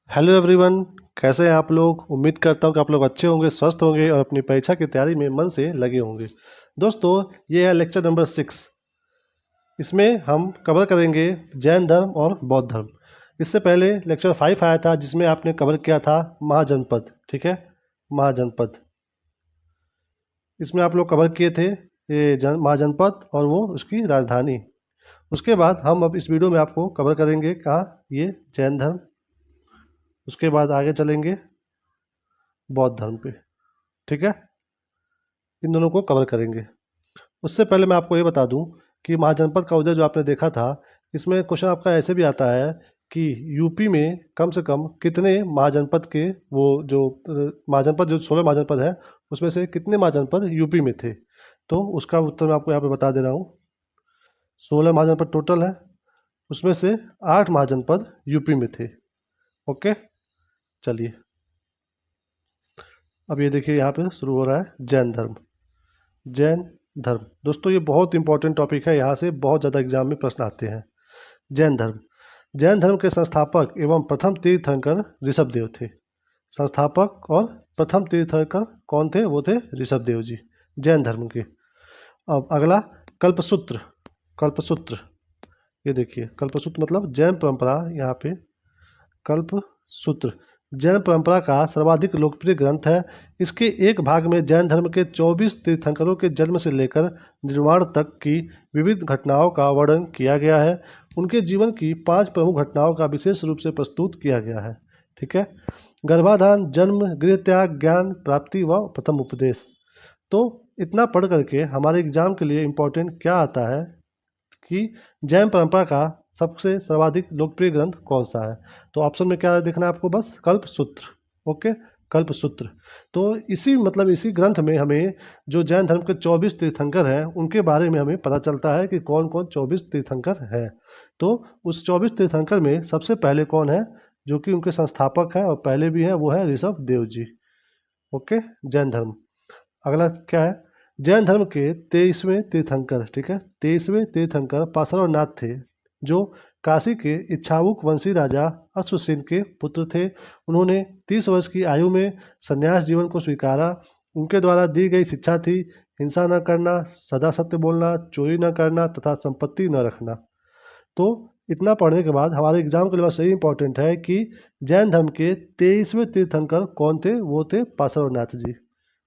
Hello everyone. कैसे हैं आप लोग। उम्मीद करता हूं कि आप लोग अच्छे होंगे, स्वस्थ होंगे और अपनी परीक्षा की तैयारी में मन से लगे होंगे। दोस्तों, ये है लेक्चर नंबर 6। इसमें हम कवर करेंगे जैन धर्म और बौद्ध धर्म। इससे पहले लेक्चर 5 आया था जिसमें आपने कवर किया था महाजनपद। ठीक है, महाजनपद। इसमें आप लोग कवर किए थे ये महाजनपद और वो उसकी राजधानी। उसके बाद हम अब इस वीडियो में आपको कवर करेंगे कहाँ, ये जैन धर्म। उसके बाद आगे चलेंगे बौद्ध धर्म पे। ठीक है, इन दोनों को कवर करेंगे। उससे पहले मैं आपको ये बता दूं कि महाजनपद का उदय जो आपने देखा था, इसमें क्वेश्चन आपका ऐसे भी आता है कि यूपी में कम से कम कितने महाजनपद के वो जो महाजनपद जो 16 महाजनपद है उसमें से कितने महाजनपद यूपी में थे। तो उसका उत्तर मैं आपको यहाँ पे बता दे रहा हूँ। 16 महाजनपद टोटल है, उसमें से 8 महाजनपद यूपी में थे। ओके, चलिए अब ये देखिए यहाँ पे शुरू हो रहा है जैन धर्म। जैन धर्म दोस्तों ये बहुत इंपॉर्टेंट टॉपिक है, यहाँ से बहुत ज़्यादा एग्जाम में प्रश्न आते हैं। जैन धर्म, जैन धर्म के संस्थापक एवं प्रथम तीर्थंकर ऋषभ देव थे। संस्थापक और प्रथम तीर्थंकर कौन थे? वो थे ऋषभ देव जी, जैन धर्म के। अब अगला कल्पसूत्र। कल्पसूत्र, ये देखिए कल्पसूत्र मतलब जैन परंपरा। यहाँ पे कल्पसूत्र जैन परंपरा का सर्वाधिक लोकप्रिय ग्रंथ है। इसके एक भाग में जैन धर्म के 24 तीर्थंकरों के जन्म से लेकर निर्वाण तक की विविध घटनाओं का वर्णन किया गया है। उनके जीवन की 5 प्रमुख घटनाओं का विशेष रूप से प्रस्तुत किया गया है। ठीक है, गर्भाधान, जन्म, गृह त्याग, ज्ञान प्राप्ति व प्रथम उपदेश। तो इतना पढ़ करके हमारे एग्जाम के लिए इम्पोर्टेंट क्या आता है कि जैन परंपरा का सबसे सर्वाधिक लोकप्रिय ग्रंथ कौन सा है। तो ऑप्शन में क्या देखना है आपको, बस कल्पसूत्र। ओके, कल्पसूत्र। तो इसी ग्रंथ में हमें जो जैन धर्म के 24 तीर्थंकर हैं उनके बारे में हमें पता चलता है कि कौन कौन 24 तीर्थंकर हैं। तो उस 24 तीर्थंकर में सबसे पहले कौन है जो कि उनके संस्थापक हैं और पहले भी हैं, वो है ऋषभ देव जी। ओके, जैन धर्म। अगला क्या है, जैन धर्म के 23वें तीर्थंकर। ठीक है, 23वें तीर्थंकर पार्श्वनाथ थे, जो काशी के इच्छामुख वंशी राजा अश्वसेन के पुत्र थे। उन्होंने 30 वर्ष की आयु में संन्यास जीवन को स्वीकारा। उनके द्वारा दी गई शिक्षा थी हिंसा न करना, सदा सत्य बोलना, चोरी न करना तथा संपत्ति न रखना। तो इतना पढ़ने के बाद हमारे एग्जाम के लिए बस यही इंपॉर्टेंट है कि जैन धर्म के 23वें तीर्थंकर कौन थे, वो थे पार्श्वनाथ जी।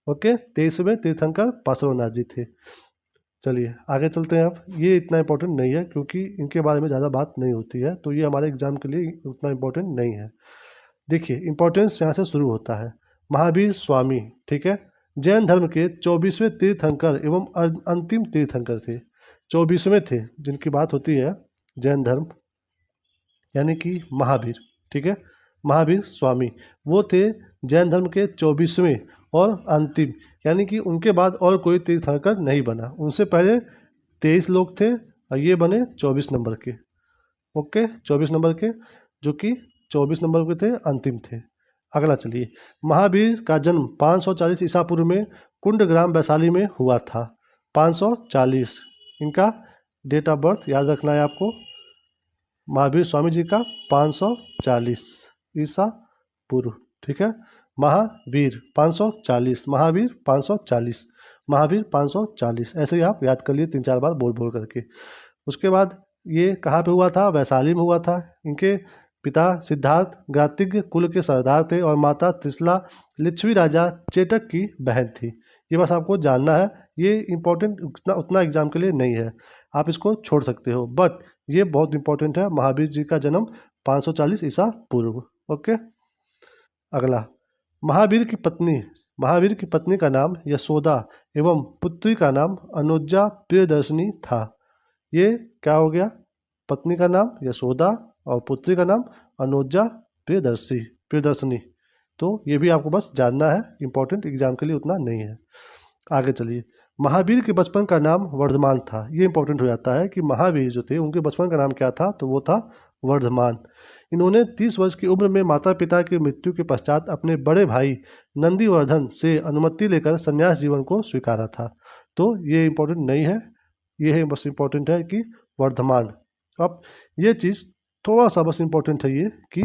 ओके, 23वें तीर्थंकर पार्श्वनाथ जी थे। चलिए आगे चलते हैं। अब ये इतना इंपॉर्टेंट नहीं है क्योंकि इनके बारे में ज़्यादा बात नहीं होती है, तो ये हमारे एग्जाम के लिए उतना इंपॉर्टेंट नहीं है। देखिए इंपॉर्टेंस यहाँ से शुरू होता है। महावीर स्वामी, ठीक है, जैन धर्म के 24वें तीर्थंकर एवं अंतिम तीर्थंकर थे। 24वें थे जिनकी बात होती है जैन धर्म, यानी कि महावीर। ठीक है, महावीर स्वामी वो थे जैन धर्म के 24वें और अंतिम, यानी कि उनके बाद और कोई तीर्थंकर नहीं बना। उनसे पहले 23 लोग थे और ये बने 24 नंबर के। ओके, 24 नंबर के, जो कि 24 नंबर के थे, अंतिम थे। अगला चलिए, महावीर का जन्म 540 ईसा पूर्व में कुंडग्राम वैशाली में हुआ था। 540 इनका डेट ऑफ बर्थ याद रखना है आपको। महावीर स्वामी जी का 540 ईसा पूर्व। ठीक है, महावीर 540, महावीर 540, महावीर 540, ऐसे ही आप याद कर लिए 3-4 बार बोल बोल करके। उसके बाद ये कहाँ पे हुआ था? वैशाली में हुआ था। इनके पिता सिद्धार्थ गातिग कुल के सरदार थे और माता त्रिशला लिच्छवी राजा चेटक की बहन थी। ये बस आपको जानना है, ये इंपॉर्टेंट उतना एग्जाम के लिए नहीं है, आप इसको छोड़ सकते हो, बट ये बहुत इंपॉर्टेंट है। महावीर जी का जन्म 540 ईसा पूर्व। ओके, अगला, महावीर की पत्नी, महावीर की पत्नी का नाम यशोदा एवं पुत्री का नाम अनुजा प्रियदर्शनी था। ये क्या हो गया? पत्नी का नाम यशोदा और पुत्री का नाम अनुजा प्रियदर्शनी। तो ये भी आपको बस जानना है, इंपॉर्टेंट एग्जाम के लिए उतना नहीं है। आगे चलिए, महावीर के बचपन का नाम वर्धमान था। ये इंपॉर्टेंट हो जाता है कि महावीर जो थे उनके बचपन का नाम क्या था, तो वो था वर्धमान। इन्होंने 30 वर्ष की उम्र में माता पिता की मृत्यु के पश्चात अपने बड़े भाई नंदीवर्धन से अनुमति लेकर संन्यास जीवन को स्वीकारा था। तो ये इंपॉर्टेंट नहीं है, ये है बस इंपॉर्टेंट है कि वर्धमान। अब ये चीज़ थोड़ा सा बस इंपॉर्टेंट है ये कि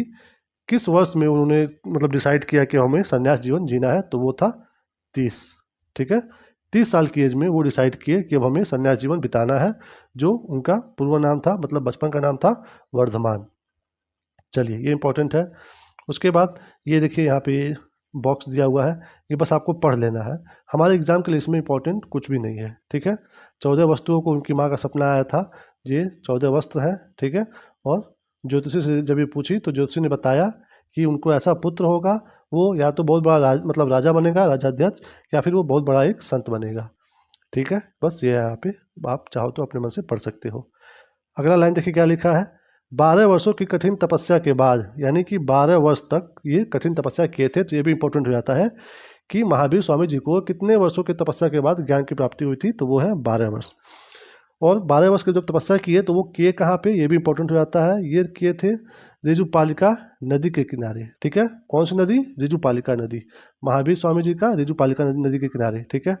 किस वर्ष में उन्होंने मतलब डिसाइड किया कि हमें संन्यास जीवन जीना है, तो वो था 30। ठीक है, 30 साल की एज में वो डिसाइड किए कि अब हमें संन्यास जीवन बिताना है, जो उनका पूर्व नाम था, मतलब बचपन का नाम था वर्धमान। चलिए, ये इंपॉर्टेंट है। उसके बाद ये देखिए यहाँ पे बॉक्स दिया हुआ है, ये बस आपको पढ़ लेना है। हमारे एग्जाम के लिए इसमें इंपॉर्टेंट कुछ भी नहीं है। ठीक है, 14 वस्तुओं को उनकी माँ का सपना आया था, ये 14 वस्त्र हैं। ठीक है, और ज्योतिषी से जब ये पूछी तो ज्योतिषी ने बताया कि उनको ऐसा पुत्र होगा, वो या तो बहुत बड़ा मतलब राजा बनेगा, राजाध्यक्ष, या फिर वो बहुत बड़ा एक संत बनेगा। ठीक है, बस ये है यहाँ पे, आप चाहो तो अपने मन से पढ़ सकते हो। अगला लाइन देखिए क्या लिखा है। 12 वर्षों की कठिन तपस्या के बाद, यानी कि 12 वर्ष तक ये कठिन तपस्या किए थे, तो ये भी इंपॉर्टेंट हो जाता है कि महावीर स्वामी जी को कितने वर्षों की तपस्या के बाद ज्ञान की प्राप्ति हुई थी, तो वो है 12 वर्ष। और 12 वर्ष की जब तपस्या किए तो वो किए कहाँ पे, ये भी इंपॉर्टेंट हो जाता है। ये किए थे ऋजुपालिका नदी के किनारे। ठीक है, कौन सी नदी? ऋजुपालिका नदी, महावीर स्वामी जी का ऋजुपालिका नदी के किनारे। ठीक है,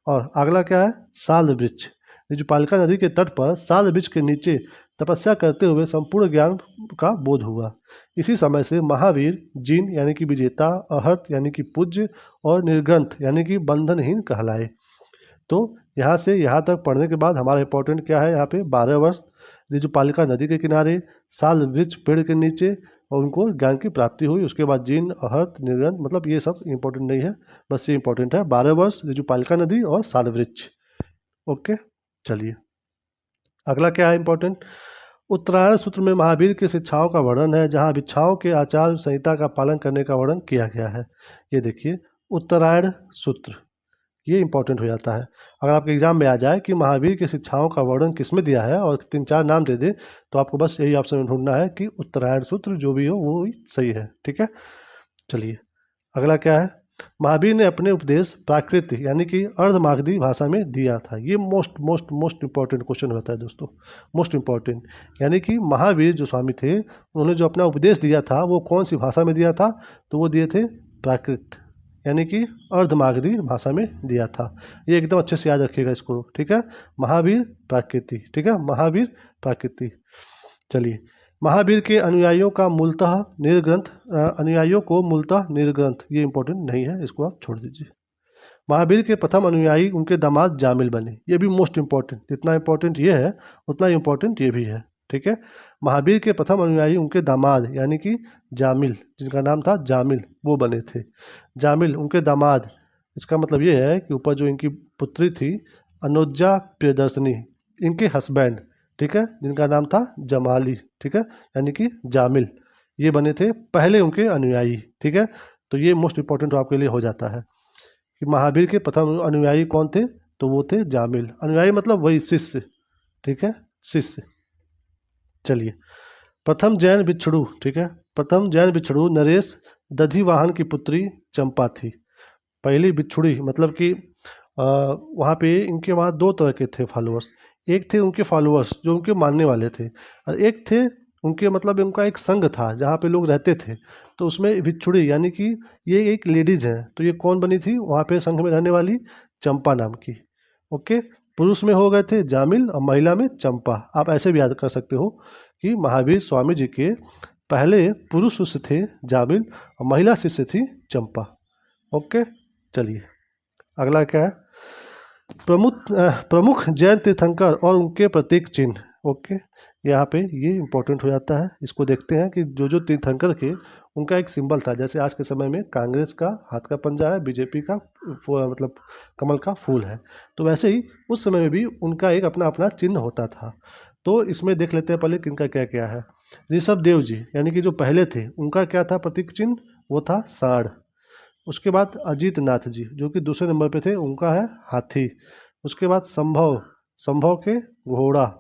और अगला क्या है? साल वृक्ष। ऋजुपालिका नदी के तट पर साल वृक्ष के नीचे तपस्या करते हुए संपूर्ण ज्ञान का बोध हुआ। इसी समय से महावीर जिन यानी कि विजेता, अहर्त यानी कि पूज्य, और निर्ग्रंथ यानी कि बंधनहीन कहलाए। तो यहाँ से यहाँ तक पढ़ने के बाद हमारा इंपॉर्टेंट क्या है? यहाँ पे 12 वर्ष ऋजुपालिका नदी के किनारे, साल वृक्ष पेड़ के नीचे, और उनको ज्ञान की प्राप्ति हुई। उसके बाद जिन, अहर्त, निर्ग्रंथ, मतलब ये सब इंपॉर्टेंट नहीं है, बस ये इंपॉर्टेंट है 12 वर्ष, ऋजुपालिका नदी और साल वृक्ष। ओके, चलिए अगला क्या है इंपॉर्टेंट। उत्तरायण सूत्र में महावीर की शिक्षाओं का वर्णन है, जहाँ भिक्षाओं के आचार संहिता का पालन करने का वर्णन किया गया है। ये देखिए उत्तरायण सूत्र, ये इंपॉर्टेंट हो जाता है। अगर आपके एग्जाम में आ जाए कि महावीर की शिक्षाओं का वर्णन किसमें दिया है और 3-4 नाम दे दे, तो आपको बस यही ऑप्शन में ढूंढना है कि उत्तरायण सूत्र जो भी हो वो ही सही है। ठीक है, चलिए अगला क्या है। महावीर ने अपने उपदेश प्राकृत यानी कि अर्धमागधी भाषा में दिया था। ये most most most important question होता है दोस्तों, मोस्ट इंपॉर्टेंट। यानी कि महावीर जो स्वामी थे, उन्होंने जो अपना उपदेश दिया था वो कौन सी भाषा में दिया था, तो वो दिए थे प्राकृत यानी कि अर्धमागधी भाषा में दिया था। ये एकदम अच्छे से याद रखिएगा इसको। ठीक है, महावीर प्राकृति। ठीक है, महावीर प्राकृति। चलिए, महावीर के अनुयायियों का मूलतः निर्ग्रंथ, अनुयायियों को मूलतः निर्ग्रंथ, ये इंपॉर्टेंट नहीं है, इसको आप छोड़ दीजिए। महावीर के प्रथम अनुयायी उनके दामाद जामिल बने, ये भी मोस्ट इंपॉर्टेंट। जितना इंपॉर्टेंट ये है उतना इंपॉर्टेंट ये भी है। ठीक है, महावीर के प्रथम अनुयायी उनके दामाद यानी कि जामिल, जिनका नाम था जामिल, वो बने थे। जामिल उनके दामाद, इसका मतलब ये है कि ऊपर जो इनकी पुत्री थी अनुजा प्रियदर्शनी, इनके हस्बैंड, ठीक है, जिनका नाम था जमाली, ठीक है, यानी कि जामिल, ये बने थे पहले उनके अनुयायी। ठीक है, तो ये मोस्ट इंपॉर्टेंट आपके लिए हो जाता है कि महावीर के प्रथम अनुयायी कौन थे, तो वो थे जामिल। अनुयायी मतलब वही शिष्य। ठीक है, शिष्य। चलिए, प्रथम जैन बिछड़ू। ठीक है, प्रथम जैन बिछड़ू नरेश दधिवाहन की पुत्री चंपा थी। पहली बिछुड़ी मतलब कि वहाँ पे इनके वहाँ 2 तरह के थे फॉलोअर्स। एक थे उनके फॉलोअर्स जो उनके मानने वाले थे, और एक थे उनके मतलब उनका एक संघ था जहाँ पे लोग रहते थे। तो उसमें बिछुड़ी यानी कि ये एक लेडीज़ हैं, तो ये कौन बनी थी वहाँ पे संघ में रहने वाली? चंपा नाम की। ओके, पुरुष में हो गए थे जामिल और महिला में चंपा। आप ऐसे भी याद कर सकते हो कि महावीर स्वामी जी के पहले पुरुष शिष्य थे जामिल और महिला शिष्य थी चंपा। ओके, चलिए अगला क्या है। प्रमुख जैन तीर्थंकर और उनके प्रतीक चिन्ह। ओके, यहाँ पे ये इंपॉर्टेंट हो जाता है। इसको देखते हैं कि जो जो तीर्थंकर के उनका एक सिंबल था, जैसे आज के समय में कांग्रेस का हाथ का पंजा है, बीजेपी का मतलब कमल का फूल है, तो वैसे ही उस समय में भी उनका एक अपना अपना चिन्ह होता था। तो इसमें देख लेते हैं पहले किनका क्या क्या है। ऋषभ देव जी यानी कि जो पहले थे उनका क्या था प्रतीक चिन्ह, वो था सांड। उसके बाद अजीत नाथ जी जो कि दूसरे नंबर पे थे, उनका है हाथी। उसके बाद संभव, संभव के घोड़ा।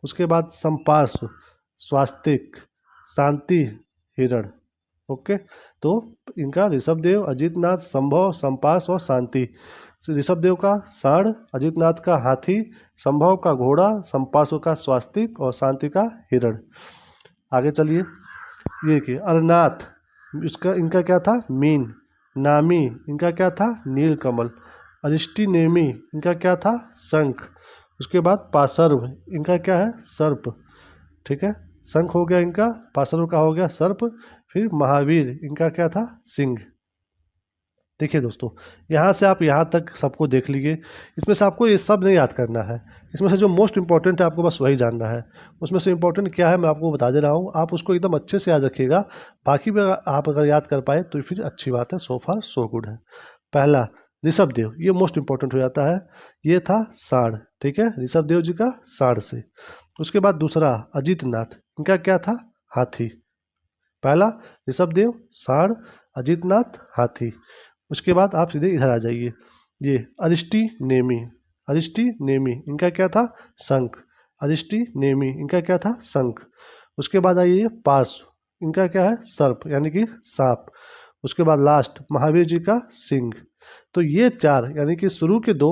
उसके बाद संपार्श्व, स्वास्तिक, शांति, हिरण। ओके, तो इनका ऋषभदेव, अजीतनाथ, संभव, संपार्श्व और शांति। ऋषभदेव का सांड, अजीतनाथ का हाथी, संभव का घोड़ा, संपार्श्व का स्वास्तिक और शांति का हिरण। आगे चलिए, ये कि अरनाथ, इसका इनका क्या था? मीन। नामी, इनका क्या था? नीलकमल। अरिष्टिनेमी, इनका क्या था? शंख। उसके बाद पाशर्व, इनका क्या है? सर्प। ठीक है, शंख हो गया इनका, पार्षदों का हो गया सर्प, फिर महावीर इनका क्या था, सिंह। देखिए दोस्तों, यहाँ से आप यहाँ तक सबको देख लीजिए। इसमें से आपको ये सब नहीं याद करना है, इसमें से जो मोस्ट इंपॉर्टेंट है आपको बस वही जानना है। उसमें से इंपॉर्टेंट क्या है मैं आपको बता दे रहा हूँ, आप उसको एकदम अच्छे से याद रखिएगा। बाकी भी आप अगर याद कर पाए तो फिर अच्छी बात है, सो फार सो गुड है। पहला ऋषभदेव, ये मोस्ट इंपॉर्टेंट हो जाता है, ये था सांड, ठीक है, ऋषभदेव जी का सांड से। उसके बाद दूसरा अजीतनाथ, इनका क्या था, हाथी। पहला ऋषभदेव, सांड, अजीतनाथ, हाथी। उसके बाद आप सीधे इधर आ जाइए, ये अरिष्टी नेमी, अरिष्टी नेमी इनका क्या था, शंख, अरिष्टी नेमी इनका क्या था, शंख। उसके बाद आइए पार्श, इनका क्या है, सर्प यानी कि सांप। उसके बाद लास्ट महावीर जी का सिंह। तो ये चार यानी कि शुरू के दो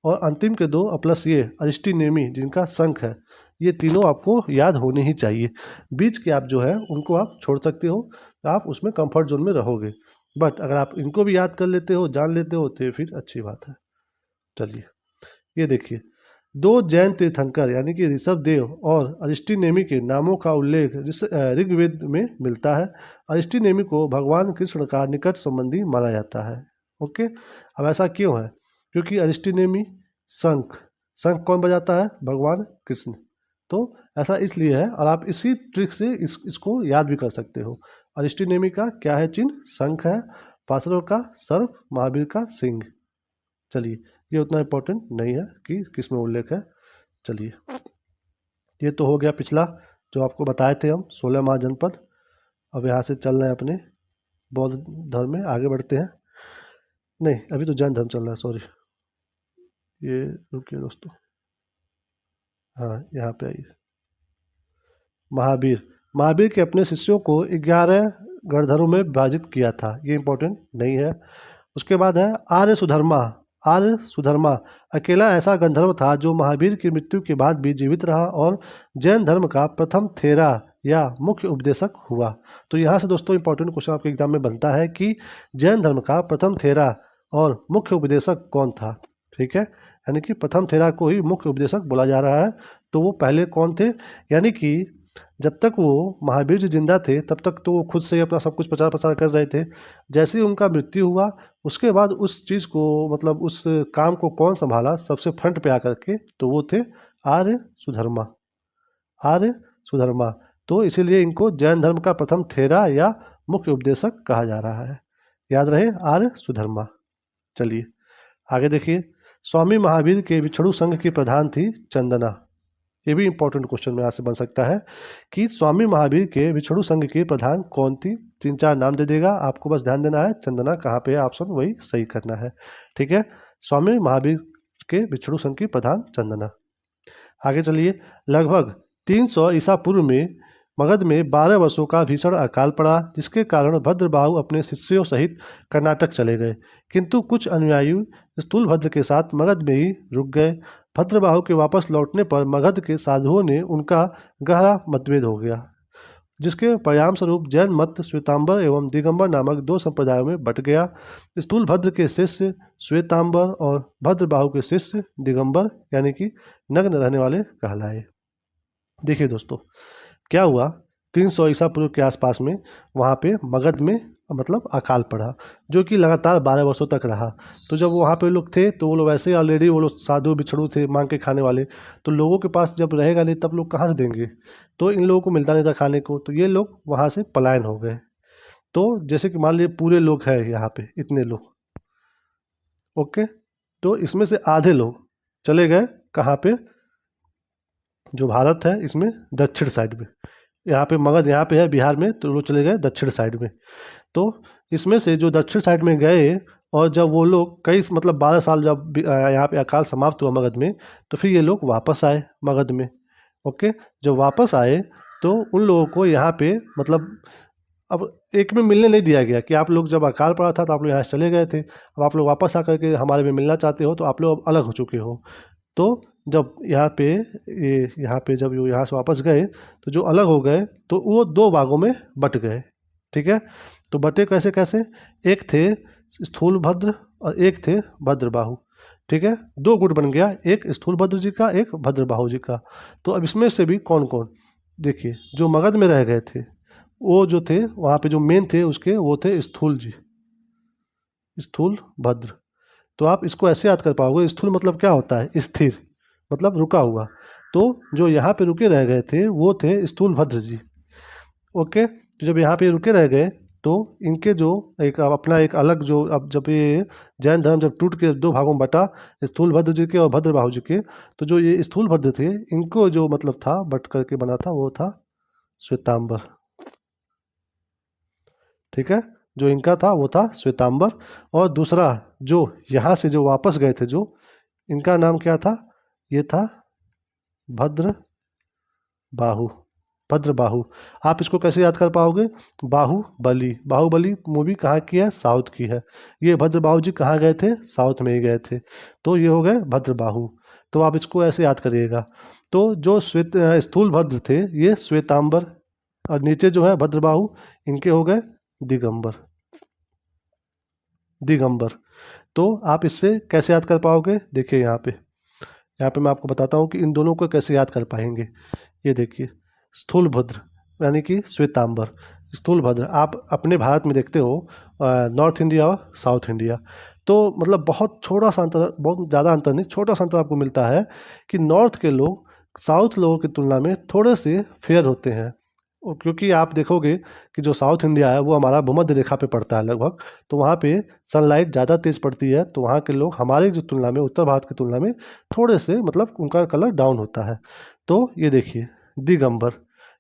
और अंतिम के दो प्लस ये अरिष्टी नेमी जिनका शंख है, ये तीनों आपको याद होने ही चाहिए। बीच के आप जो है उनको आप छोड़ सकते हो, आप उसमें कंफर्ट जोन में रहोगे। बट अगर आप इनको भी याद कर लेते हो, जान लेते हो, तो फिर अच्छी बात है। चलिए ये देखिए, दो जैन तीर्थंकर यानी कि ऋषभदेव और अरिष्टीनेमी के नामों का उल्लेख ऋग्वेद में मिलता है। अरिष्टीनेमी को भगवान कृष्ण का निकट संबंधी माना जाता है। ओके, अब ऐसा क्यों है, क्योंकि अरिष्टीनेमी शंख, शंख कौन बजाता है, भगवान कृष्ण। तो ऐसा इसलिए है, और आप इसी ट्रिक से इसको याद भी कर सकते हो। अरिष्टीनेमी का क्या है चिन्ह, शंख है, पार्षदों का सर्प, महावीर का सिंह। चलिए ये उतना इम्पोर्टेंट नहीं है कि किस में उल्लेख है। चलिए ये तो हो गया पिछला जो आपको बताए थे हम 16 महाजनपद। अब यहाँ से चल रहे हैं अपने बौद्ध धर्म में, आगे बढ़ते हैं। नहीं अभी तो जैन धर्म चल रहा है, सॉरी, ये रुकिए दोस्तों, हाँ यहाँ पे आइए। महावीर, महावीर के अपने शिष्यों को 11 गणधरों में विभाजित किया था, ये इंपॉर्टेंट नहीं है। उसके बाद है आर्य सुधर्मा। आर्य सुधर्मा अकेला ऐसा गंधर्व था जो महावीर की मृत्यु के बाद भी जीवित रहा और जैन धर्म का प्रथम थेरा या मुख्य उपदेशक हुआ। तो यहाँ से दोस्तों इंपॉर्टेंट क्वेश्चन आपके एग्जाम में बनता है कि जैन धर्म का प्रथम थेरा और मुख्य उपदेशक कौन था। ठीक है, यानी कि प्रथम थेरा को ही मुख्य उपदेशक बोला जा रहा है। तो वो पहले कौन थे, यानी कि जब तक वो महावीर जी जिंदा थे तब तक तो वो खुद से ही अपना सब कुछ प्रचार प्रसार कर रहे थे। जैसे ही उनका मृत्यु हुआ उसके बाद उस चीज़ को, मतलब उस काम को कौन संभाला सबसे फ्रंट पे आकर के, तो वो थे आर्य सुधर्मा, आर्य सुधर्मा। तो इसीलिए इनको जैन धर्म का प्रथम थेरा या मुख्य उपदेशक कहा जा रहा है। याद रहे, आर्य सुधर्मा। चलिए आगे देखिए, स्वामी महावीर के विछड़ू संघ की प्रधान थी चंदना। ये भी इंपॉर्टेंट क्वेश्चन में यहाँ से बन सकता है कि स्वामी महावीर के विछड़ू संघ की प्रधान कौन थी। 3-4 नाम दे देगा, आपको बस ध्यान देना है चंदना कहाँ पे है, ऑप्शन वही सही करना है। ठीक है, स्वामी महावीर के विछड़ू संघ की प्रधान चंदना। आगे चलिए, लगभग 300 ईसा पूर्व में मगध में 12 वर्षों का भीषण अकाल पड़ा, जिसके कारण भद्रबाहु अपने शिष्यों सहित कर्नाटक चले गए, किंतु कुछ अनुयायी स्थूलभद्र के साथ मगध में ही रुक गए। भद्रबाहु के वापस लौटने पर मगध के साधुओं ने उनका गहरा मतभेद हो गया, जिसके परिणाम स्वरूप जैन मत श्वेतांबर एवं दिगंबर नामक 2 संप्रदायों में बट गया। स्थूलभद्र के शिष्य श्वेतांबर और भद्रबाहु के शिष्य दिगंबर यानी कि नग्न रहने वाले कहलाए। देखिए दोस्तों क्या हुआ, 300 ईसा पूर्व के आसपास में वहाँ पे मगध में मतलब अकाल पड़ा, जो कि लगातार 12 वर्षों तक रहा। तो जब वहाँ पे लोग थे तो वो लोग वैसे ऑलरेडी वो लोग साधु बिछड़ू थे, मांग के खाने वाले, तो लोगों के पास जब रहेगा नहीं तब लोग कहाँ से देंगे, तो इन लोगों को मिलता नहीं था खाने को, तो ये लोग वहाँ से पलायन हो गए। तो जैसे कि मान लीजिए पूरे लोग हैं यहाँ पे इतने लोग, ओके, तो इसमें से आधे लोग चले गए कहाँ पे, जो भारत है इसमें दक्षिण साइड में, यहाँ पे मगध यहाँ पे है बिहार में, तो लोग चले गए दक्षिण साइड में। तो इसमें से जो दक्षिण साइड में गए, और जब वो लोग कई मतलब 12 साल जब यहाँ पे अकाल समाप्त हुआ मगध में, तो फिर ये लोग वापस आए मगध में। ओके, जब वापस आए तो उन लोगों को यहाँ पे मतलब अब एक में मिलने नहीं दिया गया कि आप लोग जब अकाल पड़ा था तो आप लोग यहाँ से चले गए थे, अब आप लोग वापस आकर के हमारे में मिलना चाहते हो तो आप लोग अब अलग हो चुके हो। तो जब यहाँ पे जब वो यहाँ से वापस गए तो जो अलग हो गए तो वो 2 भागों में बट गए। ठीक है, तो बटे कैसे कैसे, एक थे स्थूलभद्र और एक थे भद्रबाहु। ठीक है, 2 गुट बन गया, एक स्थूलभद्र जी का एक भद्रबाहु जी का। तो अब इसमें से भी कौन कौन, देखिए जो मगध में रह गए थे वो जो थे वहाँ पे जो मेन थे उसके वो थे स्थूल जी, स्थूल भद्र। तो आप इसको ऐसे याद कर पाओगे, स्थूल मतलब क्या होता है, स्थिर, मतलब रुका हुआ। तो जो यहाँ पे रुके रह गए थे वो थे स्थूल भद्र जी। ओके, तो जब यहाँ पे रुके रह गए तो इनके जो एक अपना एक अलग जो, अब जब ये जैन धर्म जब टूट के दो भागों में बटा, स्थूल भद्र जी के और भद्रबाहु जी के, तो जो ये स्थूल भद्र थे इनको जो मतलब था बट करके बना था वो था श्वेतांबर। ठीक है, जो इनका था वो था श्वेतांबर। और दूसरा जो यहाँ से जो वापस गए थे जो, इनका नाम क्या था, ये था भद्र बाहु, भद्रबाहु। आप इसको कैसे याद कर पाओगे, बाहुबली, बाहुबली मूवी कहाँ की है, साउथ की है। ये भद्रबाहु जी कहाँ गए थे, साउथ में ही गए थे, तो ये हो गए भद्रबाहु। तो आप इसको ऐसे याद करिएगा। तो जो स्थूल भद्र थे ये श्वेतांबर, और नीचे जो है भद्रबाहु, इनके हो गए दिगंबर, दिगंबर। तो आप इससे कैसे याद कर पाओगे, देखिए यहाँ पे मैं आपको बताता हूँ कि इन दोनों को कैसे याद कर पाएंगे। ये देखिए स्थूल भद्र यानी कि श्वेतांबर, स्थूल भद्र। आप अपने भारत में देखते हो नॉर्थ इंडिया और साउथ इंडिया, तो मतलब बहुत छोटा सा अंतर, बहुत ज़्यादा अंतर नहीं, छोटा सा अंतर आपको मिलता है कि नॉर्थ के लोग साउथ लोगों की तुलना में थोड़े से फेयर होते हैं। क्योंकि आप देखोगे कि जो साउथ इंडिया है वो हमारा भूमध्य रेखा पे पड़ता है लगभग, तो वहाँ पे सनलाइट ज़्यादा तेज़ पड़ती है, तो वहाँ के लोग हमारी जो तुलना में, उत्तर भारत की तुलना में थोड़े से मतलब उनका कलर डाउन होता है। तो ये देखिए दिगंबर,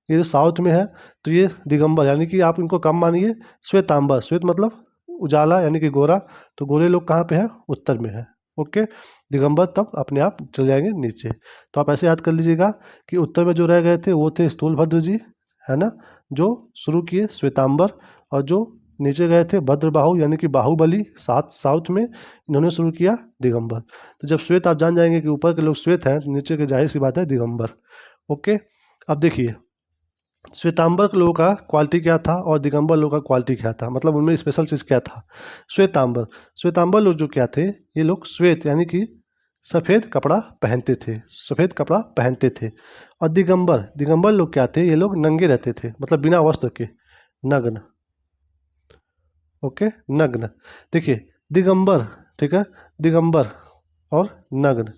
ये जो साउथ में है तो ये दिगंबर, यानी कि आप इनको कम मानिए। श्वेतांबर, श्वेत मतलब उजाला यानी कि गोरा, तो गोरे लोग कहाँ पे हैं, उत्तर में है। ओके, दिगंबर तब अपने आप चले जाएंगे नीचे। तो आप ऐसे याद कर लीजिएगा कि उत्तर में जो रह गए थे वो थे स्थूलभद्र जी, है ना, जो शुरू किए श्वेतांबर, और जो नीचे गए थे भद्रबाहु यानी कि बाहुबली, साउथ में, इन्होंने शुरू किया दिगंबर। तो जब श्वेत आप जान जाएंगे कि ऊपर के लोग श्वेत हैं तो नीचे के जाहिर सी बात है दिगंबर। ओके, अब देखिए श्वेतांबर के लोगों का क्वालिटी क्या था और दिगंबर लोगों का क्वालिटी क्या था, मतलब उनमें स्पेशल चीज़ क्या था। श्वेतांबर, श्वेतांबर लोग जो क्या थे, ये लोग श्वेत यानी कि सफ़ेद कपड़ा पहनते थे, सफ़ेद कपड़ा पहनते थे। और दिगंबर, दिगंबर लोग क्या थे, ये लोग नंगे रहते थे, मतलब बिना वस्त्र के, नग्न। ओके, नग्न। देखिए दिगंबर, ठीक है, दिगंबर और नग्न,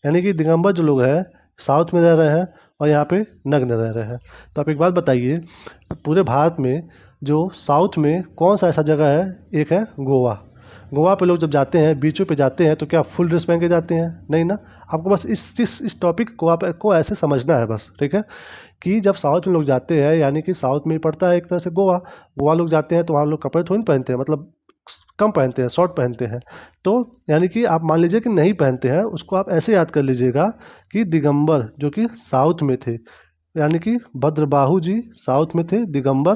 यानी कि दिगंबर जो लोग हैं साउथ में रह रहे हैं और यहाँ पे नग्न रह रहे हैं। तो आप एक बात बताइए, पूरे भारत में जो साउथ में कौन सा ऐसा जगह है, एक है गोवा। गोवा पे लोग जब जाते हैं, बीचों पे जाते हैं, तो क्या फुल ड्रेस पहन के जाते हैं, नहीं ना। आपको बस इस टॉपिक को आप को ऐसे समझना है बस, ठीक है, कि जब साउथ में लोग जाते हैं, यानी कि साउथ में ही पड़ता है एक तरह से गोवा, गोवा लोग जाते हैं तो वहाँ लोग कपड़े थोड़ी ना पहनते हैं, मतलब कम पहनते हैं, शॉर्ट पहनते हैं। तो यानी कि आप मान लीजिए कि नहीं पहनते हैं, उसको आप ऐसे याद कर लीजिएगा कि दिगंबर जो कि साउथ में थे, यानी कि भद्रबाहु जी साउथ में थे, दिगंबर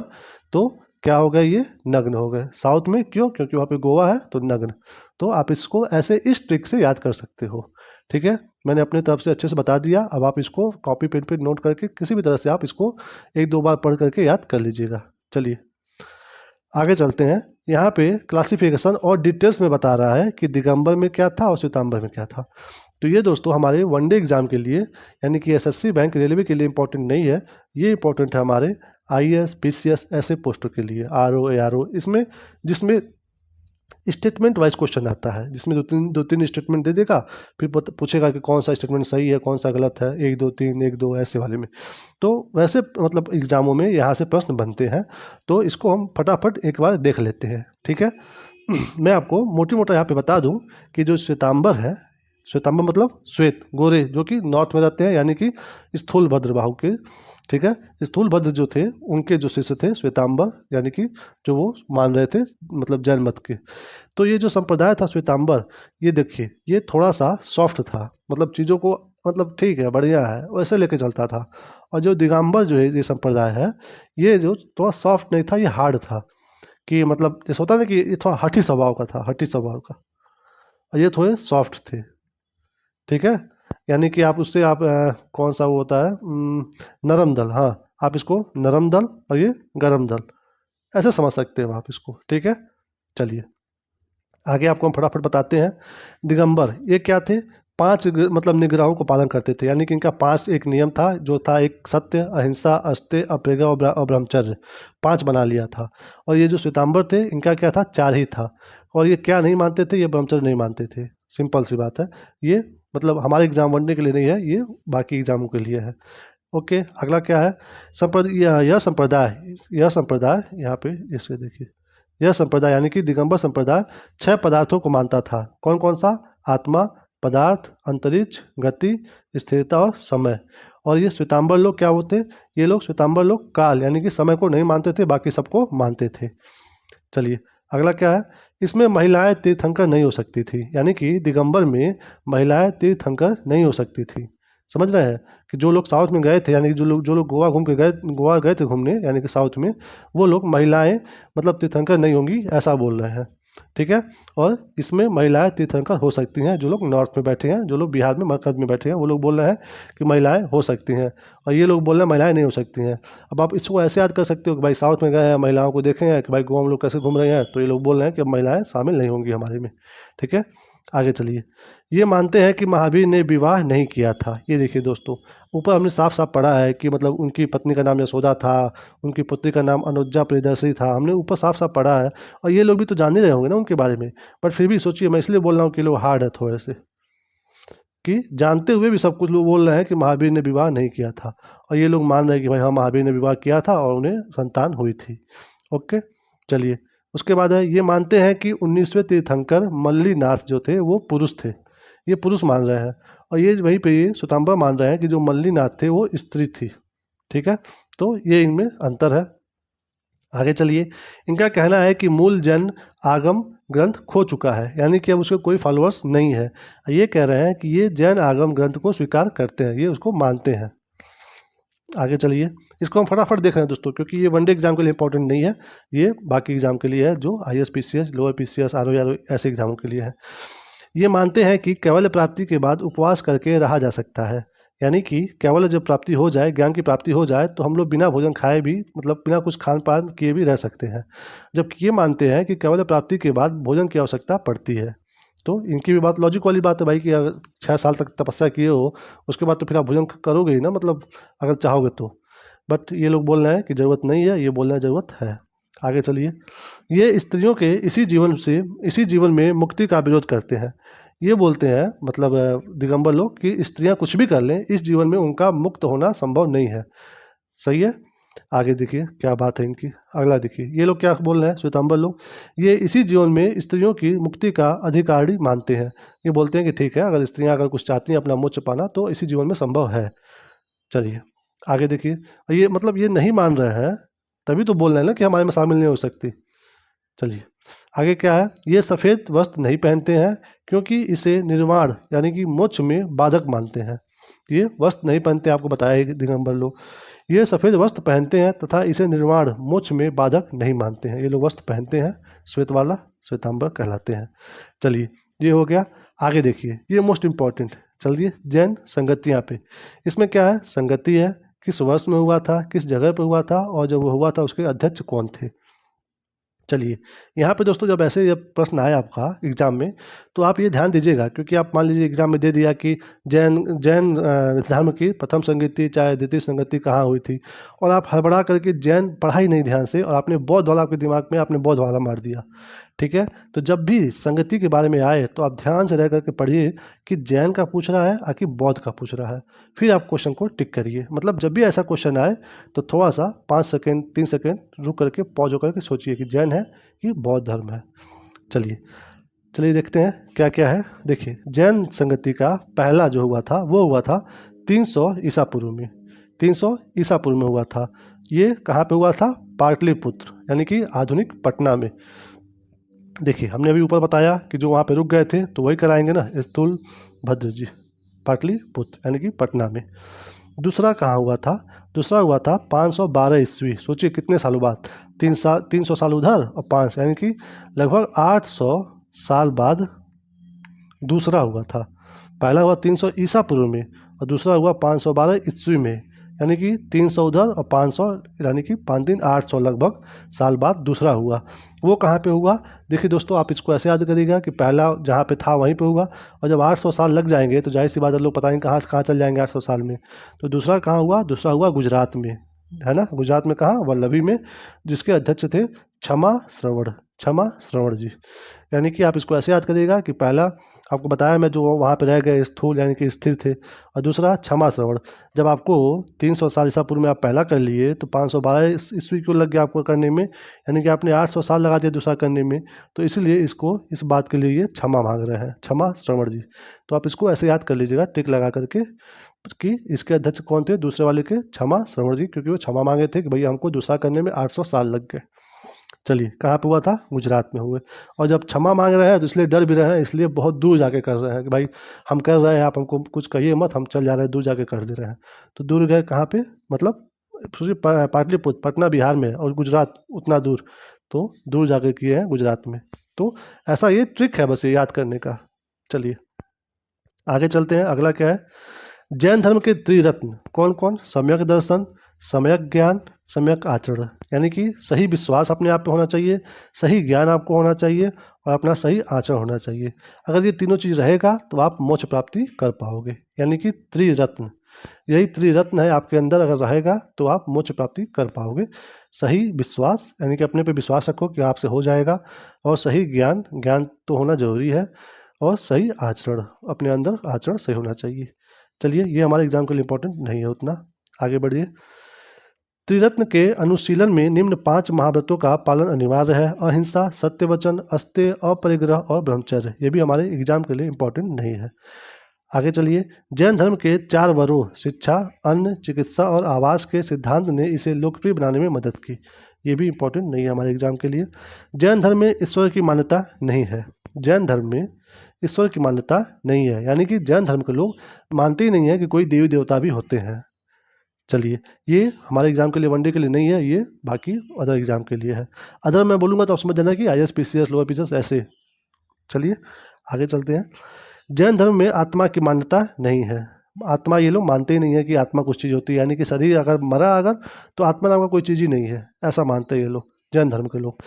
तो क्या हो गए, ये नग्न हो गए। साउथ में क्यों, क्योंकि वहाँ पे गोवा है तो नग्न। तो आप इसको ऐसे इस ट्रिक से याद कर सकते हो, ठीक है। मैंने अपनी तरफ से अच्छे से बता दिया, अब आप इसको कॉपी पेन पे नोट करके किसी भी तरह से आप इसको एक दो बार पढ़ करके याद कर लीजिएगा। चलिए आगे चलते हैं। यहाँ पे क्लासिफिकेशन और डिटेल्स में बता रहा है कि दिगंबर में क्या था और श्वेतांबर में क्या था। तो ये दोस्तों हमारे वनडे एग्जाम के लिए, यानी कि एसएससी बैंक रेलवे के लिए इंपॉर्टेंट नहीं है, ये इंपॉर्टेंट है हमारे आईएएस पीसीएस ऐसे पोस्टों के लिए, आरओ एआरओ, इसमें जिसमें स्टेटमेंट वाइज क्वेश्चन आता है, जिसमें दो तीन स्टेटमेंट दे देगा, फिर पूछेगा कि कौन सा स्टेटमेंट सही है कौन सा गलत है, एक दो तीन एक दो ऐसे वाले में। तो वैसे मतलब एग्जामों में यहाँ से प्रश्न बनते हैं, तो इसको हम फटाफट एक बार देख लेते हैं, ठीक है। मैं आपको मोटी मोटा यहाँ पे बता दूँ कि जो श्वेतांबर है, श्वेतांबर मतलब श्वेत गोरे, जो कि नॉर्थ में रहते हैं, यानी कि स्थूल भद्रबाहु के, ठीक है। स्थूल भद्र जो थे उनके जो शिष्य थे श्वेतांबर, यानी कि जो वो मान रहे थे मतलब जैन मत के। तो ये जो संप्रदाय था श्वेतांबर, ये देखिए ये थोड़ा सा सॉफ्ट था, मतलब चीज़ों को मतलब ठीक है बढ़िया है वैसे लेके चलता था। और जो दिगंबर जो है ये संप्रदाय है, ये जो थोड़ा सॉफ्ट नहीं था, ये हार्ड था, कि मतलब जैसे होता है ना कि ये थोड़ा हठी स्वभाव का था, हठी स्वभाव का, और ये थोड़े सॉफ्ट थे, ठीक है। यानी कि आप उससे आप कौन सा वो होता है नरम दल, हाँ आप इसको नरम दल और ये गरम दल ऐसे समझ सकते हो आप इसको, ठीक है। चलिए आगे आपको हम फटाफट बताते हैं। दिगंबर ये क्या थे, मतलब निग्रहों को पालन करते थे, यानी कि इनका 5 एक नियम था, जो था एक सत्य, अहिंसा, अस्तेय, अप्रिय और ब्रह्मचर्य, 5 बना लिया था। और ये जो श्वेतांबर थे इनका क्या था, 4 ही था। और ये क्या नहीं मानते थे, ये ब्रह्मचर्य नहीं मानते थे। सिंपल सी बात है, ये मतलब हमारे एग्जाम बनने के लिए नहीं है, ये बाकी एग्जामों के लिए है। ओके, अगला क्या है, यह संप्रदाय यहाँ पे इसे देखिए, यह संप्रदाय यानी कि दिगंबर संप्रदाय 6 पदार्थों को मानता था। कौन कौन सा, आत्मा, पदार्थ, अंतरिक्ष, गति, स्थिरता और समय। और ये श्वेतांबर लोग क्या होते, ये लोग श्वेतांबर लोग काल यानी कि समय को नहीं मानते थे, बाकी सबको मानते थे। चलिए अगला क्या है, इसमें महिलाएं तीर्थंकर नहीं हो सकती थी, यानी कि दिगंबर में महिलाएं तीर्थंकर नहीं हो सकती थी। समझ रहे हैं कि जो लोग साउथ में गए थे, यानी कि जो लोग गोवा गए थे घूमने, यानी कि साउथ में, वो लोग महिलाएं मतलब तीर्थंकर नहीं होंगी, ऐसा बोल रहे हैं। ठीक है, और इसमें महिलाएं तीर्थंकर हो सकती हैं। जो लोग नॉर्थ में बैठे हैं, जो लोग बिहार में मरकज में बैठे हैं, वो लोग बोल रहे हैं कि महिलाएं हो सकती हैं, और ये लोग बोल रहे हैं महिलाएं नहीं हो सकती हैं। अब आप इसको ऐसे याद कर सकते हो कि भाई साउथ में गए हैं, महिलाओं को देखे हैं कि भाई गोवा में लोग कैसे घूम रहे हैं, तो ये लोग बोल रहे हैं कि अब महिलाएं शामिल नहीं होंगी हमारे में। ठीक है, आगे चलिए। ये मानते हैं कि महावीर ने विवाह नहीं किया था। ये देखिए दोस्तों, ऊपर हमने साफ साफ पढ़ा है कि मतलब उनकी पत्नी का नाम यशोदा था, उनकी पुत्री का नाम अनुज्जा प्रियदर्शी था, हमने ऊपर साफ साफ पढ़ा है। और ये लोग भी तो जान ही रहे होंगे ना उनके बारे में, बट फिर भी सोचिए, मैं इसलिए बोल रहा हूँ कि लोग हार्ड है थोड़े से, कि जानते हुए भी सब कुछ लोग बोल रहे हैं कि महावीर ने विवाह नहीं किया था, और ये लोग मान रहे हैं कि भाई हाँ महावीर ने विवाह किया था और उन्हें संतान हुई थी। ओके, चलिए उसके बाद है, ये मानते हैं कि 19वें तीर्थंकर मल्लीनाथ जो थे वो पुरुष थे, ये पुरुष मान रहे हैं। और ये वहीं पे ये श्वेतांबर मान रहे हैं कि जो मल्लीनाथ थे वो स्त्री थी। ठीक है, तो ये इनमें अंतर है। आगे चलिए, इनका कहना है कि मूल जैन आगम ग्रंथ खो चुका है, यानी कि अब उसके कोई फॉलोअर्स नहीं है। ये कह रहे हैं कि ये जैन आगम ग्रंथ को स्वीकार करते हैं, ये उसको मानते हैं। आगे चलिए, इसको हम फटाफट देख रहे हैं दोस्तों, क्योंकि ये वनडे एग्जाम के लिए इंपॉर्टेंट नहीं है, ये बाकी एग्जाम के लिए है, जो IAS PCS lower PCS RO ऐसे एग्जामों के लिए है। ये मानते हैं कि केवल प्राप्ति के बाद उपवास करके रहा जा सकता है, यानी कि केवल जब प्राप्ति हो जाए, ज्ञान की प्राप्ति हो जाए, तो हम लोग बिना भोजन खाए भी, मतलब बिना कुछ खान पान किए भी रह सकते हैं। जबकि ये मानते हैं कि केवल प्राप्ति के बाद भोजन की आवश्यकता पड़ती है। तो इनकी भी बात लॉजिक वाली बात है भाई, कि अगर 6 साल तक तपस्या किए हो, उसके बाद तो फिर आप भोजन करोगे ही ना, मतलब अगर चाहोगे तो। बट ये लोग बोल रहे हैं कि ज़रूरत नहीं है, ये बोल रहे हैं ज़रूरत है। आगे चलिए, ये स्त्रियों के इसी जीवन में मुक्ति का विरोध करते हैं। ये बोलते हैं मतलब दिगंबर लोग कि स्त्रियां कुछ भी कर लें, इस जीवन में उनका मुक्त होना संभव नहीं है। सही है, आगे देखिए क्या बात है इनकी। अगला देखिए, ये लोग क्या बोल रहे हैं श्वेतांबर लोग, ये इसी जीवन में स्त्रियों की मुक्ति का अधिकारी मानते हैं। ये बोलते हैं कि ठीक है, अगर स्त्रियां अगर कुछ चाहती हैं अपना मोक्ष पाना, तो इसी जीवन में संभव है। चलिए आगे देखिए, ये मतलब ये नहीं मान रहे हैं, तभी तो बोल रहे हैं ना कि हमारे में शामिल नहीं हो सकती। चलिए आगे क्या है, ये सफ़ेद वस्त्र नहीं पहनते हैं, क्योंकि इसे निर्वाण यानी कि मोक्ष में बाधक मानते हैं। ये वस्त्र नहीं पहनते, आपको बताया है दिगंबर लोग। ये सफ़ेद वस्त्र पहनते हैं तथा इसे निर्वाण मोक्ष में बाधक नहीं मानते हैं। ये लोग वस्त्र पहनते हैं, श्वेत वाला श्वेतांबर कहलाते हैं। चलिए ये हो गया। आगे देखिए, ये मोस्ट इम्पॉर्टेंट। चलिए जैन संगतियाँ पे, इसमें क्या है, संगति है, किस वर्ष में हुआ था, किस जगह पर हुआ था, और जब वो हुआ था उसके अध्यक्ष कौन थे। चलिए यहाँ पे दोस्तों, जब ऐसे जब प्रश्न आए आपका एग्जाम में, तो आप ये ध्यान दीजिएगा, क्योंकि आप मान लीजिए एग्जाम में दे दिया कि जैन धर्म की प्रथम संगति चाहे द्वितीय संगति कहाँ हुई थी, और आप हड़बड़ा करके जैन पढ़ा ही नहीं ध्यान से, और आपने बौद्ध वाला आपके दिमाग में आपने बौद्ध वाला मार दिया। ठीक है, तो जब भी संगति के बारे में आए तो आप ध्यान से रह करके पढ़िए कि जैन का पूछ रहा है या कि बौद्ध का पूछ रहा है, फिर आप क्वेश्चन को टिक करिए। मतलब जब भी ऐसा क्वेश्चन आए तो थोड़ा सा 5 सेकेंड 3 सेकेंड रुक करके पॉज होकर के सोचिए कि जैन है कि बौद्ध धर्म है। चलिए देखते हैं क्या क्या है। देखिए, जैन संगति का पहला जो हुआ था वो हुआ था 300 ईसा पूर्व में। 300 ईसा पूर्व में हुआ था। ये कहाँ पे हुआ था, पाटलिपुत्र यानी कि आधुनिक पटना में। देखिए हमने अभी ऊपर बताया कि जो वहाँ पे रुक गए थे तो वही कराएंगे ना, स्थूल भद्र जी, पाटलिपुत्र यानी कि पटना में। दूसरा कहाँ हुआ था, दूसरा हुआ था 512 ईस्वी। सोचिए कितने सालों बाद, 300 साल उधर और 5 यानी कि लगभग 800 साल बाद दूसरा हुआ था। पहला हुआ 300 ईसा पूर्व में और दूसरा हुआ 512 ईस्वी में, यानी कि 300 उधर और 500, यानी कि 5 दिन 800 लगभग साल बाद दूसरा हुआ। वो कहाँ पे हुआ? देखिए दोस्तों, आप इसको ऐसे याद करिएगा कि पहला जहाँ पे था वहीं पे हुआ, और जब 800 साल लग जाएंगे तो जाहिर सी बात है लोग पता नहीं कहाँ से कहाँ चल जाएंगे 800 साल में। तो दूसरा कहाँ हुआ? दूसरा हुआ गुजरात में, है ना। गुजरात में कहाँ? वल्लभी में, जिसके अध्यक्ष थे क्षमा श्रवण, क्षमा श्रवण जी। यानी कि आप इसको ऐसे याद करिएगा कि पहला आपको बताया मैं जो वहाँ पे रह गए स्थूल यानी कि स्थिर थे, और दूसरा क्षमा श्रवण। जब आपको 300 साल ईसा पूर्व में आप पहला कर लिए तो 512 ईस्वी को लग गया आपको करने में, यानी कि आपने 800 साल लगा दिया दूसरा करने में। तो इसलिए इसको इस बात के लिए ये क्षमा मांग रहे हैं, क्षमा श्रवण जी। तो आप इसको ऐसे याद कर लीजिएगा टिक लगा करके कि इसके अध्यक्ष कौन थे दूसरे वाले के? क्षमा श्रवण जी, क्योंकि वो क्षमा मांगे थे कि भैया हमको दूसरा करने में 800 साल लग गए। चलिए, कहाँ पे हुआ था? गुजरात में हुए। और जब क्षमा मांग रहे हैं तो इसलिए डर भी रहे हैं, इसलिए बहुत दूर जाके कर रहे हैं कि भाई हम कर रहे हैं, आप हमको कुछ कहिए मत, हम चल जा रहे हैं, दूर जाके कर दे रहे हैं। तो दूर गए कहाँ पे? मतलब सोचिए पाटलिपुत्र, पटना बिहार में, और गुजरात उतना दूर, तो दूर जाके किए हैं गुजरात में। तो ऐसा ये ट्रिक है बस ये याद करने का। चलिए आगे चलते हैं। अगला क्या है? जैन धर्म के त्रिरत्न कौन कौन? सम्यक दर्शन, सम्यक ज्ञान, सम्यक आचरण। यानी कि सही विश्वास अपने आप पे होना चाहिए, सही ज्ञान आपको होना चाहिए, और अपना सही आचरण होना चाहिए। अगर ये तीनों चीज़ रहेगा तो आप मोक्ष प्राप्ति कर पाओगे। यानी कि त्रिरत्न, यही त्रिरत्न है आपके अंदर, अगर रहेगा तो आप मोक्ष प्राप्ति कर पाओगे। सही विश्वास, यानी कि अपने पे विश्वास रखो कि आपसे हो जाएगा, और सही ज्ञान, ज्ञान तो होना जरूरी है, और सही आचरण, अपने अंदर आचरण सही होना चाहिए। चलिए, ये हमारे एग्जाम के लिए इंपॉर्टेंट नहीं है उतना, आगे बढ़िए। त्रिरत्न के अनुशीलन में निम्न 5 महाव्रतों का पालन अनिवार्य है: अहिंसा, सत्यवचन, अस्तेय, अपरिग्रह और ब्रह्मचर्य। ये भी हमारे एग्जाम के लिए इंपॉर्टेंट नहीं है। आगे चलिए। जैन धर्म के 4 वरों शिक्षा, अन्न, चिकित्सा और आवास के सिद्धांत ने इसे लोकप्रिय बनाने में मदद की। ये भी इंपॉर्टेंट नहीं है हमारे एग्जाम के लिए। जैन धर्म में ईश्वर की मान्यता नहीं है। जैन धर्म में ईश्वर की मान्यता नहीं है, यानी कि जैन धर्म के लोग मानते ही नहीं है कि कोई देवी देवता भी होते हैं। चलिए, ये हमारे एग्जाम के लिए वनडे के लिए नहीं है, ये बाकी अदर एग्जाम के लिए है। अदर मैं बोलूँगा तो आप समझ जाना कि IAS, PCS, लोअर PCS ऐसे। चलिए आगे चलते हैं। जैन धर्म में आत्मा की मान्यता नहीं है। आत्मा ये लोग मानते ही नहीं है कि आत्मा कुछ चीज़ होती है, यानी कि शरीर अगर मरा अगर तो आत्मा नाम का कोई चीज़ ही नहीं है, ऐसा मानते हैं ये लोग, जैन धर्म के लोग।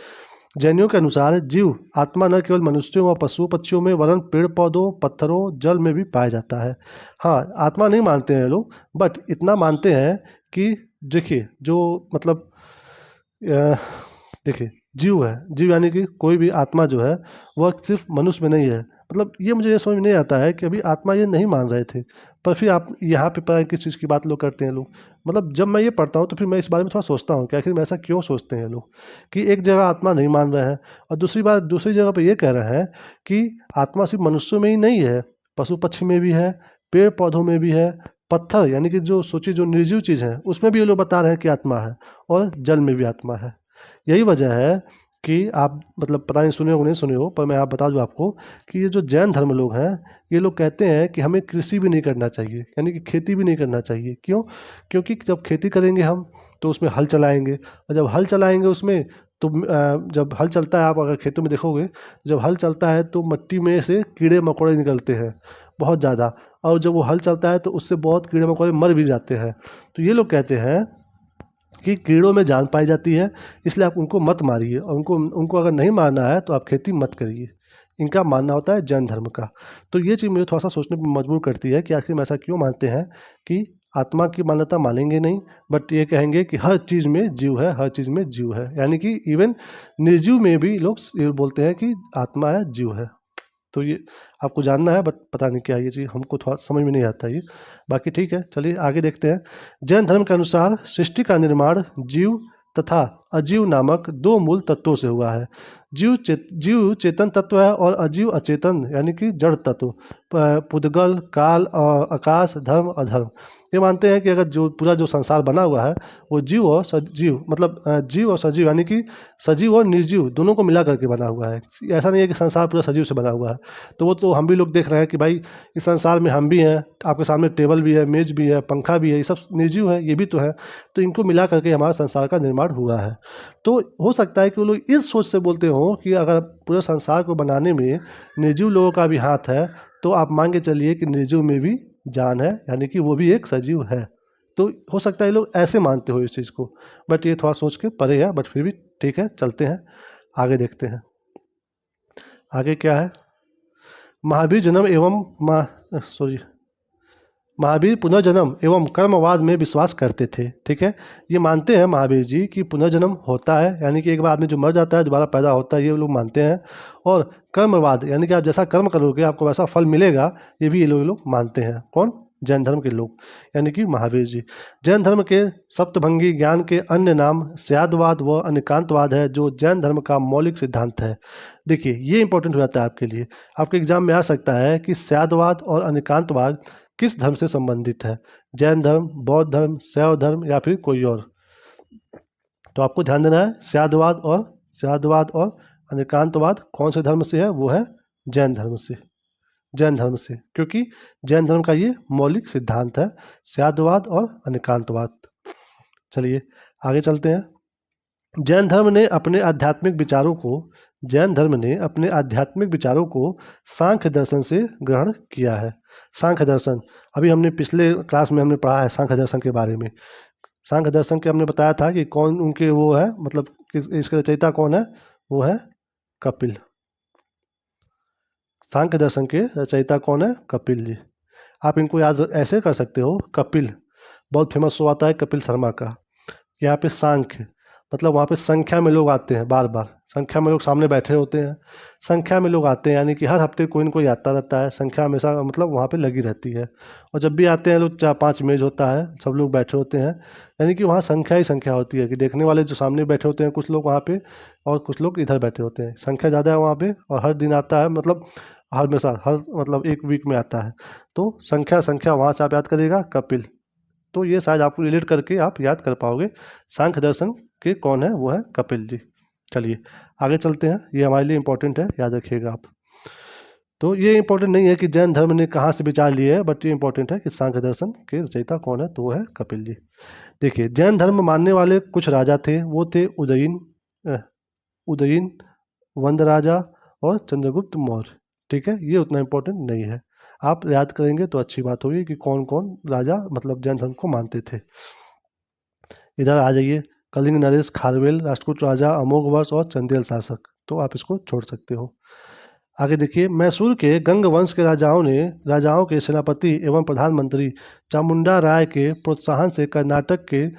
जैनियों के अनुसार जीव आत्मा न केवल मनुष्यों व पशु पक्षियों में वरन पेड़ पौधों, पत्थरों, जल में भी पाया जाता है। हाँ, आत्मा नहीं मानते हैं लोग, बट इतना मानते हैं कि देखिए जो मतलब देखिए जीव है, जीव यानी कि कोई भी आत्मा जो है वह सिर्फ मनुष्य में नहीं है। मतलब ये मुझे ये समझ में नहीं आता है कि अभी आत्मा ये नहीं मान रहे थे, पर फिर आप यहाँ पे पता है किस चीज़ की बात लोग करते हैं लोग। मतलब जब मैं ये पढ़ता हूँ तो फिर मैं इस बारे में थोड़ा सोचता हूँ कि आखिर में ऐसा क्यों सोचते हैं लोग कि एक जगह आत्मा नहीं मान रहे हैं, और दूसरी बात दूसरी जगह पे ये कह रहे हैं कि आत्मा सिर्फ मनुष्यों में ही नहीं है, पशु पक्षी में भी है, पेड़ पौधों में भी है, पत्थर यानी कि जो सोचिए जो निर्जीव चीज़ है उसमें भी ये लोग बता रहे हैं कि आत्मा है, और जल में भी आत्मा है। यही वजह है कि आप मतलब पता नहीं सुने हो नहीं सुने हो, पर मैं आप बता दूं आपको कि ये जो जैन धर्म लोग हैं ये लोग कहते हैं कि हमें कृषि भी नहीं करना चाहिए, यानी कि खेती भी नहीं करना चाहिए। क्यों? क्योंकि जब खेती करेंगे हम तो उसमें हल चलाएंगे, और जब हल चलाएंगे उसमें तो जब हल चलता है, आप अगर खेतों में देखोगे जब हल चलता है तो मिट्टी में से कीड़े मकोड़े निकलते हैं बहुत ज़्यादा, और जब वो हल चलता है तो उससे बहुत कीड़े मकोड़े मर भी जाते हैं। तो ये लोग कहते हैं कि कीड़ों में जान पाई जाती है, इसलिए आप उनको मत मारिए, और उनको अगर नहीं मारना है तो आप खेती मत करिए। इनका मानना होता है जैन धर्म का। तो ये चीज़ मुझे थोड़ा सा सोचने पर मजबूर करती है कि आखिर में ऐसा क्यों मानते हैं कि आत्मा की मान्यता मानेंगे नहीं, बट ये कहेंगे कि हर चीज़ में जीव है, हर चीज़ में जीव है, यानी कि इवन निर्जीव में भी लोग ये बोलते हैं कि आत्मा है, जीव है। तो ये आपको जानना है, बट पता नहीं क्या ये चीज़ हमको थोड़ा समझ में नहीं आता ये। बाकी ठीक है, चलिए आगे देखते हैं। जैन धर्म के अनुसार सृष्टि का निर्माण जीव तथा अजीव नामक 2 मूल तत्वों से हुआ है। जीव चेतन तत्व है और अजीव अचेतन यानी कि जड़ तत्व, पुद्गल, काल, आकाश, धर्म, अधर्म। ये मानते हैं कि अगर जो पूरा जो संसार बना हुआ है वो जीव और सजीव, मतलब जीव और सजीव यानी कि सजीव और निर्जीव दोनों को मिला करके बना हुआ है। ऐसा नहीं है कि संसार पूरा सजीव से बना हुआ है। तो वो तो हम भी लोग देख रहे हैं कि भाई इस संसार में हम भी हैं, आपके सामने टेबल भी है, मेज भी है, पंखा भी है, ये सब निर्जीव है, ये भी तो है। तो इनको मिला करके हमारा संसार का निर्माण हुआ है। तो हो सकता है कि वो लोग इस सोच से बोलते हों कि अगर पूरे संसार को बनाने में निर्जीव लोगों का भी हाथ है, तो आप मान के चलिए कि निर्जीव में भी जान है, यानी कि वो भी एक सजीव है। तो हो सकता है ये लोग ऐसे मानते हो इस चीज़ को, बट ये थोड़ा सोच के परे है, बट फिर भी ठीक है, चलते हैं आगे, देखते हैं आगे क्या है। महावीर जन्म एवं महावीर पुनर्जन्म एवं कर्मवाद में विश्वास करते थे। ठीक है, ये मानते हैं महावीर जी कि पुनर्जन्म होता है, यानी कि एक बार आदमी जो मर जाता है दोबारा पैदा होता है, ये लोग मानते हैं। और कर्मवाद यानी कि आप जैसा कर्म करोगे आपको वैसा फल मिलेगा, ये भी ये लोग मानते हैं। कौन? जैन धर्म के लोग, यानी कि महावीर जी। जैन धर्म के सप्तभंगी ज्ञान के अन्य नाम स्यादवाद व अनिकांतवाद है, जो जैन धर्म का मौलिक सिद्धांत है। देखिए ये इंपॉर्टेंट हो जाता है आपके लिए, आपके एग्जाम में आ सकता है कि स्यादवाद और अनिकांतवाद किस धर्म से संबंधित है, जैन धर्म, बौद्ध धर्म, शैव धर्म या फिर कोई और। तो आपको ध्यान देना है स्यादवाद और अनिकांतवाद कौन से धर्म से है, वो है जैन धर्म से। जैन धर्म से, क्योंकि जैन धर्म का ये मौलिक सिद्धांत है, स्यादवाद और अनिकांतवाद। चलिए आगे चलते हैं। जैन धर्म ने अपने आध्यात्मिक विचारों को सांख्य दर्शन से ग्रहण किया है। सांख्य दर्शन, अभी हमने पिछले क्लास में हमने पढ़ा है सांख्य दर्शन के बारे में। सांख्य दर्शन के हमने बताया था कि कौन उनके वो है, मतलब इसके रचयिता कौन है, वो है कपिल। सांख्य दर्शन के रचयिता कौन है? कपिल जी। आप इनको याद ऐसे कर सकते हो, कपिल, बहुत फेमस शो आता है कपिल शर्मा का। यहाँ पे सांख्य मतलब वहाँ पे संख्या में लोग आते हैं, बार बार संख्या में लोग सामने बैठे होते हैं, संख्या में लोग आते हैं, यानी कि हर हफ्ते कोई न कोई आता रहता है, संख्या हमेशा मतलब वहाँ पे लगी रहती है। और जब भी आते हैं लोग 4-5 मेज होता है, सब लोग बैठे होते हैं, यानी कि वहाँ संख्या ही संख्या होती है कि देखने वाले जो सामने बैठे होते हैं कुछ लोग वहाँ पे और कुछ लोग इधर बैठे होते हैं, संख्या ज़्यादा है वहाँ पे। और हर दिन आता है, मतलब हमेशा हर मतलब एक वीक में आता है, तो संख्या वहाँ से आप याद करिएगा कपिल। तो ये शायद आपको रिलेट करके आप याद कर पाओगे, सांख्य दर्शन के कौन है, वो है कपिल जी। चलिए आगे चलते हैं, ये हमारे लिए इंपॉर्टेंट है, याद रखिएगा आप। तो ये इंपॉर्टेंट नहीं है कि जैन धर्म ने कहाँ से विचार लिए है, बट ये इंपॉर्टेंट है कि सांख्य दर्शन के रचयिता कौन है, तो वो है कपिल जी। देखिए जैन धर्म मानने वाले कुछ राजा थे, वो थे उदयीन, वंद राजा और चंद्रगुप्त मौर्य। ठीक है, ये उतना इंपॉर्टेंट नहीं है, आप याद करेंगे तो अच्छी बात होगी कि कौन कौन राजा मतलब जैन धर्म को मानते थे। इधर आ जाइए, कलिंग नरेश, खारवेल, राष्ट्रकूट राजा, अमोघवर्ष और चंदेल शासक, तो आप इसको छोड़ सकते हो। आगे देखिए, मैसूर के गंग वंश के राजाओं के सेनापति एवं प्रधानमंत्री चामुंडा राय के प्रोत्साहन से कर्नाटक के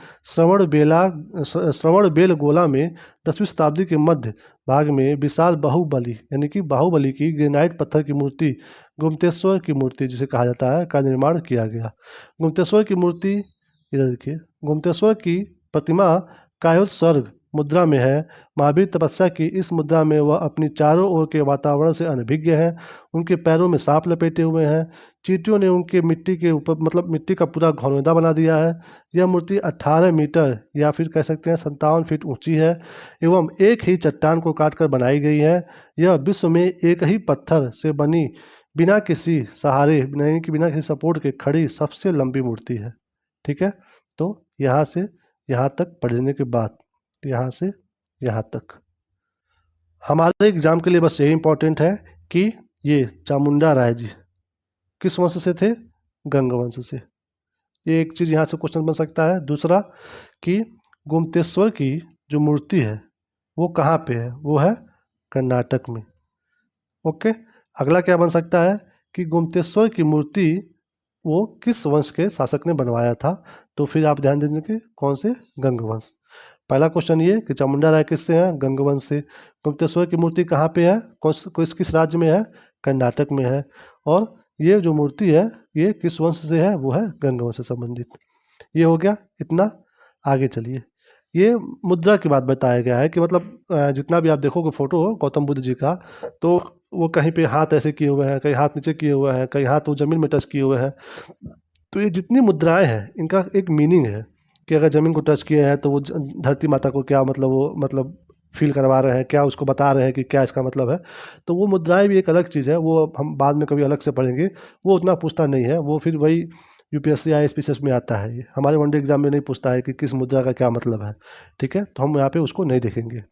श्रवणबेलगोला में 10वीं शताब्दी के मध्य भाग में विशाल बाहुबली यानी कि बाहुबली की ग्रेनाइट पत्थर की मूर्ति, गुप्तेश्वर की मूर्ति जिसे कहा जाता है, का निर्माण किया गया। गुप्तेश्वर की मूर्ति, इधर देखिए, गुप्तेश्वर की प्रतिमा कायोत्सर्ग मुद्रा में है। महावीर तपस्या की इस मुद्रा में वह अपनी चारों ओर के वातावरण से अनभिज्ञ है। उनके पैरों में सांप लपेटे हुए हैं। चींटियों ने उनके मिट्टी के ऊपर मतलब मिट्टी का पूरा घनौंदा बना दिया है। यह मूर्ति 18 मीटर या फिर कह सकते हैं 57 फीट ऊंची है एवं एक ही चट्टान को काटकर बनाई गई है। यह विश्व में एक ही पत्थर से बनी, बिना किसी सहारे यानी कि बिना किसी सपोर्ट के खड़ी सबसे लंबी मूर्ति है। ठीक है, तो यहाँ से यहाँ तक पढ़ने के बाद यहाँ से यहाँ तक हमारे एग्जाम के लिए बस यही इंपॉर्टेंट है कि ये चामुंडा राय जी किस वंश से थे? गंग वंश से। ये एक चीज़ यहाँ से क्वेश्चन बन सकता है। दूसरा कि गुप्तेश्वर की जो मूर्ति है वो कहाँ पे है? वो है कर्नाटक में। ओके, अगला क्या बन सकता है कि गुप्तेश्वर की मूर्ति वो किस वंश के शासक ने बनवाया था? तो फिर आप ध्यान दीजिए कौन से? गंग वंश। पहला क्वेश्चन ये कि चामुंडा राय किससे हैं? गंग वंश से। गुप्तेश्वर की मूर्ति कहाँ पे है? किस राज्य में है? कर्नाटक में है। और ये जो मूर्ति है ये किस वंश से है? वो है गंग वंश से संबंधित। ये हो गया इतना। आगे चलिए, ये मुद्रा की बात बताया गया है कि मतलब जितना भी आप देखोगे फोटो गौतम बुद्ध जी का, तो वो कहीं पे हाथ ऐसे किए हुए हैं, कहीं हाथ नीचे किए हुए हैं, कहीं हाथ वो जमीन में टच किए हुए हैं। तो ये जितनी मुद्राएं हैं इनका एक मीनिंग है कि अगर ज़मीन को टच किए हैं तो वो धरती माता को क्या मतलब वो मतलब फील करवा रहे हैं, क्या उसको बता रहे हैं कि क्या इसका मतलब है। तो वो मुद्राएं भी एक अलग चीज़ है, वो हम बाद में कभी अलग से पढ़ेंगे। वो उतना पूछता नहीं है, वो फिर वही यूपीएससी IAS में आता है। ये हमारे वनडे एग्जाम में नहीं पूछता है कि किस मुद्रा का क्या मतलब है। ठीक है, तो हम यहाँ पे उसको नहीं देखेंगे।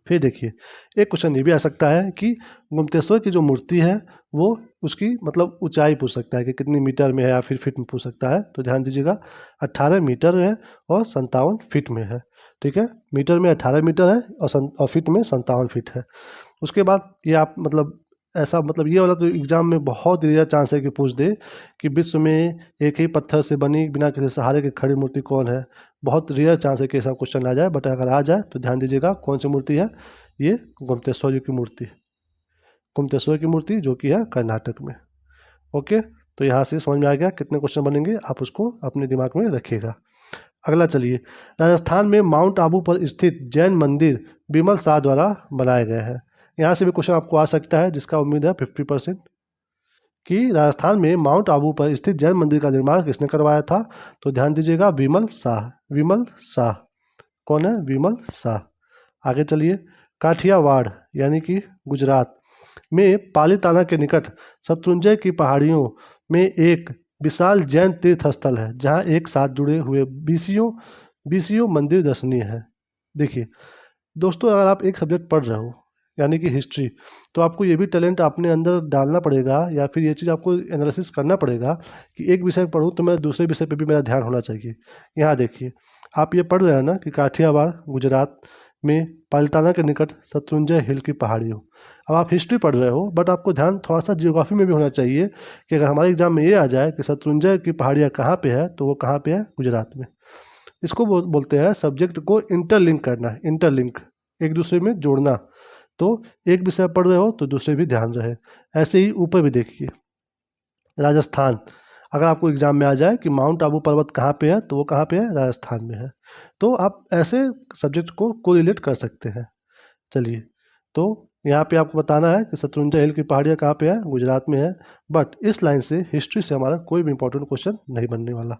फिर देखिए, एक क्वेश्चन ये भी आ सकता है कि गुप्तेश्वर की जो मूर्ति है वो उसकी मतलब ऊंचाई पूछ सकता है कि कितनी मीटर में है या फिर फीट में पूछ सकता है। तो ध्यान दीजिएगा 18 मीटर है और 57 फीट में है। ठीक है, मीटर में 18 मीटर है और फीट में 57 फीट है। उसके बाद ये आप मतलब ऐसा मतलब ये वाला तो एग्जाम में बहुत रेयर चांस है कि पूछ दे कि विश्व में एक ही पत्थर से बनी बिना किसी सहारे के खड़ी मूर्ति कौन है। बहुत रेयर चांस है कि ऐसा क्वेश्चन आ जाए, बट अगर आ जाए तो ध्यान दीजिएगा कौन सी मूर्ति है, ये गुप्तेश्वर जी की मूर्ति, गुप्तेश्वर की मूर्ति जो कि है कर्नाटक में। ओके, तो यहाँ से समझ में आ गया कितने क्वेश्चन बनेंगे, आप उसको अपने दिमाग में रखिएगा। अगला चलिए, राजस्थान में माउंट आबू पर स्थित जैन मंदिर बिमल शाह द्वारा बनाए गए हैं। यहाँ से भी क्वेश्चन आपको आ सकता है जिसका उम्मीद है 50% कि राजस्थान में माउंट आबू पर स्थित जैन मंदिर का निर्माण किसने करवाया था। तो ध्यान दीजिएगा विमल शाह, विमल शाह कौन है, विमल शाह। आगे चलिए, काठियावाड़ यानी कि गुजरात में पालीताना के निकट शत्रुंजय की पहाड़ियों में एक विशाल जैन तीर्थ स्थल है जहाँ एक साथ जुड़े हुए बीसियों मंदिर दर्शनीय है। देखिए दोस्तों, अगर आप एक सब्जेक्ट पढ़ रहे हो यानी कि हिस्ट्री, तो आपको ये भी टैलेंट अपने अंदर डालना पड़ेगा या फिर ये चीज़ आपको एनालिसिस करना पड़ेगा कि एक विषय पढ़ूँ तो मैं दूसरे विषय पे भी मेरा ध्यान होना चाहिए। यहाँ देखिए, आप ये पढ़ रहे हैं ना कि काठियावाड़ गुजरात में पालीताना के निकट शत्रुंजय हिल की पहाड़ियों। अब आप हिस्ट्री पढ़ रहे हो बट आपको ध्यान थोड़ा सा जियोग्राफी में भी होना चाहिए कि अगर हमारे एग्जाम में ये आ जाए कि शत्रुंजय की पहाड़ियाँ कहाँ पे है तो वो कहाँ पे है, गुजरात में। इसको बोलते हैं सब्जेक्ट को इंटरलिंक करना, इंटरलिंक एक दूसरे में जोड़ना। तो एक विषय पढ़ रहे हो तो दूसरे भी ध्यान रहे। ऐसे ही ऊपर भी देखिए, राजस्थान, अगर आपको एग्जाम में आ जाए कि माउंट आबू पर्वत कहाँ पे है तो वो कहाँ पे है, राजस्थान में है। तो आप ऐसे सब्जेक्ट को कोरिलेट कर सकते हैं। चलिए, तो यहाँ पे आपको बताना है कि शत्रुंजय हिल की पहाड़ियाँ कहाँ पे है, गुजरात में है। बट इस लाइन से हिस्ट्री से हमारा कोई भी इंपॉर्टेंट क्वेश्चन नहीं बनने वाला।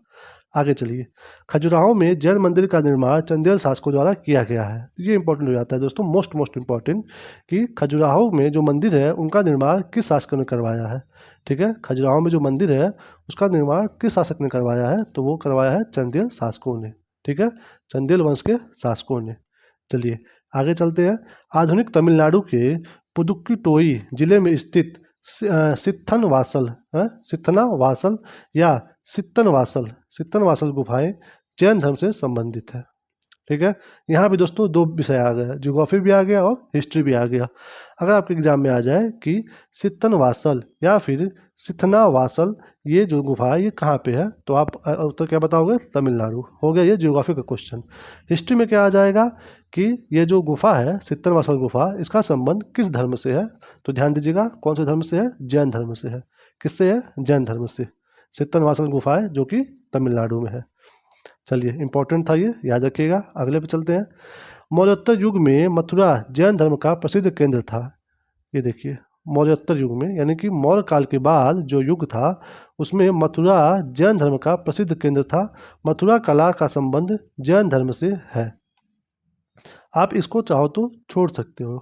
आगे चलिए, खजुराहो में जैन मंदिर का निर्माण चंदेल शासकों द्वारा किया गया है। ये इंपॉर्टेंट हो जाता है दोस्तों, मोस्ट इंपॉर्टेंट कि खजुराहो में जो मंदिर है उनका निर्माण किस शासक ने करवाया है। ठीक है, खजुराहो में जो मंदिर है उसका निर्माण किस शासक ने करवाया है, तो वो करवाया है चंदेल शासकों ने। ठीक है, चंदेल वंश के शासकों ने। चलिए आगे चलते हैं। आधुनिक तमिलनाडु के पुदुक्कोट्टई जिले में स्थित सित्थनावासल या सित्तनवासल गुफाएं जैन धर्म से संबंधित है। ठीक है, यहाँ भी दोस्तों दो विषय आ गए, ज्योग्राफी भी आ गया और हिस्ट्री भी आ गया। अगर आपके एग्जाम में आ जाए कि सित्तनवासल या फिर सित्थनावासल ये जो गुफा है ये कहाँ पे है, तो आप उत्तर क्या बताओगे, तमिलनाडु। हो गया ये ज्योग्राफी का क्वेश्चन। हिस्ट्री में क्या आ जाएगा कि ये जो गुफा है सित्तनवासल गुफा, इसका संबंध किस धर्म से है। तो ध्यान दीजिएगा कौन से धर्म से है, जैन धर्म से है। किससे है, जैन धर्म से। सित्तनवासल गुफा है जो कि तमिलनाडु में है। चलिए इंपॉर्टेंट था ये, याद रखिएगा। अगले पे चलते हैं। मौर्योत्तर युग में मथुरा जैन धर्म का प्रसिद्ध केंद्र था। ये देखिए, मौर्योत्तर युग में यानी कि मौर्य काल के बाद जो युग था उसमें मथुरा जैन धर्म का प्रसिद्ध केंद्र था। मथुरा कला का संबंध जैन धर्म से है। आप इसको चाहो तो छोड़ सकते हो,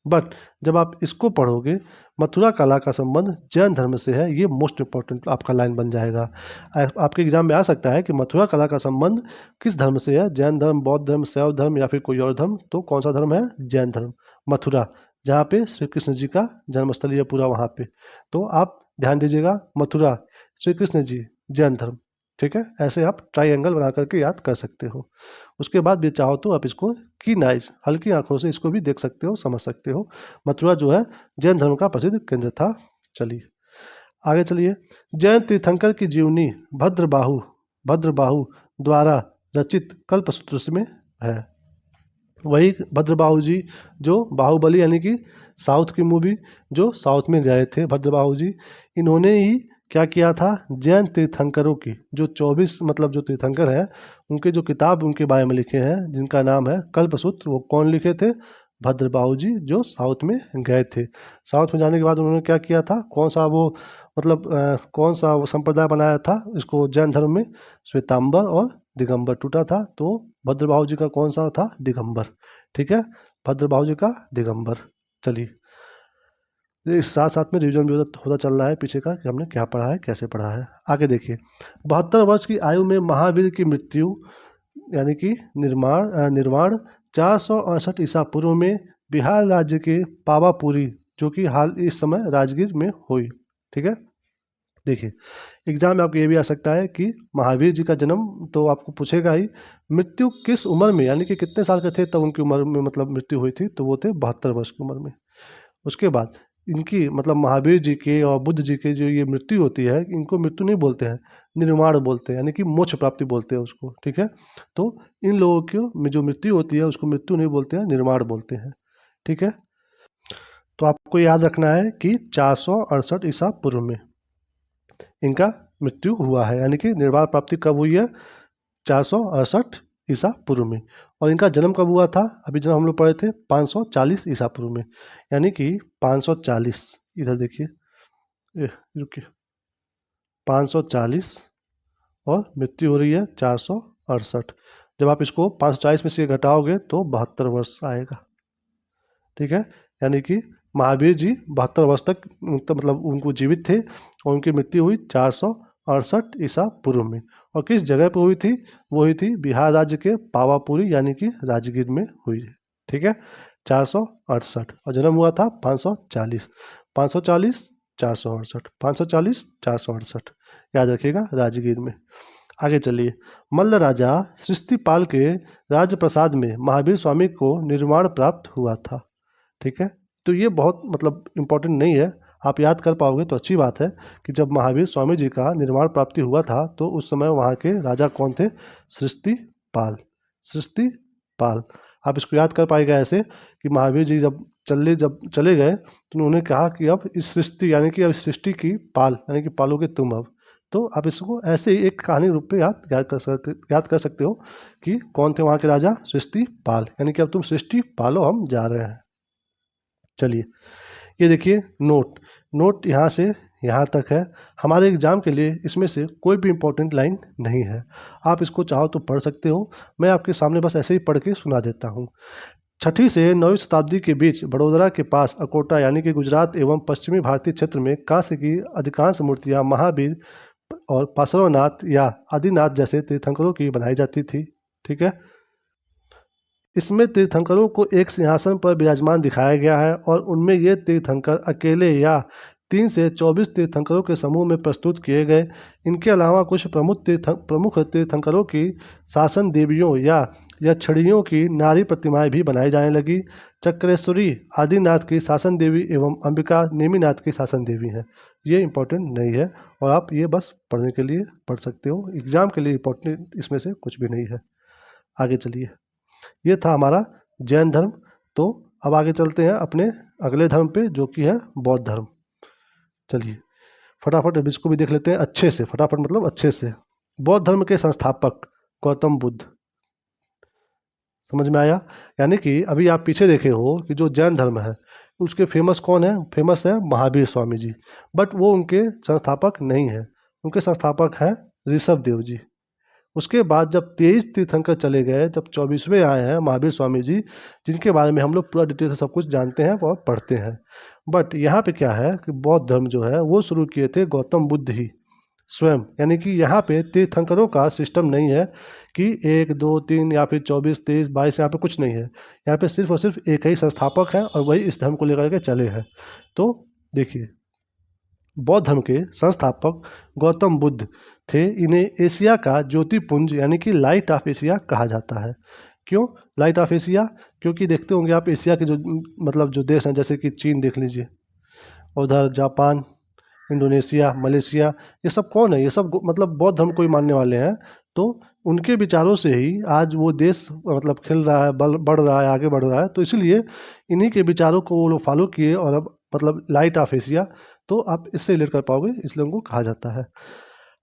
बट जब आप इसको पढ़ोगे मथुरा कला का संबंध जैन धर्म से है, ये मोस्ट इंपॉर्टेंट आपका लाइन बन जाएगा। आपके एग्जाम में आ सकता है कि मथुरा कला का संबंध किस धर्म से है, जैन धर्म, बौद्ध धर्म, शैव धर्म या फिर कोई और धर्म। तो कौन सा धर्म है, जैन धर्म। मथुरा जहाँ पे श्री कृष्ण जी का जन्मस्थल है पूरा वहाँ पे। तो आप ध्यान दीजिएगा, मथुरा श्री कृष्ण जी जैन धर्म। ठीक है, ऐसे आप ट्राइंगल बना करके याद कर सकते हो। उसके बाद भी चाहो तो आप इसको कीन आइज, हल्की आंखों से इसको भी देख सकते हो, समझ सकते हो। मथुरा जो है जैन धर्म का प्रसिद्ध केंद्र था। चलिए आगे चलिए। जैन तीर्थंकर की जीवनी भद्रबाहु द्वारा रचित कल्पसूत्र में है। वही भद्रबाहु जी जो बाहुबली यानी कि साउथ की मूवी जो साउथ में गए थे, भद्रबाहु जी, इन्होंने ही क्या किया था, जैन तीर्थंकरों की जो 24 मतलब जो तीर्थंकर हैं उनके जो किताब उनके बारे में लिखे हैं जिनका नाम है कल्पसूत्र, वो कौन लिखे थे, भद्रबाहु जी जो साउथ में गए थे। साउथ में जाने के बाद उन्होंने क्या किया था, कौन सा वो मतलब कौन सा वो संप्रदाय बनाया था इसको जैन धर्म में, श्वेतांबर और दिगंबर टूटा था। तो भद्रबाहु जी का कौन सा था, दिगंबर। ठीक है, भद्रबाहु जी का दिगंबर। चलिए इस साथ साथ में रिविजन भी होता चल रहा है पीछे का कि हमने क्या पढ़ा है, कैसे पढ़ा है। आगे देखिए, 72 वर्ष की आयु में महावीर की मृत्यु यानी कि निर्वाण 468 ईसा पूर्व में बिहार राज्य के पावापुरी, जो कि हाल इस समय राजगीर में हुई। ठीक है, देखिए एग्जाम में आपको ये भी आ सकता है कि महावीर जी का जन्म तो आपको पूछेगा ही, मृत्यु किस उम्र में, यानी कि कितने साल के थे तब उनकी उम्र में मतलब मृत्यु हुई थी, तो वो थे 72 वर्ष की उम्र में। उसके बाद इनकी मतलब महावीर जी के और बुद्ध जी के जो ये मृत्यु होती है, इनको मृत्यु नहीं बोलते हैं, निर्वाण बोलते हैं, यानी कि मोक्ष प्राप्ति बोलते हैं उसको। ठीक है, तो इन लोगों की में जो मृत्यु होती है उसको मृत्यु नहीं बोलते हैं, निर्वाण बोलते हैं। ठीक है, तो आपको याद रखना है कि 468 ईसा पूर्व में इनका मृत्यु हुआ है, यानी कि निर्वाण प्राप्ति कब हुई है, 468 ईसा पूर्व में। और इनका जन्म कब हुआ था, अभी जब हम लोग पढ़े थे 540 ईसा पूर्व में, यानी कि 540, इधर देखिए, रुकिए, 540 और मृत्यु हो रही है 468। जब आप इसको 540 में से घटाओगे तो 72 वर्ष आएगा। ठीक है, यानी कि महावीर जी 72 वर्ष तक मतलब उनको जीवित थे और उनकी मृत्यु हुई 468 ईसा पूर्व में। और किस जगह पर हुई थी, वो हुई थी बिहार राज्य के पावापुरी, यानी कि राजगीर में हुई है। ठीक है, 468 और जन्म हुआ था 540, 540 468, 540 468, याद रखिएगा, राजगीर में। आगे चलिए, मल्ल राजा सृष्टिपाल के राजप्रसाद में महावीर स्वामी को निर्वाण प्राप्त हुआ था। ठीक है, तो ये बहुत मतलब इम्पोर्टेंट नहीं है, आप याद कर पाओगे तो अच्छी बात है कि जब महावीर स्वामी जी का निर्वाण प्राप्ति हुआ था तो उस समय वहाँ के राजा कौन थे, सृष्टिपाल, सृष्टिपाल। आप इसको याद कर पाएगा ऐसे कि महावीर जी जब चले गए तो उन्होंने कहा कि अब इस सृष्टि, यानी कि अब सृष्टि की पाल, यानी कि पालोगे तुम अब। तो आप इसको ऐसे ही एक कहानी रूप में याद कर सकते हो कि कौन थे वहाँ के राजा, सृष्टिपाल, यानी कि अब तुम सृष्टि पालो, हम जा रहे हैं। चलिए ये देखिए नोट यहाँ से यहाँ तक है। हमारे एग्जाम के लिए इसमें से कोई भी इम्पोर्टेंट लाइन नहीं है, आप इसको चाहो तो पढ़ सकते हो, मैं आपके सामने बस ऐसे ही पढ़ के सुना देता हूँ। 6वीं से 9वीं शताब्दी के बीच बड़ोदरा के पास अकोटा, यानी कि गुजरात एवं पश्चिमी भारतीय क्षेत्र में कांस्य की अधिकांश मूर्तियाँ महावीर और पार्श्वनाथ या आदिनाथ जैसे तीर्थंकरों की बनाई जाती थी। ठीक है, इसमें तीर्थंकरों को एक सिंहासन पर विराजमान दिखाया गया है और उनमें ये तीर्थंकर अकेले या 3 से 24 तीर्थंकरों के समूह में प्रस्तुत किए गए। इनके अलावा कुछ प्रमुख तीर्थंकरों की शासन देवियों या छड़ियों की नारी प्रतिमाएं भी बनाई जाने लगी। चक्रेश्वरी आदिनाथ की शासन देवी एवं अंबिका नेमिनाथ की शासन देवी हैं। ये इम्पोर्टेंट नहीं है और आप ये बस पढ़ने के लिए पढ़ सकते हो, एग्जाम के लिए इम्पोर्टेंट इसमें से कुछ भी नहीं है। आगे चलिए, ये था हमारा जैन धर्म। तो अब आगे चलते हैं अपने अगले धर्म पे, जो कि है बौद्ध धर्म। चलिए फटाफट अब इसको भी देख लेते हैं अच्छे से, फटाफट मतलब अच्छे से। बौद्ध धर्म के संस्थापक गौतम बुद्ध, समझ में आया। यानी कि अभी आप पीछे देखे हो कि जो जैन धर्म है उसके फेमस कौन है, फेमस है महावीर स्वामी जी, बट वो उनके संस्थापक नहीं है, उनके संस्थापक हैं ऋषभ देव जी। उसके बाद जब 23 तीर्थंकर चले गए, जब 24वें आए हैं महावीर स्वामी जी, जिनके बारे में हम लोग पूरा डिटेल से सब कुछ जानते हैं और पढ़ते हैं। बट यहाँ पे क्या है कि बौद्ध धर्म जो है वो शुरू किए थे गौतम बुद्ध ही स्वयं, यानी कि यहाँ पे तीर्थंकरों का सिस्टम नहीं है कि 1 2 3 या फिर 24 23 22, यहाँ पे कुछ नहीं है। यहाँ पे सिर्फ और सिर्फ एक ही संस्थापक है और वही इस धर्म को लेकर के चले हैं। तो देखिए, बौद्ध धर्म के संस्थापक गौतम बुद्ध थे। इन्हें एशिया का ज्योतिपुंज, यानी कि लाइट ऑफ एशिया कहा जाता है। क्यों लाइट ऑफ एशिया, क्योंकि देखते होंगे आप एशिया के जो मतलब जो देश हैं, जैसे कि चीन देख लीजिए, उधर जापान, इंडोनेशिया, मलेशिया, ये सब कौन है, ये सब मतलब बौद्ध धर्म को ही मानने वाले हैं। तो उनके विचारों से ही आज वो देश मतलब खिल रहा है, बढ़ रहा है, आगे बढ़ रहा है। तो इसलिए इन्हीं के विचारों को वो लोग फॉलो किए और अब मतलब लाइट ऑफ एशिया, तो आप इससे रिलेट कर पाओगे, इसलिए उनको कहा जाता है।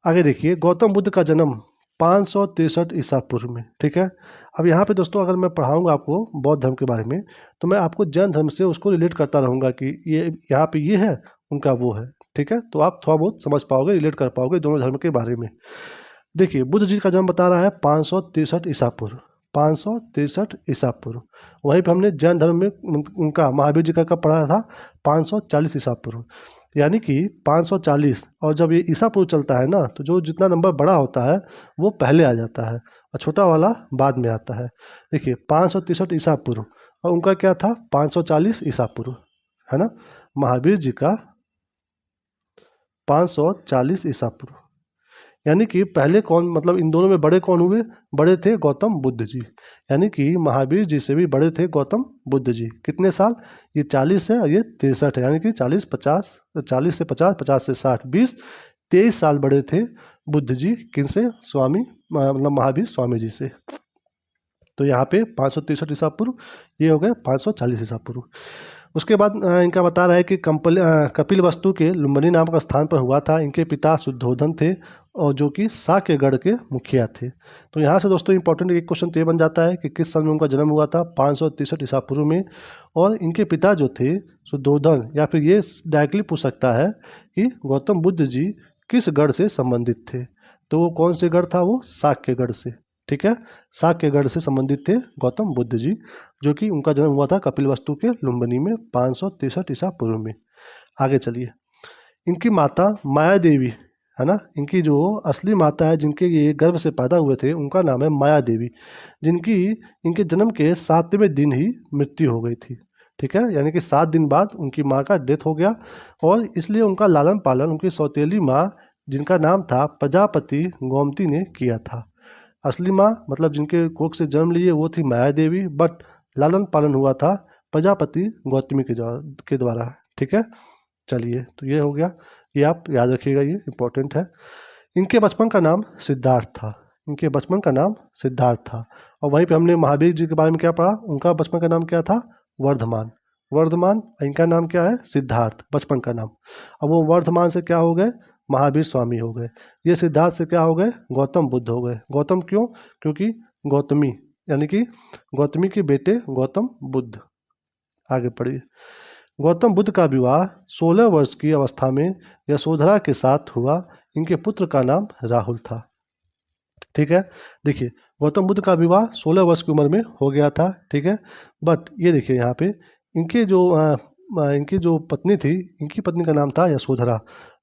आगे देखिए, गौतम बुद्ध का जन्म 563 ईसा पूर्व में। ठीक है, अब यहाँ पे दोस्तों अगर मैं पढ़ाऊँगा आपको बौद्ध धर्म के बारे में, तो मैं आपको जैन धर्म से उसको रिलेट करता रहूँगा कि ये यहाँ पे ये है, उनका वो है। ठीक है, तो आप थोड़ा बहुत समझ पाओगे, रिलेट कर पाओगे दोनों धर्म के बारे में। देखिए, बुद्ध जी का जन्म बता रहा है 563 ईसा पूर्व, 563 ईसा पूर्व। वहीं पर हमने जैन धर्म में उनका महावीर जी का कब पढ़ा था, 540 ईसा पूर्व, यानी कि 540। और जब ये ईसा पूर्व चलता है ना, तो जो जितना नंबर बड़ा होता है वो पहले आ जाता है, और छोटा वाला बाद में आता है। देखिए 563 ईसा पूर्व और उनका क्या था 540 ईसा पूर्व, है ना। महावीर जी का 540 ईसा पूर्व, यानी कि पहले कौन, मतलब इन दोनों में बड़े कौन हुए, बड़े थे गौतम बुद्ध जी, यानी कि महावीर जी से भी बड़े थे गौतम बुद्ध जी। कितने साल, ये 40 है और ये 63 है, यानी कि 40 से 50, 50 से 60, 20, 23 साल बड़े थे बुद्ध जी किनसे, स्वामी मतलब महावीर स्वामी जी से। तो यहाँ पे 563 ईसा पूर्व, ये हो गए 540 ईसा पूर्व। उसके बाद इनका बता रहा है कि कपिल वस्तु के लुम्बिनी नामक स्थान पर हुआ था। इनके पिता शुद्धोधन थे और जो कि साक्यगढ़ के मुखिया थे। तो यहाँ से दोस्तों इंपॉर्टेंट एक क्वेश्चन तो ये बन जाता है कि किस सन में उनका जन्म हुआ था, 563 ईसा पूर्व में। और इनके पिता जो थे शुद्धोधन, या फिर ये डायरेक्टली पूछ सकता है कि गौतम बुद्ध जी किस गढ़ से संबंधित थे। तो वो कौन से गढ़ था, वो साक्यगढ़ से, ठीक है, साक्यगढ़ से संबंधित थे गौतम बुद्ध जी, जो कि उनका जन्म हुआ था कपिलवस्तु के लुम्बिनी में 563 ईसा पूर्व में। आगे चलिए, इनकी माता माया देवी, है ना, इनकी जो असली माता है जिनके ये गर्भ से पैदा हुए थे, उनका नाम है माया देवी, जिनकी इनके जन्म के 7वें दिन ही मृत्यु हो गई थी, ठीक है, यानी कि 7 दिन बाद उनकी माँ का डेथ हो गया। और इसलिए उनका लालन पालन उनकी सौतेली माँ, जिनका नाम था प्रजापति गोमती ने किया था। असली माँ मतलब जिनके कोख से जन्म लिए वो थी माया देवी, बट लालन पालन हुआ था प्रजापति गौतमी के द्वारा, ठीक है। चलिए, तो ये हो गया, ये आप याद रखिएगा, ये इंपॉर्टेंट है। इनके बचपन का नाम सिद्धार्थ था, इनके बचपन का नाम सिद्धार्थ था। और वहीं पे हमने महावीर जी के बारे में क्या पढ़ा, उनका बचपन का नाम क्या था, वर्धमान, वर्धमान, इनका नाम क्या है, सिद्धार्थ, बचपन का नाम। अब वो वर्धमान से क्या हो गए, महावीर स्वामी हो गए। ये सिद्धार्थ से क्या हो गए, गौतम बुद्ध हो गए। गौतम क्यों, क्योंकि गौतमी, यानी कि गौतमी के बेटे गौतम बुद्ध। आगे पढ़िए, गौतम बुद्ध का विवाह 16 वर्ष की अवस्था में यशोधरा के साथ हुआ। इनके पुत्र का नाम राहुल था, ठीक है। देखिए गौतम बुद्ध का विवाह 16 वर्ष की उम्र में हो गया था, ठीक है। बट ये देखिए यहाँ पे इनकी जो पत्नी थी, इनकी पत्नी का नाम था यशोधरा,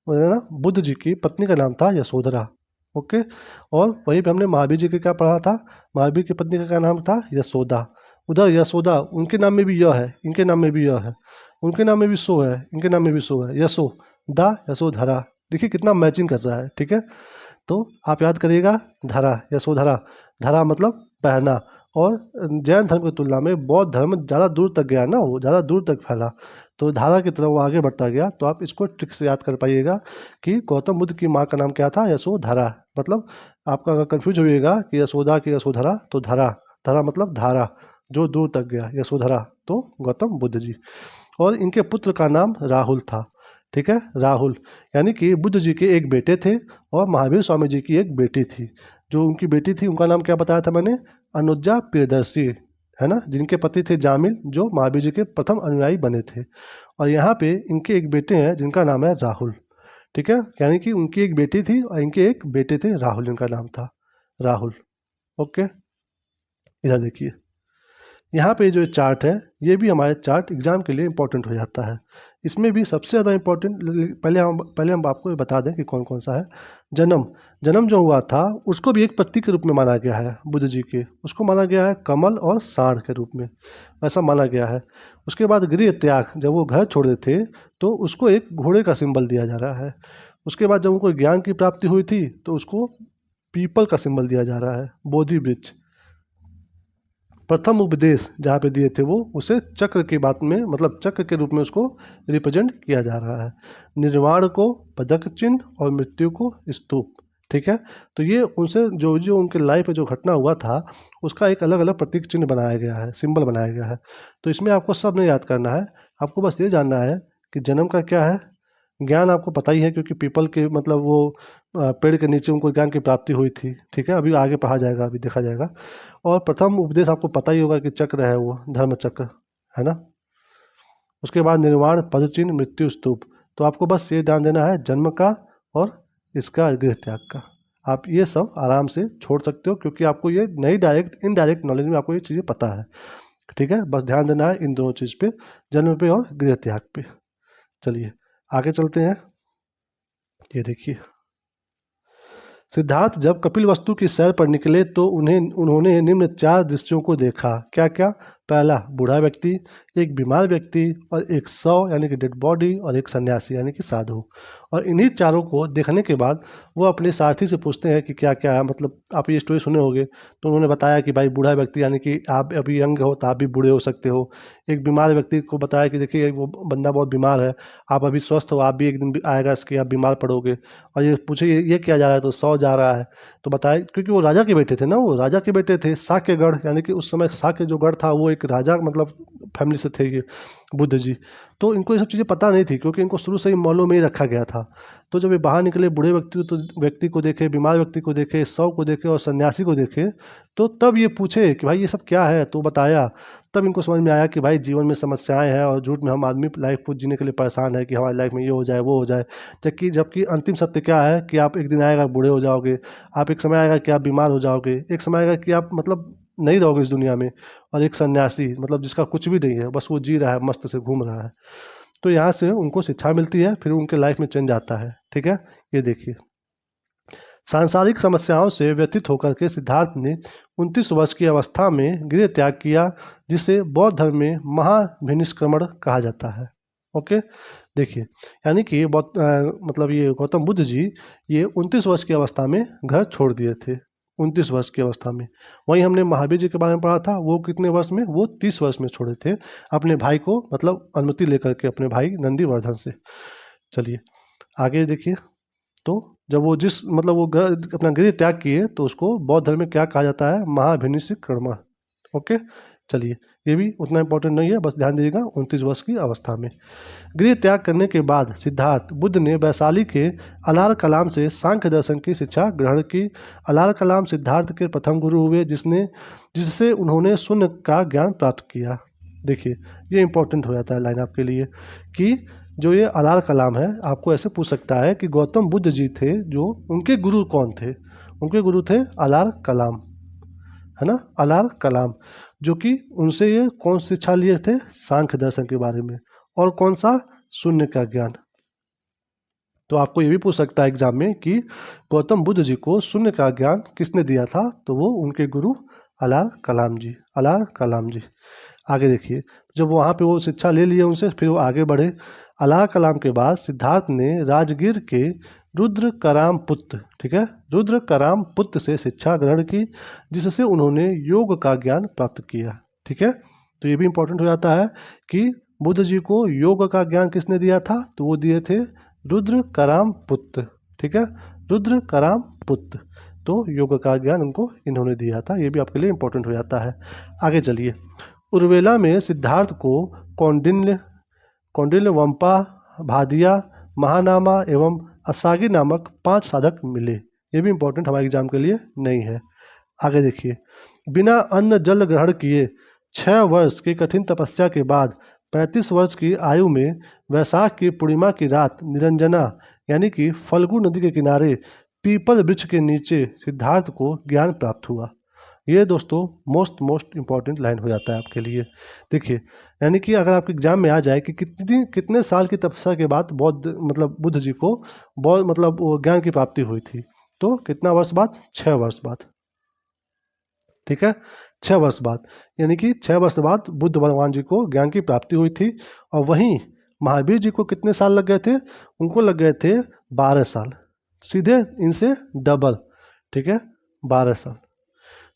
है ना, बुद्ध जी की पत्नी का नाम था यशोधरा, ओके। और वहीं पे हमने महावीर जी के क्या पढ़ा था, महावीर की पत्नी का क्या नाम था, यशोदा। उधर यशोदा, उनके नाम में भी य है, इनके नाम में भी य है, उनके नाम में भी सो है, इनके नाम में भी सो है, यशो दा यशोधरा। देखिए कितना मैचिंग कर रहा है, ठीक है। तो आप याद करिएगा, धरा, यशोधरा, धरा मतलब पहना। और जैन धर्म की तुलना में बौद्ध धर्म ज़्यादा दूर तक गया ना, वो ज़्यादा दूर तक फैला, तो धारा की तरफ वो आगे बढ़ता गया। तो आप इसको ट्रिक से याद कर पाइएगा कि गौतम बुद्ध की माँ का नाम क्या था, यशोधरा। मतलब आपका अगर कन्फ्यूज होइएगा कि यशोदा की यशोधरा, तो धरा, धरा मतलब धारा, जो दूर तक गया, यशोधरा, तो गौतम बुद्ध जी। और इनके पुत्र का नाम राहुल था, ठीक है, राहुल, यानी कि बुद्ध जी के एक बेटे थे और महावीर स्वामी जी की एक बेटी थी। जो उनकी बेटी थी उनका नाम क्या बताया था मैंने, अनुजा प्रियदर्शी, है ना, जिनके पति थे जामिल, जो महावीर जी के प्रथम अनुयायी बने थे। और यहाँ पे इनके एक बेटे हैं जिनका नाम है राहुल, ठीक है, यानी कि उनकी एक बेटी थी और इनके एक बेटे थे, राहुल जिनका नाम था, राहुल, ओके। इधर देखिए, यहाँ पे जो चार्ट है, ये भी हमारे चार्ट एग्जाम के लिए इम्पोर्टेंट हो जाता है। इसमें भी सबसे ज़्यादा इम्पोर्टेंट, पहले हम आपको ये बता दें कि कौन कौन सा है। जन्म, जन्म जो हुआ था उसको भी एक प्रतीक के रूप में माना गया है बुद्ध जी के, उसको माना गया है कमल और सांड के रूप में, ऐसा माना गया है। उसके बाद गृह त्याग, जब वो घर छोड़े थे तो उसको एक घोड़े का सिंबल दिया जा रहा है। उसके बाद जब उनको ज्ञान की प्राप्ति हुई थी तो उसको पीपल का सिंबल दिया जा रहा है, बोधि वृक्ष। प्रथम उपदेश जहाँ पे दिए थे वो, उसे चक्र की बात में, मतलब चक्र के रूप में उसको रिप्रेजेंट किया जा रहा है। निर्वाण को पदक चिन्ह और मृत्यु को स्तूप, ठीक है। तो ये उनसे जो जो उनके लाइफ में जो घटना हुआ था उसका एक अलग अलग प्रतीक चिन्ह बनाया गया है, सिंबल बनाया गया है। तो इसमें आपको सब नहीं याद करना है, आपको बस ये जानना है कि जन्म का क्या है। ज्ञान आपको पता ही है क्योंकि पीपल के मतलब वो पेड़ के नीचे उनको ज्ञान की प्राप्ति हुई थी, ठीक है, अभी आगे पढ़ा जाएगा, अभी देखा जाएगा। और प्रथम उपदेश आपको पता ही होगा कि चक्र है, वो धर्म चक्र, है ना। उसके बाद निर्वाण, पदचिन्ह, मृत्यु, स्तूप। तो आपको बस ये ध्यान देना है जन्म का और इसका गृह त्याग का। आप ये सब आराम से छोड़ सकते हो क्योंकि आपको ये नहीं, डायरेक्ट इनडायरेक्ट नॉलेज में आपको ये चीज़ें पता है, ठीक है। बस ध्यान देना है इन दोनों चीज़ पे, जन्म पे और गृह त्याग पे। चलिए आगे चलते हैं। ये देखिए, सिद्धार्थ जब कपिलवस्तु की सैर पर निकले तो उन्होंने निम्न 4 दृश्यों को देखा। क्या क्या? पहला, बूढ़ा व्यक्ति, एक बीमार व्यक्ति और एक शव यानी कि डेड बॉडी और एक सन्यासी यानी कि साधु। और इन्हीं चारों को देखने के बाद वो अपने सारथी से पूछते हैं कि क्या क्या है, मतलब आप ये स्टोरी सुने होंगे। तो उन्होंने बताया कि भाई बूढ़ा व्यक्ति यानी कि आप अभी यंग हो तो आप भी बूढ़े हो सकते हो। एक बीमार व्यक्ति को बताया कि देखिए वो बंदा बहुत बीमार है, आप अभी स्वस्थ हो, आप भी एक दिन भी आएगा इसके आप बीमार पड़ोगे। और ये पूछे ये क्या जा रहा है, तो सौ जा रहा है। तो बताया क्योंकि वो राजा के बेटे थे ना, वो राजा के बेटे थे, साक्यगढ़ यानी कि उस समय साक्य जो गढ़ था वो एक राजा मतलब फैमिली से थे ये बुद्ध जी। तो इनको ये सब चीज़ें पता नहीं थी क्योंकि इनको शुरू से ही मॉलों में ही रखा गया था। तो जब ये बाहर निकले, बूढ़े व्यक्ति को देखे, बीमार व्यक्ति को देखे, शव को देखे और सन्यासी को देखे, तो तब ये पूछे कि भाई ये सब क्या है। तो बताया, तब इनको समझ में आया कि भाई जीवन में समस्याएं हैं और झूठ में हम आदमी लाइफ को जीने के लिए परेशान है कि हमारी लाइफ में ये हो जाए वो हो जाए। जबकि अंतिम सत्य क्या है कि आप एक दिन आएगा बूढ़े हो जाओगे, आप एक समय आएगा कि आप बीमार हो जाओगे, एक समय आएगा कि आप मतलब नहीं रहोगे इस दुनिया में। और एक सन्यासी मतलब जिसका कुछ भी नहीं है, बस वो जी रहा है, मस्त से घूम रहा है। तो यहाँ से उनको शिक्षा मिलती है, फिर उनके लाइफ में चेंज आता है। ठीक है, ये देखिए, सांसारिक समस्याओं से व्यतीत होकर के सिद्धार्थ ने 29 वर्ष की अवस्था में गृह त्याग किया, जिसे बौद्ध धर्म में महाभिनिष्क्रमण कहा जाता है। ओके, देखिए, यानी कि मतलब ये गौतम बुद्ध जी ये 29 वर्ष की अवस्था में घर छोड़ दिए थे, 29 वर्ष की अवस्था में। वहीं हमने महावीर जी के बारे में पढ़ा था, वो कितने वर्ष में, वो 30 वर्ष में छोड़े थे अपने भाई को, मतलब अनुमति लेकर के अपने भाई नंदीवर्धन से। चलिए आगे देखिए, तो जब वो मतलब वो अपना गृह त्याग किए तो उसको बौद्ध धर्म में क्या कहा जाता है, महाभिनिष्क्रमण। ओके, चलिए ये भी उतना इंपॉर्टेंट नहीं है, बस ध्यान दीजिएगा 29 वर्ष की अवस्था में। गृह त्याग करने के बाद सिद्धार्थ बुद्ध ने वैशाली के अलार कलाम से सांख्य दर्शन की शिक्षा ग्रहण की। अलार कलाम सिद्धार्थ के प्रथम गुरु हुए जिससे उन्होंने शून्य का ज्ञान प्राप्त किया। देखिए ये इंपॉर्टेंट हो जाता है लाइन आपके लिए कि जो ये अलार कलाम है, आपको ऐसे पूछ सकता है कि गौतम बुद्ध जी थे, जो उनके गुरु कौन थे? उनके गुरु थे अलार कलाम, है ना, अलार कलाम, जो कि उनसे ये कौन शिक्षा लिए थे, सांख्य दर्शन के बारे में, और कौन सा, शून्य का ज्ञान। तो आपको ये भी पूछ सकता है एग्जाम में कि गौतम बुद्ध जी को शून्य का ज्ञान किसने दिया था, तो वो उनके गुरु अलार कलाम जी, अलार कलाम जी। आगे देखिए, जब वहाँ पे वो शिक्षा ले लिए उनसे, फिर वो आगे बढ़े। अलार कलाम के बाद सिद्धार्थ ने राजगीर के रुद्र कराम पुत्र, ठीक है, रुद्र कराम पुत्र से शिक्षा ग्रहण की, जिससे उन्होंने योग का ज्ञान प्राप्त किया। ठीक है, तो ये भी इंपॉर्टेंट हो जाता है कि बुद्ध जी को योग का ज्ञान किसने दिया था, तो वो दिए थे रुद्र कराम पुत्र। ठीक है, रुद्र कराम पुत्र, तो योग का ज्ञान उनको इन्होंने दिया था। ये भी आपके लिए इंपॉर्टेंट हो जाता है। आगे चलिए, उर्वेला में सिद्धार्थ को कौंडिन्य वंपा, भादिया, महानामा एवं असागी नामक 5 साधक मिले। ये भी इंपॉर्टेंट हमारे एग्जाम के लिए नहीं है। आगे देखिए, बिना अन्न जल ग्रहण किए 6 वर्ष की कठिन तपस्या के बाद 35 वर्ष की आयु में वैशाख की पूर्णिमा की रात निरंजना यानी कि फल्गु नदी के किनारे पीपल वृक्ष के नीचे सिद्धार्थ को ज्ञान प्राप्त हुआ। ये दोस्तों मोस्ट इम्पॉर्टेंट लाइन हो जाता है आपके लिए। देखिए, यानी कि अगर आपके एग्जाम में आ जाए कि कितने साल की तपस्या के बाद बुद्ध जी को वो ज्ञान की प्राप्ति हुई थी, तो कितना वर्ष बाद, 6 वर्ष बाद। ठीक है, 6 वर्ष बाद, यानी कि 6 वर्ष बाद बुद्ध भगवान जी को ज्ञान की प्राप्ति हुई थी। और वहीं महावीर जी को कितने साल लग गए थे, उनको लग गए थे 12 साल, सीधे इनसे डबल। ठीक है, 12 साल,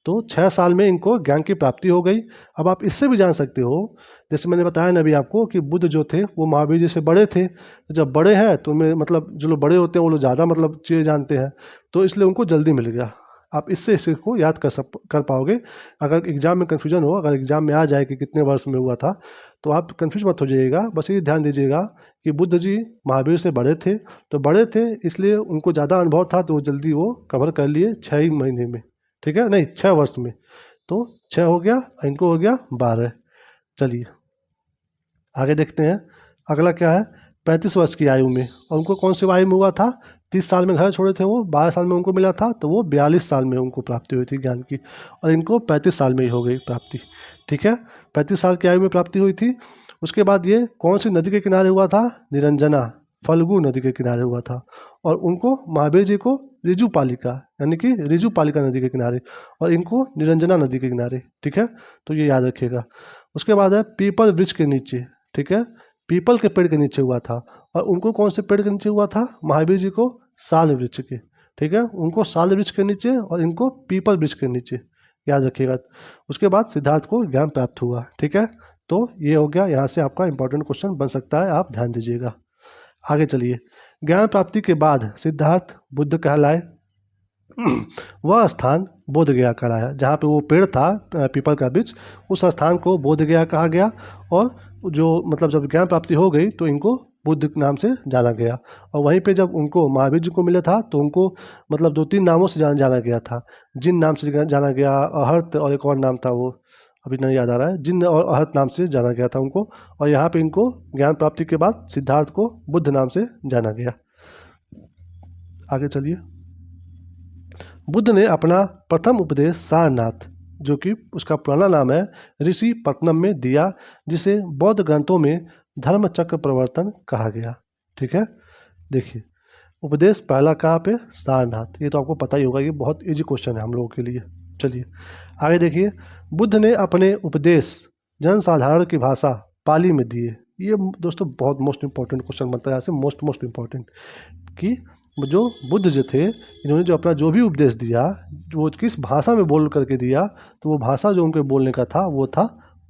तो 6 साल में इनको ज्ञान की प्राप्ति हो गई। अब आप इससे भी जान सकते हो, जैसे मैंने बताया ना अभी आपको कि बुद्ध जो थे वो महावीर जी से बड़े थे। तो जब बड़े हैं तो उनमें जो लोग बड़े होते हैं वो लोग ज़्यादा चीज़ें जानते हैं, तो इसलिए उनको जल्दी मिल गया। आप इससे इसको याद कर पाओगे। अगर एग्जाम में कन्फ्यूजन हो, अगर एग्जाम में आ जाए कि कितने वर्ष में हुआ था, तो आप कन्फ्यूज मत हो जाइएगा। बस ये ध्यान दीजिएगा कि बुद्ध जी महावीर से बड़े थे, तो बड़े थे इसलिए उनको ज़्यादा अनुभव था, तो वो जल्दी वो कवर कर लिए 6 ही महीने में। ठीक है, नहीं 6 वर्ष में, तो 6 हो गया, इनको हो गया 12। चलिए आगे देखते हैं, अगला क्या है, 35 वर्ष की आयु में, और उनको कौन सी आयु में हुआ था, 30 साल में घर छोड़े थे वो, 12 साल में उनको मिला था, तो वो 42 साल में उनको प्राप्ति हुई थी ज्ञान की, और इनको 35 साल में ही हो गई प्राप्ति। ठीक है, 35 साल की आयु में प्राप्ति हुई थी। उसके बाद ये कौन सी नदी के किनारे हुआ था, निरंजना, फल्गु नदी के किनारे हुआ था, और उनको महावीर जी को रिजुपालिका यानी कि रिजुपालिका नदी के किनारे, और इनको निरंजना नदी के किनारे। ठीक है, तो ये याद रखिएगा। उसके बाद है पीपल वृक्ष के नीचे। ठीक है, पीपल के पेड़ के नीचे हुआ था, और उनको कौन से पेड़ के नीचे हुआ था? महावीर जी को साल वृक्ष के। ठीक है, उनको साल वृक्ष के नीचे और इनको पीपल वृक्ष के नीचे, याद रखिएगा। उसके बाद सिद्धार्थ को ज्ञान प्राप्त हुआ। ठीक है, तो ये हो गया, यहाँ से आपका इंपॉर्टेंट क्वेश्चन बन सकता है, आप ध्यान दीजिएगा। आगे चलिए, ज्ञान प्राप्ति के बाद सिद्धार्थ बुद्ध कहलाए। वह स्थान बोध गया कहलाया, जहाँ पे वो पेड़ था पीपल का वृक्ष, उस स्थान को बोध गया कहा गया। और जो मतलब जब ज्ञान प्राप्ति हो गई तो इनको बुद्ध के नाम से जाना गया। और वहीं पे जब उनको महावीर जी को मिला था तो उनको मतलब 2-3 नामों से जाना गया था। जिन नाम से जाना गया, अहर्त, और एक और नाम था वो अभी नहीं याद आ रहा है, जिन और अहर्त नाम से जाना गया था उनको। और यहाँ पे इनको ज्ञान प्राप्ति के बाद सिद्धार्थ को बुद्ध नाम से जाना गया। आगे चलिए, बुद्ध ने अपना प्रथम उपदेश सारनाथ, जो कि उसका पुराना नाम है ऋषि पत्तनम, में दिया, जिसे बौद्ध ग्रंथों में धर्म चक्र प्रवर्तन कहा गया। ठीक है, देखिए उपदेश पहला कहाँ पे? सारनाथ। ये तो आपको पता ही होगा, ये बहुत इजी क्वेश्चन है हम लोगों के लिए। चलिए आगे देखिए, बुद्ध ने अपने उपदेश जनसाधारण की भाषा पाली में दिए। ये दोस्तों बहुत मोस्ट इंपॉर्टेंट क्वेश्चन बनता है यहाँ से, मोस्ट इंपॉर्टेंट, कि जो बुद्ध जो थे, इन्होंने जो अपना जो भी उपदेश दिया, वो किस भाषा में बोल करके दिया, तो वो भाषा जो उनके बोलने का था वो था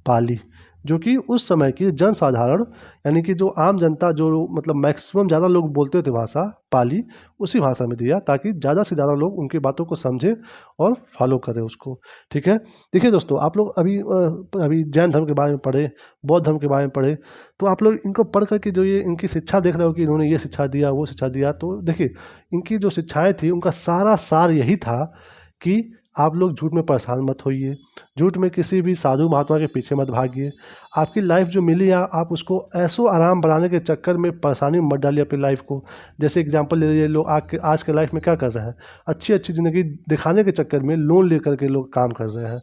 पाली, जो कि उस समय की जनसाधारण यानी कि जो आम जनता, जो मतलब मैक्सिमम ज़्यादा लोग बोलते थे भाषा पाली, उसी भाषा में दिया, ताकि ज़्यादा से ज़्यादा लोग उनकी बातों को समझे और फॉलो करें उसको। ठीक है, देखिए दोस्तों, आप लोग अभी जैन धर्म के बारे में पढ़े, बौद्ध धर्म के बारे में पढ़े, तो आप लोग इनको पढ़ करके जो ये इनकी शिक्षा देख रहे हो कि इन्होंने ये शिक्षा दिया, वो शिक्षा दिया, तो देखिए इनकी जो शिक्षाएँ थी उनका सारा सार यही था कि आप लोग झूठ में परेशान मत होइए, झूठ में किसी भी साधु महात्मा के पीछे मत भागिए। आपकी लाइफ जो मिली है, आप उसको ऐसो आराम बनाने के चक्कर में परेशानी में मत डालिए अपनी लाइफ को। जैसे एग्जांपल ले लीजिए, लोग आज के लाइफ में क्या कर रहे हैं? अच्छी अच्छी ज़िंदगी दिखाने के चक्कर में लोन लेकर के लोग काम कर रहे हैं,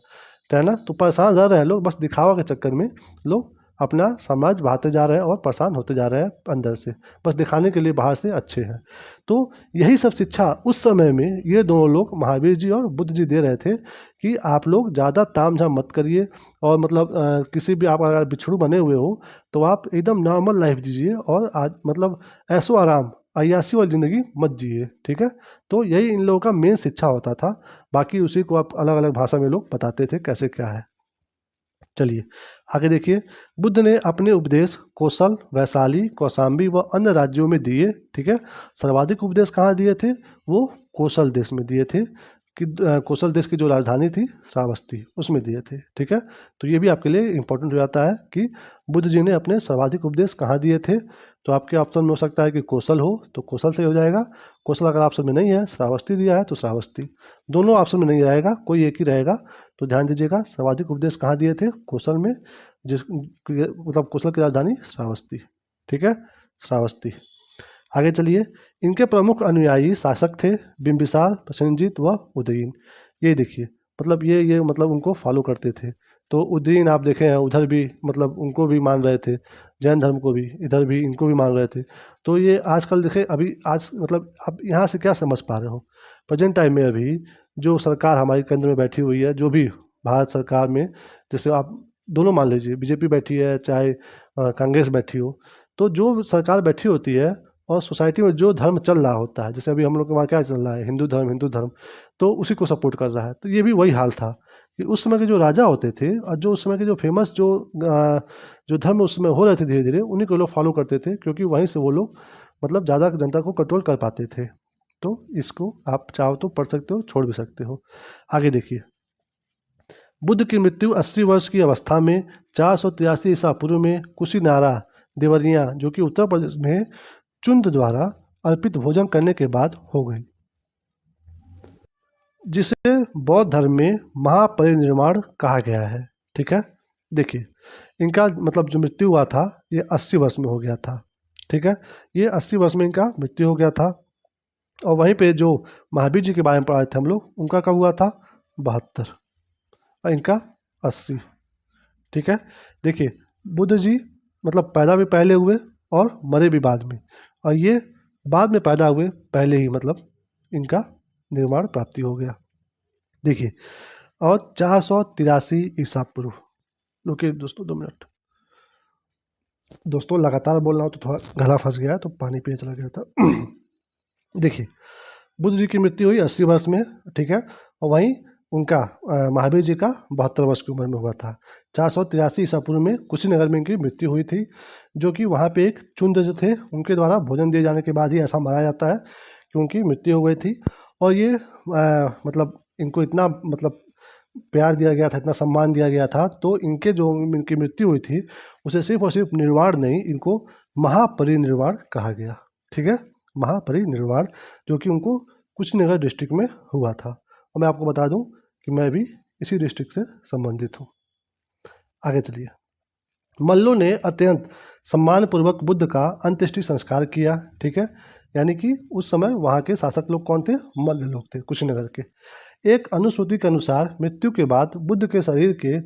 है ना? तो परेशान रह रहे हैं लोग, बस दिखावा के चक्कर में लोग अपना समाज बढ़ाते जा रहे हैं और परेशान होते जा रहे हैं अंदर से, बस दिखाने के लिए बाहर से अच्छे हैं। तो यही सब शिक्षा उस समय में ये दोनों लोग महावीर जी और बुद्ध जी दे रहे थे कि आप लोग ज़्यादा तामझाम मत करिए, और मतलब किसी भी आप अगर बिछड़ू बने हुए हो तो आप एकदम नॉर्मल लाइफ जीजिए, और आज मतलब ऐसो आराम अय्यासी वाली ज़िंदगी मत जिए। ठीक है, तो यही इन लोगों का मेन शिक्षा होता था, बाकी उसी को आप अलग अलग भाषा में लोग बताते थे कैसे क्या है। चलिए आगे देखिए, बुद्ध ने अपने उपदेश कोसल, वैशाली, कौशाम्बी व अन्य राज्यों में दिए। ठीक है, सर्वाधिक उपदेश कहाँ दिए थे? वो कोसल देश में दिए थे, कि कोसल देश की जो राजधानी थी श्रावस्ती, उसमें दिए थे। ठीक है, तो ये भी आपके लिए इंपॉर्टेंट हो जाता है कि बुद्ध जी ने अपने सर्वाधिक उपदेश कहाँ दिए थे। तो आपके ऑप्शन में हो सकता है कि कोसल हो तो कोसल से हो जाएगा, कोसल अगर ऑप्शन में नहीं है, श्रावस्ती दिया है तो श्रावस्ती, दोनों ऑप्शन में नहीं रहेगा, कोई एक ही रहेगा। तो ध्यान दीजिएगा, सर्वाधिक उपदेश कहाँ दिए थे? कोसल में, जिस मतलब कोसल की राजधानी श्रावस्ती। ठीक है, श्रावस्ती। आगे चलिए, इनके प्रमुख अनुयायी शासक थे बिंबिसार, प्रसेनजीत व उदयन। ये देखिए, मतलब ये मतलब उनको फॉलो करते थे। तो उदयन आप देखे हैं, उधर भी मतलब उनको भी मान रहे थे, जैन धर्म को भी, इधर भी इनको भी मान रहे थे। तो ये आजकल देखें, अभी आज मतलब आप यहाँ से क्या समझ पा रहे हो? प्रेजेंट टाइम में अभी जो सरकार हमारे केंद्र में बैठी हुई है, जो भी भारत सरकार में, जैसे आप दोनों मान लीजिए, बीजेपी बैठी है चाहे कांग्रेस बैठी हो, तो जो सरकार बैठी होती है और सोसाइटी में जो धर्म चल रहा होता है, जैसे अभी हम लोग के वहाँ क्या चल रहा है, हिंदू धर्म, तो उसी को सपोर्ट कर रहा है। तो ये भी वही हाल था कि उस समय के जो राजा होते थे और जो उस समय के जो फेमस जो धर्म उस समय हो रहे थे धीरे धीरे, उन्हीं को लोग फॉलो करते थे, क्योंकि वहीं से वो लोग मतलब ज़्यादा जनता को कंट्रोल कर पाते थे। तो इसको आप चाहो तो पढ़ सकते हो, छोड़ भी सकते हो। आगे देखिए, बुद्ध की मृत्यु 80 वर्ष की अवस्था में 483 ईसा पूर्व में कुशीनारा देवरिया, जो कि उत्तर प्रदेश में, चुंद द्वारा अर्पित भोजन करने के बाद हो गई, जिसे बौद्ध धर्म में महापरिनिर्वाण कहा गया है। ठीक है, देखिए इनका मतलब जो मृत्यु हुआ था ये 80 वर्ष में हो गया था। ठीक है, ये 80 वर्ष में इनका मृत्यु हो गया था। और वहीं पे जो महावीर जी के बारे में पढ़ा थे हम लोग, उनका कब हुआ था? 72, और इनका 80। ठीक है, देखिए बुद्ध जी मतलब पैदा भी पहले हुए और मरे भी बाद में, और ये बाद में पैदा हुए, पहले ही मतलब इनका निर्माण प्राप्ति हो गया। देखिए, और 483 ईसा पूर्व, रुकिए दोस्तों 2 मिनट, दोस्तों लगातार बोल रहा हूँ तो थोड़ा गला फंस गया तो पानी पीने चला गया था। देखिए, बुद्ध जी की मृत्यु हुई 80 वर्ष में, ठीक है, और वहीं उनका महावीर जी का 72 वर्ष की उम्र में हुआ था। 483 ईसा पूर्व में कुशीनगर में इनकी मृत्यु हुई थी, जो कि वहाँ पे एक चुंद जो थे उनके द्वारा भोजन दिए जाने के बाद ही ऐसा माना जाता है कि उनकी मृत्यु हो गई थी। और ये मतलब इनको इतना मतलब प्यार दिया गया था, इतना सम्मान दिया गया था, तो इनके जो इनकी मृत्यु हुई थी उसे सिर्फ और सिर्फ निर्वाण नहीं, इनको महापरिनिर्वाण कहा गया। ठीक है, महापरिनिर्वाण, जो कि उनको कुशीनगर डिस्ट्रिक्ट में हुआ था। और मैं आपको बता दूं कि मैं भी इसी डिस्ट्रिक्ट से संबंधित हूँ। आगे चलिए। मल्लों ने अत्यंत सम्मानपूर्वक बुद्ध का अंत्येष्टि संस्कार किया। ठीक है, यानी कि उस समय वहाँ के शासक लोग कौन थे? मल्ल लोग थे, कुशीनगर के। एक अनुश्रुति के अनुसार मृत्यु के बाद बुद्ध के शरीर के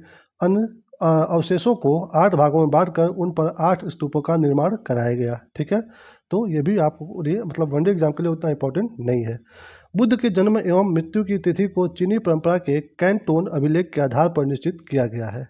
अन्य अवशेषों को 8 भागों में बांटकर उन पर 8 स्तूपों का निर्माण कराया गया। ठीक है, तो ये भी आपको लिए मतलब वनडे एग्जाम के लिए उतना इंपॉर्टेंट नहीं है। बुद्ध के जन्म एवं मृत्यु की तिथि को चीनी परंपरा के कैंटोन अभिलेख के आधार पर निश्चित किया गया है।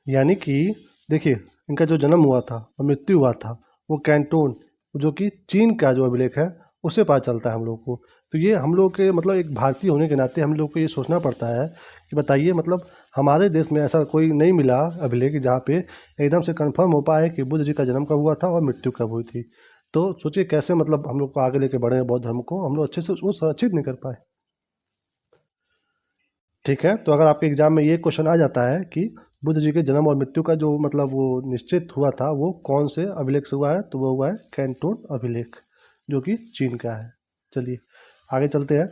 यानी कि देखिए, इनका जो जन्म हुआ था और मृत्यु हुआ था वो कैंटोन, जो कि चीन का जो अभिलेख है उससे पता चलता है हम लोग को। तो ये हम लोग के मतलब एक भारतीय होने के नाते हम लोग को ये सोचना पड़ता है कि बताइए, मतलब हमारे देश में ऐसा कोई नहीं मिला अभिलेख जहाँ पे एकदम से कंफर्म हो पाए कि बुद्ध जी का जन्म कब हुआ था और मृत्यु कब हुई थी। तो सोचिए कैसे मतलब हम लोग को आगे लेके बढ़े हैं बौद्ध धर्म को, हम लोग अच्छे से उसको संरक्षित नहीं कर पाए। ठीक है, तो अगर आपके एग्जाम में ये क्वेश्चन आ जाता है कि बुद्ध जी के जन्म और मृत्यु का जो मतलब वो निश्चित हुआ था वो कौन से अभिलेख से हुआ है, तो वो हुआ है कैंटोन अभिलेख, जो कि चीन का है। चलिए आगे चलते हैं।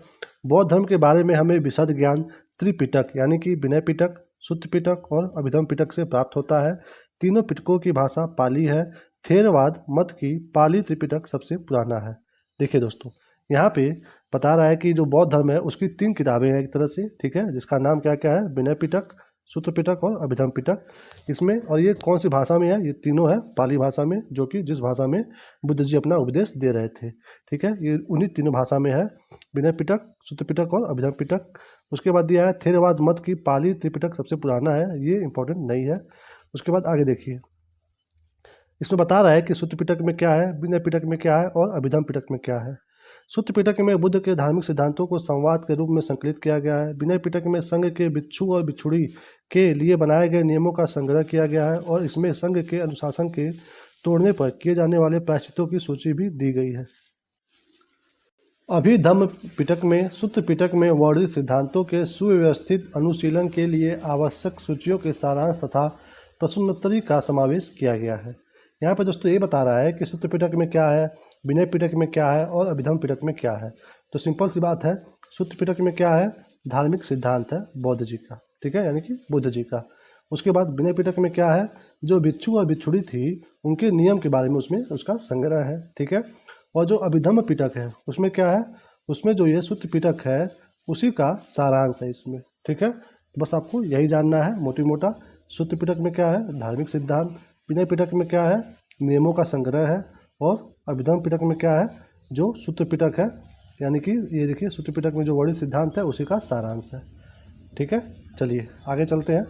बौद्ध धर्म के बारे में हमें विशद ज्ञान त्रिपिटक यानी कि विनय पिटक, सूत्र पिटक और अभिधम पिटक से प्राप्त होता है। तीनों पिटकों की भाषा पाली है। थेरवाद मत की पाली त्रिपिटक सबसे पुराना है। देखिए दोस्तों, यहाँ पे बता रहा है कि जो बौद्ध धर्म है उसकी 3 किताबें हैं एक तरह से, ठीक है, जिसका नाम क्या क्या है? विनय पिटक, सूत्र पिटक और अभिधम पिटक। इसमें और ये कौन सी भाषा में है? ये तीनों है पाली भाषा में, जो कि जिस भाषा में बुद्ध जी अपना उपदेश दे रहे थे। ठीक है, ये उन्हीं तीनों भाषा में है, विनय पिटक, सूत्र पिटक और अभिधम पिटक। उसके बाद दिया है थेरवाद मत की पाली त्रिपिटक सबसे पुराना है, ये इंपॉर्टेंट नहीं है। उसके बाद आगे देखिए, इसमें बता रहा है कि सूत्र पिटक में क्या है, विनय पिटक में क्या है और अभिधम पिटक में क्या है। सूत्र पिटक में बुद्ध के धार्मिक सिद्धांतों को संवाद के रूप में संकलित किया गया है। विनय पिटक में संघ के भिक्षु और भिक्षुणी के लिए बनाए गए नियमों का संग्रह किया गया है और इसमें संघ के अनुशासन के तोड़ने पर किए जाने वाले प्रायश्चितों की सूची भी दी गई है। अभिधम्म पिटक में सूत्र पिटक में वर्णित सिद्धांतों के सुव्यवस्थित अनुशीलन के लिए आवश्यक सूचियों के सारांश तथा प्रश्नोत्तरी का समावेश किया गया है। यहाँ पर दोस्तों ये बता रहा है कि सूत्र पिटक में क्या है, विनय पिटक में क्या है और अभिधम्म पिटक में क्या है। तो सिंपल सी बात है, सूत्र पिटक में क्या है? धार्मिक सिद्धांत है बौद्ध जी का, ठीक है, यानी कि बुद्ध जी का। उसके बाद विनय पिटक में क्या है? जो भिक्षु और भिक्षुणी थी उनके नियम के बारे में उसमें उसका संग्रह है, ठीक है। और जो अभिधम्म पिटक है उसमें क्या है? उसमें जो ये सूत्र पिटक है उसी का सारांश है इसमें, ठीक है। बस आपको यही जानना है मोटी मोटा। सूत्र पिटक में क्या है? धार्मिक सिद्धांत। विनय पिटक में क्या है? नियमों का संग्रह है। और अभिधम्म पिटक में क्या है? जो सूत्र पिटक है, यानी कि ये देखिए सूत्र पिटक में जो वर्णित सिद्धांत है उसी का सारांश है, ठीक है। चलिए आगे चलते हैं।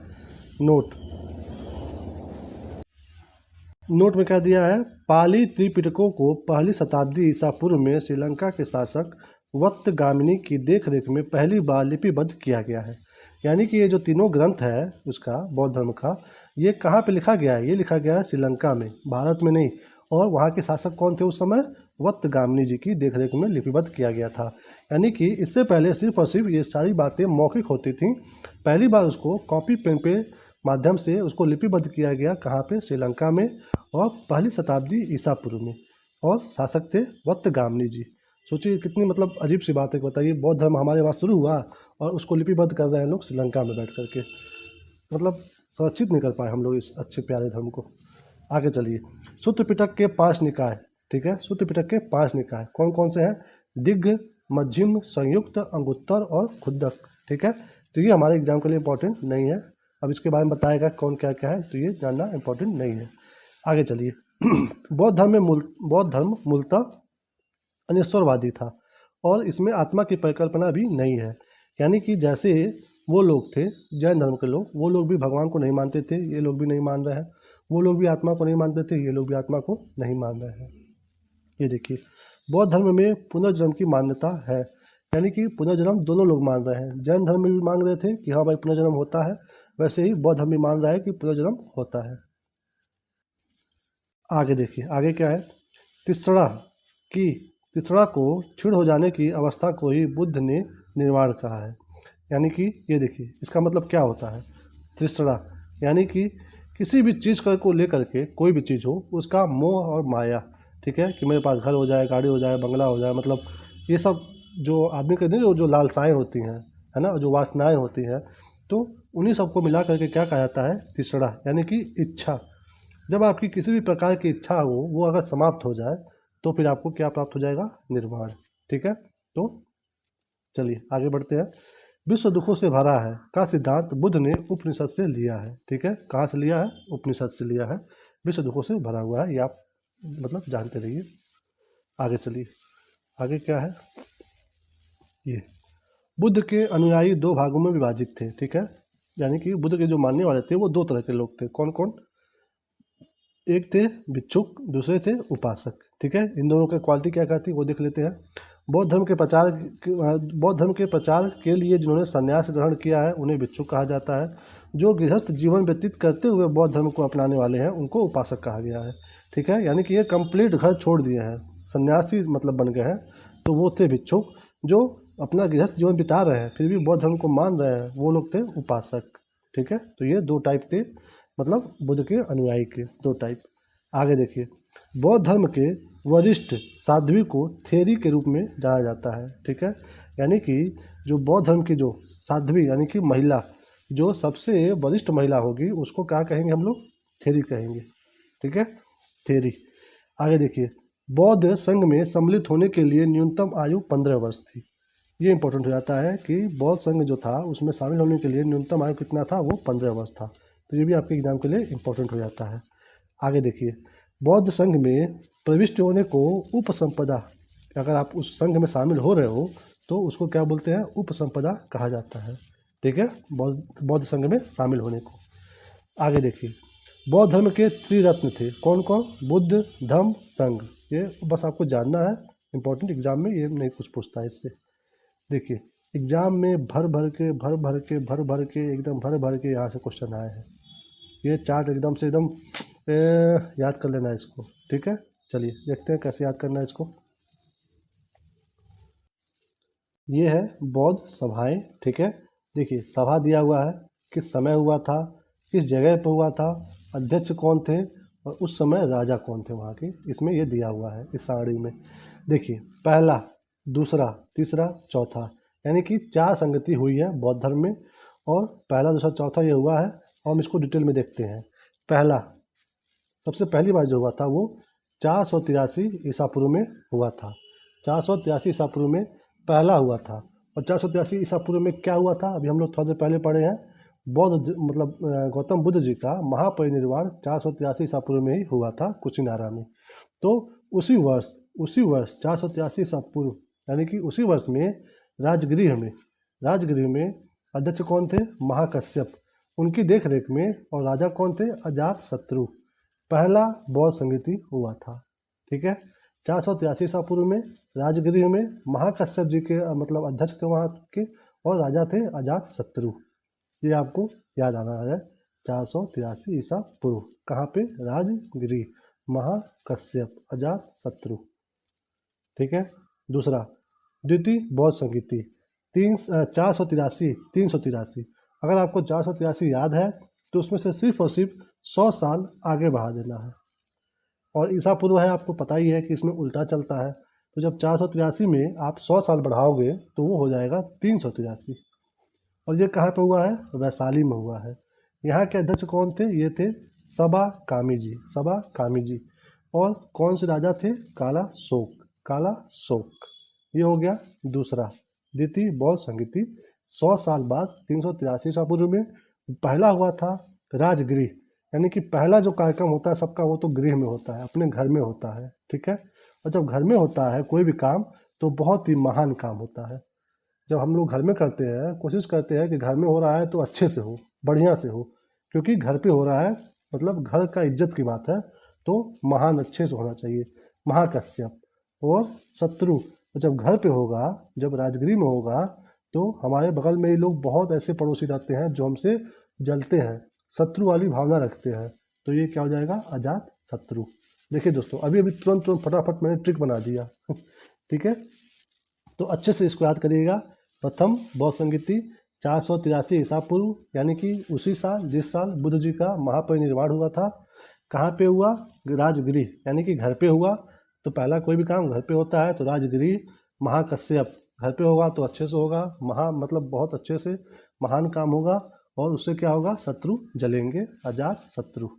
नोट में क्या दिया है? पाली त्रिपिटकों को पहली शताब्दी ईसा पूर्व में श्रीलंका के शासक वत्तगामिनी की देखरेख में पहली बार लिपिबद्ध किया गया है। यानी कि ये जो तीनों ग्रंथ है उसका बौद्ध धर्म का, ये कहाँ पे लिखा गया है? ये लिखा गया है श्रीलंका में, भारत में नहीं। और वहाँ के शासक कौन थे उस समय? वत्तगामिनी जी की देखरेख में लिपिबद्ध किया गया था। यानी कि इससे पहले सिर्फ और सिर्फ ये सारी बातें मौखिक होती थीं। पहली बार उसको कॉपी पेन पे माध्यम से उसको लिपिबद्ध किया गया, कहाँ पे? श्रीलंका में, और पहली शताब्दी ईसा पूर्व में। और शासक थे वत्तगामिनी जी। सोचिए कितनी मतलब अजीब सी बात है, बताइए, बौद्ध धर्म हमारे वहाँ शुरू हुआ और उसको लिपिबद्ध कर रहे हैं लोग श्रीलंका में बैठ करके। मतलब संरक्षित नहीं कर पाए हम लोग इस अच्छे प्यारे धर्म को। आगे चलिए। सूत्र पिटक के 5 निकाय, ठीक है, सूत्र पिटक के 5 निकाय कौन कौन से हैं? दिग्घ, मध्यम, संयुक्त, अंगुत्तर और खुद्दक, ठीक है। तो ये हमारे एग्जाम के लिए इंपॉर्टेंट नहीं है। अब इसके बारे में बताएगा कौन क्या क्या है, तो ये जानना इंपॉर्टेंट नहीं है। आगे चलिए। बौद्ध धर्म मूलतः अनिश्वरवादी था और इसमें आत्मा की परिकल्पना भी नहीं है। यानी कि जैसे वो लोग थे जैन धर्म के लोग, वो लोग भी भगवान को नहीं मानते थे, ये लोग भी नहीं मान रहे हैं। वो लोग भी आत्मा को नहीं मानते थे, ये लोग भी आत्मा को नहीं मान रहे हैं। ये देखिए, बौद्ध धर्म में पुनर्जन्म की मान्यता है, यानी कि पुनर्जन्म दोनों लोग मान रहे हैं। जैन धर्म में भी मांग रहे थे कि हाँ भाई पुनर्जन्म होता है, वैसे ही बौद्ध धर्म भी मान रहा है कि पुनर्जन्म होता है। आगे देखिए, आगे क्या है। तीसरा की तीसरा को क्षीण हो जाने की अवस्था को ही बुद्ध ने निर्वाण कहा है। यानी कि ये देखिए, इसका मतलब क्या होता है। तीसरा यानी कि किसी भी चीज़ को लेकर के, कोई भी चीज़ हो, उसका मोह और माया, ठीक है, कि मेरे पास घर हो जाए, गाड़ी हो जाए, बंगला हो जाए, मतलब ये सब जो आदमी के नहीं, जो लालसाएँ होती हैं, है ना, जो वासनाएँ होती हैं, तो उन्हीं सबको मिला करके क्या कहा जाता है, तीसरा, यानी कि इच्छा। जब आपकी किसी भी प्रकार की इच्छा हो, वो अगर समाप्त हो जाए, तो फिर आपको क्या प्राप्त हो जाएगा, निर्वाण। ठीक है, तो चलिए आगे बढ़ते हैं। विश्व दुखों से भरा है का सिद्धांत बुद्ध ने उपनिषद से लिया है। ठीक है, कहाँ से लिया है, उपनिषद से लिया है। विश्व दुखों से भरा हुआ है, ये आप मतलब जानते रहिए। आगे चलिए, आगे क्या है, ये बुद्ध के अनुयायी दो भागों में विभाजित थे। ठीक है, यानी कि बुद्ध के जो मानने वाले थे वो दो तरह के लोग थे। कौन कौन, एक थे भिक्षुक, दूसरे थे उपासक। ठीक है, इन दोनों की क्वालिटी क्या कहती है वो देख लेते हैं। बौद्ध धर्म के प्रचार के लिए जिन्होंने संन्यास ग्रहण किया है उन्हें भिक्षुक कहा जाता है। जो गृहस्थ जीवन व्यतीत करते हुए बौद्ध धर्म को अपनाने वाले हैं उनको उपासक कहा गया है। ठीक है, यानी कि ये कंप्लीट घर छोड़ दिए हैं, सन्यासी मतलब बन गए हैं, तो वो थे भिक्षुक। जो अपना गृहस्थ जीवन बिता रहे हैं फिर भी बौद्ध धर्म को मान रहे हैं, वो लोग थे उपासक। ठीक है, तो ये दो टाइप थे, मतलब बुद्ध के अनुयायी के दो टाइप। आगे देखिए, बौद्ध धर्म के वरिष्ठ साध्वी को थेरी के रूप में जाना जाता है। ठीक है, यानी कि जो बौद्ध धर्म की जो साध्वी यानी कि महिला, जो सबसे वरिष्ठ महिला होगी उसको क्या कहेंगे हम लोग, थेरी कहेंगे। ठीक है, थेरी। आगे देखिए, बौद्ध संघ में सम्मिलित होने के लिए न्यूनतम आयु 15 वर्ष थी। ये इंपॉर्टेंट हो जाता है कि बौद्ध संघ जो था उसमें शामिल होने के लिए न्यूनतम आयु कितना था, वो 15 वर्ष था। तो ये भी आपके एग्जाम के लिए इंपॉर्टेंट हो जाता है। आगे देखिए, बौद्ध संघ में प्रविष्ट होने को उपसंपदा, अगर आप उस संघ में शामिल हो रहे हो तो उसको क्या बोलते हैं, उपसंपदा कहा जाता है। ठीक है, बौद्ध संघ में शामिल होने को। आगे देखिए, बौद्ध धर्म के त्रिरत्न थे। कौन कौन, बुद्ध, धम्म, संघ। ये बस आपको जानना है, इंपॉर्टेंट एग्जाम में ये नहीं कुछ पूछता है इससे। देखिए, एग्जाम में भर भर के एकदम भर भर के यहाँ से क्वेश्चन आए हैं। ये चार्ट एकदम से एकदम याद कर लेना है इसको। ठीक है, चलिए देखते हैं कैसे याद करना है इसको। ये है बौद्ध सभाएं। ठीक है, देखिए सभा दिया हुआ है, किस समय हुआ था, किस जगह पर हुआ था, अध्यक्ष कौन थे और उस समय राजा कौन थे वहाँ के, इसमें ये दिया हुआ है इस सारणी में। देखिए, पहला, दूसरा, तीसरा, चौथा, यानी कि 4 संगति हुई है बौद्ध धर्म में, और पहला, दूसरा, चौथा ये हुआ है। और हम इसको डिटेल में देखते हैं। पहला, सबसे पहली बार जो हुआ था वो 483 ईसा पूर्व में हुआ था। 483 ईसा पूर्व में पहला हुआ था। और 483 ईसा पूर्व में क्या हुआ था, अभी हम लोग थोड़ा देर पहले पढ़े हैं, मतलब गौतम बुद्ध जी का महापरिनिर्वाण 483 ईसा पूर्व में ही हुआ था कुशीनारा में। तो उसी वर्ष 483 ईसा पूर्व, यानी कि उसी वर्ष में राजगृह में अध्यक्ष कौन थे, महाकश्यप, उनकी देख रेख में, और राजा कौन थे, अजातशत्रु। पहला बौद्ध संगति हुआ था। ठीक है, 483 ईसा पूर्व में राजगृह में महाकश्यप जी के मतलब अध्यक्ष थे वहाँ के, और राजा थे अजातशत्रु। ये आपको याद आना है, 483 ईसा पूर्व, कहाँ पे, राजगृह, महाकश्यप, अजातशत्रु। ठीक है, दूसरा, द्वितीय बौद्ध संगीति 383। अगर आपको 483 याद है तो उसमें से सिर्फ और सिर्फ 100 साल आगे बढ़ा देना है। और ईसा पूर्व है, आपको पता ही है कि इसमें उल्टा चलता है, तो जब 483 में आप 100 साल बढ़ाओगे तो वो हो जाएगा 383। और ये कहाँ पे हुआ है, वैशाली में हुआ है। यहाँ के अध्यक्ष कौन थे, ये थे सबा कामी जी। और कौन से राजा थे, काला शोक। ये हो गया दूसरा, द्वितीय बौद्ध संगीति। 100 साल बाद 383 ईसा पूर्व में पहला हुआ था राजगृह, यानी कि पहला जो कार्यक्रम होता है सबका वो तो गृह में होता है, अपने घर में होता है। ठीक है, और जब घर में होता है कोई भी काम तो बहुत ही महान काम होता है। जब हम लोग घर में करते हैं, कोशिश करते हैं कि घर में हो रहा है तो अच्छे से हो, बढ़िया से हो, क्योंकि घर पे हो रहा है मतलब घर का इज्जत की बात है, तो महान अच्छे से होना चाहिए। महाकश्यप और शत्रु जब घर पे होगा, जब राजगृह में होगा, तो हमारे बगल में ही लोग बहुत ऐसे पड़ोसी रहते हैं जो हमसे जलते हैं, शत्रु वाली भावना रखते हैं, तो ये क्या हो जाएगा, अजात शत्रु। देखिए दोस्तों, अभी अभी तुरंत तुरंत फटाफट मैंने ट्रिक बना दिया ठीक है, तो अच्छे से इसको याद करिएगा। प्रथम बौद्ध संगीति 483 ईसा पूर्व, यानी कि उसी साल जिस साल बुद्ध जी का महापरिनिर्वाण हुआ था। कहाँ पे हुआ, राजगृह यानी कि घर पे हुआ। तो पहला कोई भी काम घर पे होता है तो राजगृह। महाकश्यप घर पे होगा तो अच्छे से होगा, महा मतलब बहुत अच्छे से महान काम होगा, और उससे क्या होगा, शत्रु जलेंगे, अजात शत्रु।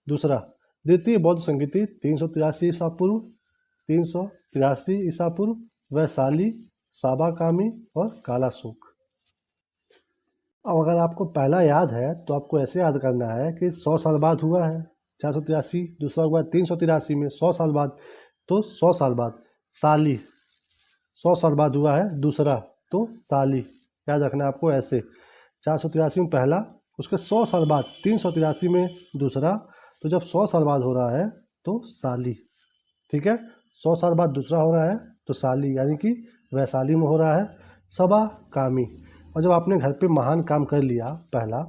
दूसरा द्वितीय बौद्ध संगीति 383 ईसा पूर्व, 383 ईसा पूर्व, वैशाली, साबाकामी और कालाशोक। अब अगर आपको पहला याद है तो आपको ऐसे याद करना है कि 100 साल बाद हुआ है 483, दूसरा हुआ 383 में 100 साल बाद, तो 100 साल बाद साली, 100 साल बाद हुआ है दूसरा, तो साली याद रखना है आपको ऐसे। 483 में पहला, उसके 100 साल बाद 383 में दूसरा, तो जब 100 साल बाद हो रहा है तो साली, ठीक है। 100 साल बाद दूसरा हो रहा है तो साली, यानी कि वैशाली में हो रहा है। सबा कामी, और जब आपने घर पे महान काम कर लिया पहला,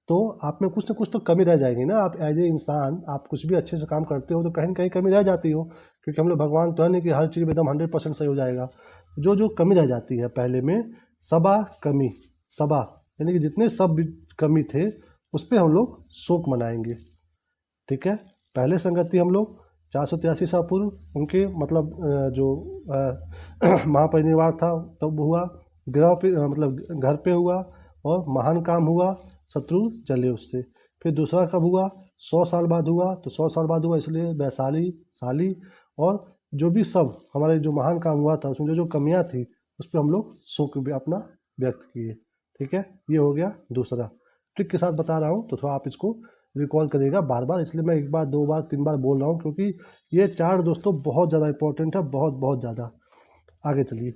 तो आप में कुछ ना कुछ तो कमी रह जाएगी ना। आप एज ए इंसान आप कुछ भी अच्छे से काम करते हो तो कहीं ना कहीं कमी रह जाती हो, क्योंकि हम लोग भगवान तो है नहीं कि हर चीज़ में एकदम 100% सही हो जाएगा। जो जो कमी रह जाती है पहले में, सबा कमी, सबा यानी कि जितने सब भी कमी थे उस पर हम लोग शोक मनाएंगे, ठीक है। पहले संगति हम लोग 483 ईसा पूर्व, उनके मतलब जो महापरिनिर्वाण था तब हुआ, ग्रह पे मतलब घर पे हुआ, और महान काम हुआ, शत्रु जले उससे। फिर दूसरा कब हुआ, 100 साल बाद हुआ, तो 100 साल बाद हुआ इसलिए वैशाली, साली। और जो भी सब हमारे जो महान काम हुआ था उसमें जो जो कमियां थी उस पर हम लोग शोक भी अपना व्यक्त किए, ठीक है। ये हो गया दूसरा। ट्रिक के साथ बता रहा हूँ तो थोड़ा आप इसको रिकॉल करिएगा बार बार, इसलिए मैं एक बार, दो बार, तीन बार बोल रहा हूँ, क्योंकि ये चार दोस्तों बहुत ज़्यादा इंपॉर्टेंट है, बहुत बहुत ज़्यादा। आगे चलिए,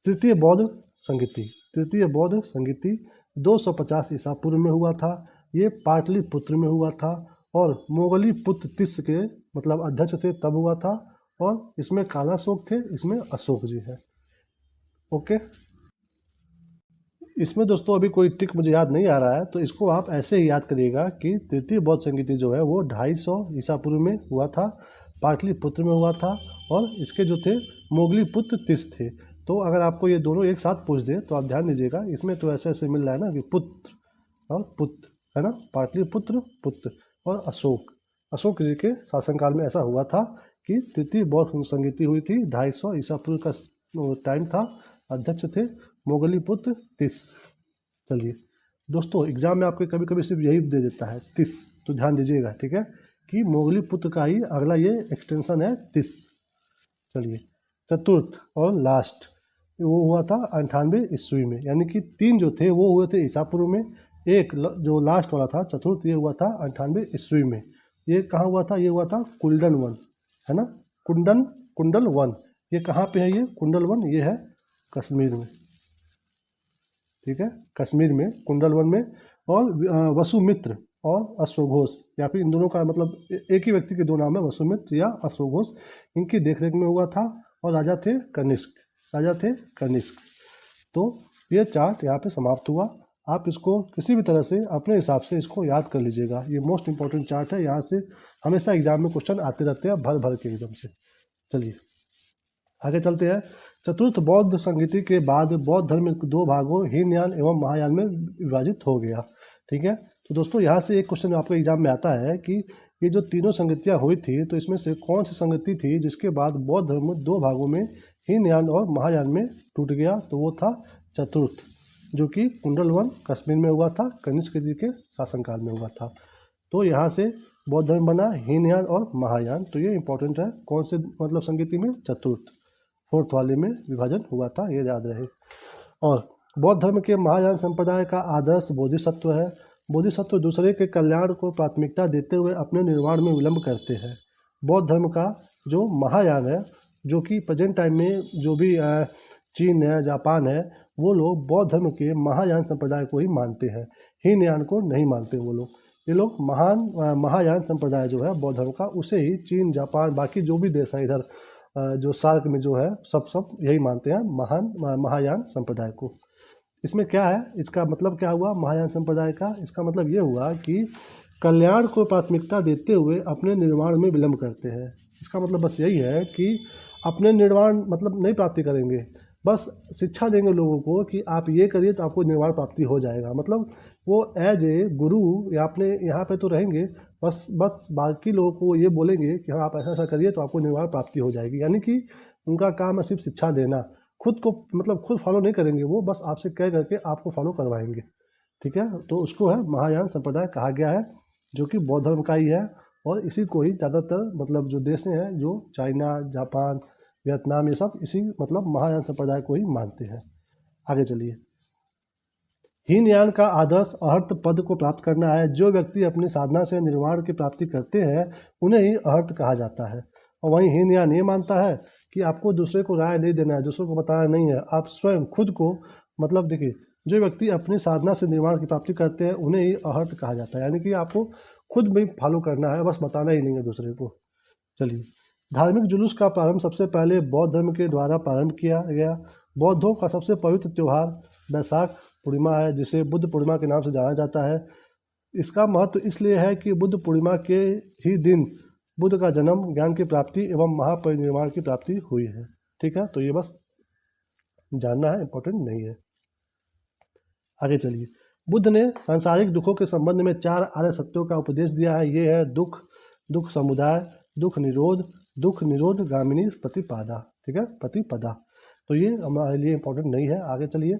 तृतीय बौद्ध संगीति, तृतीय बौद्ध संगीति 250 ईसा पूर्व में हुआ था। ये पाटलिपुत्र में हुआ था, और मोगली पुत्र तिस के मतलब अध्यक्ष थे तब हुआ था, और इसमें कालाशोक थे, इसमें अशोक जी है, ओके। इसमें दोस्तों अभी कोई ट्रिक मुझे याद नहीं आ रहा है, तो इसको आप ऐसे ही याद करिएगा कि तृतीय बौद्ध संगीति जो है वो 250 ईसा पूर्व में हुआ था, पाटलिपुत्र में हुआ था, और इसके जो थे मोगली पुत्र तिस थे। तो अगर आपको ये दोनों एक साथ पूछ दे तो आप ध्यान दीजिएगा, इसमें तो ऐसे ऐसे मिल रहा है ना कि पुत्र और पुत्र, है ना, पाटलिपुत्र पुत्र और अशोक। अशोक जी के शासनकाल में ऐसा हुआ था कि तृतीय बौद्ध संगीति हुई थी, 250 ईसा पूर्व का टाइम था, अध्यक्ष थे मोगली पुत्र तिस। चलिए दोस्तों, एग्जाम में आपके कभी कभी सिर्फ यही दे देता है तिस, तो ध्यान दीजिएगा, ठीक है, कि मोगली पुत्र का ही अगला ये एक्सटेंशन है तिस। चलिए, चतुर्थ और लास्ट वो हुआ था 98 ईस्वी में, यानी कि तीन जो थे वो हुए थे ईसा पूर्व में, एक जो लास्ट वाला था चतुर्थ, ये हुआ था 98 ईस्वी में। ये कहाँ हुआ था, ये हुआ था कुंडल वन, है ना, कुंडल वन। ये कहाँ पे है, ये कुंडल वन, ये है कश्मीर में, ठीक है, कश्मीर में कुंडल वन में। और वसुमित्र और अश्वघोष, या फिर इन दोनों का मतलब एक ही व्यक्ति के दो नाम है, वसुमित्र या अश्वघोष, इनकी देखरेख में हुआ था, और राजा थे कनिष्क, राजा थे कनिष्क। तो ये चार्ट यहाँ पे समाप्त हुआ। आप इसको किसी भी तरह से अपने हिसाब से इसको याद कर लीजिएगा, ये मोस्ट इंपॉर्टेंट चार्ट है, यहाँ से हमेशा एग्जाम में क्वेश्चन आते रहते हैं भर भर के एकदम से। चलिए आगे चलते हैं। चतुर्थ बौद्ध संगीति के बाद बौद्ध धर्म दो भागों हीनयान एवं महायान में विभाजित हो गया, ठीक है। तो दोस्तों यहाँ से एक क्वेश्चन आपके एग्जाम में आता है कि ये जो तीनों संगतियाँ हुई थी, तो इसमें से कौन सी संगति थी जिसके बाद बौद्ध धर्म दो भागों में हीनयान और महायान में टूट गया, तो वो था चतुर्थ, जो कि कुंडल वन कश्मीर में हुआ था, कनिष्क जी के शासनकाल में हुआ था। तो यहाँ से बौद्ध धर्म बना हीनयान और महायान, तो ये इंपॉर्टेंट है, कौन से मतलब संगति में, चतुर्थ, फोर्थ वाले में विभाजन हुआ था, ये याद रहे। और बौद्ध धर्म के महायान संप्रदाय का आदर्श बोधिसत्व है। बोधिसत्व दूसरे के कल्याण को प्राथमिकता देते हुए अपने निर्माण में विलंब करते हैं। बौद्ध धर्म का जो महायान है जो कि प्रेजेंट टाइम में जो भी चीन है, जापान है, वो लोग बौद्ध धर्म के महायान संप्रदाय को ही मानते हैं, हीनयान को नहीं मानते वो लोग। ये लोग महायान संप्रदाय जो है बौद्ध धर्म का, उसे ही चीन, जापान, बाकी जो भी देश है इधर जो सार्क में जो है सब यही मानते हैं, महायान संप्रदाय को। इसमें क्या है, इसका मतलब क्या हुआ महायान संप्रदाय का? इसका मतलब ये हुआ कि कल्याण को प्राथमिकता देते हुए अपने निर्माण में विलंब करते हैं। इसका मतलब बस यही है कि अपने निर्वाण मतलब नहीं प्राप्ति करेंगे, बस शिक्षा देंगे लोगों को कि आप ये करिए तो आपको निर्वाण प्राप्ति हो जाएगा। मतलब वो एज ए गुरु या अपने यहाँ पे तो रहेंगे, बस बाकी लोगों को ये बोलेंगे कि हाँ आप ऐसा ऐसा करिए तो आपको निर्वाण प्राप्ति हो जाएगी। यानी कि उनका काम है सिर्फ शिक्षा देना, खुद को मतलब खुद फॉलो नहीं करेंगे वो, बस आपसे कह करके आपको फॉलो करवाएंगे। ठीक है, तो उसको है महायान संप्रदाय कहा गया है, जो कि बौद्ध धर्म का ही है। और इसी को ही ज़्यादातर मतलब जो देश हैं जो चाइना, जापान, वियतनाम, ये सब इसी मतलब महायान संप्रदाय को ही मानते हैं। आगे चलिए। हीनयान का आदर्श अहर्त पद को प्राप्त करना है। जो व्यक्ति अपनी साधना से निर्वाण की प्राप्ति करते हैं उन्हें ही अहर्त कहा जाता है। और वहीं हीनयान ये मानता है कि आपको दूसरे को राय नहीं देना है, दूसरों को बताना नहीं है, आप स्वयं खुद को मतलब देखिए, जो व्यक्ति अपनी साधना से निर्वाण की प्राप्ति करते हैं उन्हें ही अहर्त कहा जाता है। यानी कि आपको खुद भी फॉलो करना है, बस बताना ही नहीं है दूसरे को। चलिए, धार्मिक जुलूस का प्रारंभ सबसे पहले बौद्ध धर्म के द्वारा प्रारंभ किया गया। बौद्धों का सबसे पवित्र त्यौहार वैशाख पूर्णिमा है, जिसे बुद्ध पूर्णिमा के नाम से जाना जाता है। इसका महत्व इसलिए है कि बुद्ध पूर्णिमा के ही दिन बुद्ध का जन्म, ज्ञान की प्राप्ति एवं महापरिनिर्वाण की प्राप्ति हुई है। ठीक है, तो ये बस जानना है, इम्पोर्टेंट नहीं है। आगे चलिए। बुद्ध ने सांसारिक दुखों के संबंध में 4 आर्य सत्यों का उपदेश दिया है। ये है दुख, दुख समुदाय, दुख निरोध गामिनी प्रतिपादा। ठीक है, प्रतिपदा। तो ये हमारे लिए इम्पोर्टेंट नहीं है। आगे चलिए।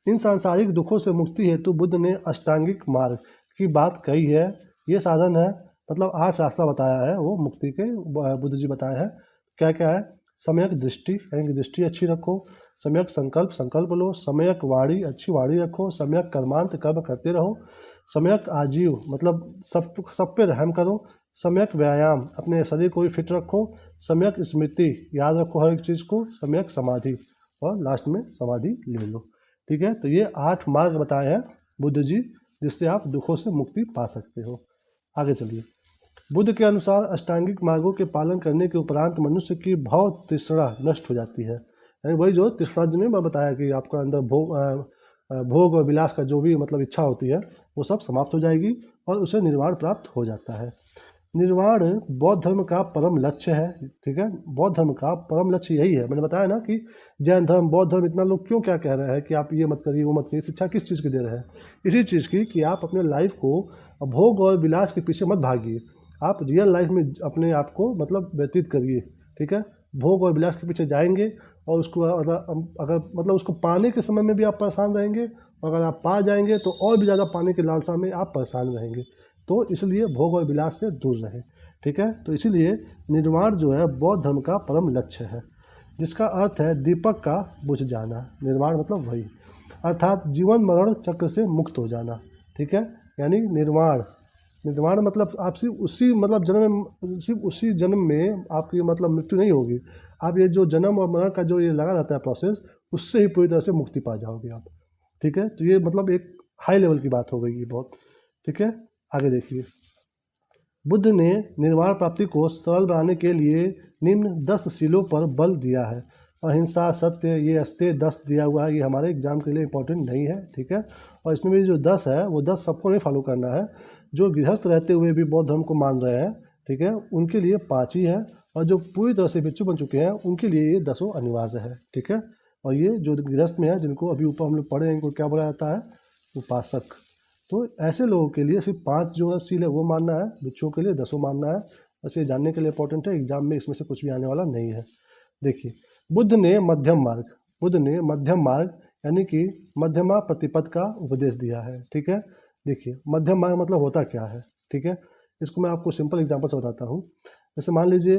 इन सांसारिक दुखों से मुक्ति हेतु बुद्ध ने अष्टांगिक मार्ग की बात कही है। ये साधन है, मतलब 8 रास्ता बताया है वो मुक्ति के, बुद्ध जी बताए हैं। क्या क्या है? सम्यक दृष्टि, यानी कि दृष्टि अच्छी रखो। सम्यक संकल्प लो। सम्यक वाणी, अच्छी वाणी रखो। सम्यक कर्मांत, कर्म करते रहो। सम्यक आजीव, मतलब सब पे रहम करो। सम्यक व्यायाम, अपने शरीर को भी फिट रखो। सम्यक स्मृति, याद रखो हर एक चीज़ को। सम्यक समाधि, और लास्ट में समाधि ले लो। ठीक है, तो ये 8 मार्ग बताए हैं बुद्ध जी, जिससे आप दुखों से मुक्ति पा सकते हो। आगे चलिए। बुद्ध के अनुसार अष्टांगिक मार्गों के पालन करने के उपरांत मनुष्य की भव तृष्णा नष्ट हो जाती है। यानी वही जो तृष्णा जो मैं बताया कि आपका अंदर भोग और विलास का जो भी मतलब इच्छा होती है वो सब समाप्त हो जाएगी और उसे निर्वाण प्राप्त हो जाता है। निर्वाण बौद्ध धर्म का परम लक्ष्य है। ठीक है, बौद्ध धर्म का परम लक्ष्य यही है। मैंने बताया ना कि जैन धर्म, बौद्ध धर्म, इतना लोग क्यों क्या कह रहे हैं कि आप ये मत करिए वो मत करिए। शिक्षा किस चीज़ की दे रहे हैं? इसी चीज़ की कि आप अपने लाइफ को भोग और विलास के पीछे मत भागिए, आप रियल लाइफ में अपने आप को मतलब व्यतीत करिए। ठीक है, भोग और विलास के पीछे जाएंगे और उसको अगर मतलब उसको पाने के समय में भी आप परेशान रहेंगे, और अगर आप पा जाएंगे तो और भी ज़्यादा पाने के लालसा में आप परेशान रहेंगे। तो इसलिए भोग और विलास से दूर रहें। ठीक है, तो इसीलिए निर्वाण जो है बौद्ध धर्म का परम लक्ष्य है, जिसका अर्थ है दीपक का बुझ जाना। निर्वाण मतलब वही, अर्थात जीवन मरण चक्र से मुक्त हो जाना। ठीक है, यानी निर्वाण मतलब आप सिर्फ उसी मतलब जन्म में आपकी मतलब मृत्यु नहीं होगी। आप ये जो जन्म और मरण का जो ये लगा रहता है प्रोसेस, उससे ही पूरी तरह से मुक्ति पा जाओगे आप। ठीक है, तो ये मतलब एक हाई लेवल की बात हो गई ये बहुत। ठीक है, आगे देखिए। बुद्ध ने निर्वाण प्राप्ति को सरल बनाने के लिए निम्न 10 शीलों पर बल दिया है। अहिंसा, सत्य, ये अस्तेय 10 दिया हुआ है। ये हमारे एग्जाम के लिए इंपॉर्टेंट नहीं है। ठीक है, और इसमें भी जो 10 है वो 10 सबको नहीं फॉलो करना है। जो गृहस्थ रहते हुए भी बौद्ध धर्म को मान रहे हैं, ठीक है, उनके लिए 5 ही है, और जो पूरी तरह से भिक्षु बन चुके हैं उनके लिए ये 10 अनिवार्य है। ठीक है, और ये जो गृहस्थ में है, जिनको अभी ऊपर हम लोग पढ़े हैं, इनको क्या बोला जाता है? उपासक। तो ऐसे लोगों के लिए सिर्फ 5 जो शील है वो मानना है, भिक्षुओं के लिए 10 मानना है। बस ये जानने के लिए इंपॉर्टेंट है, एग्जाम में इसमें से कुछ भी आने वाला नहीं है। देखिए, बुद्ध ने मध्यम मार्ग यानी कि मध्यमा प्रतिपद का उपदेश दिया है। ठीक है, देखिए मध्यम मार्ग मतलब होता क्या है। ठीक है, इसको मैं आपको सिंपल एग्जांपल से बताता हूँ। जैसे मान लीजिए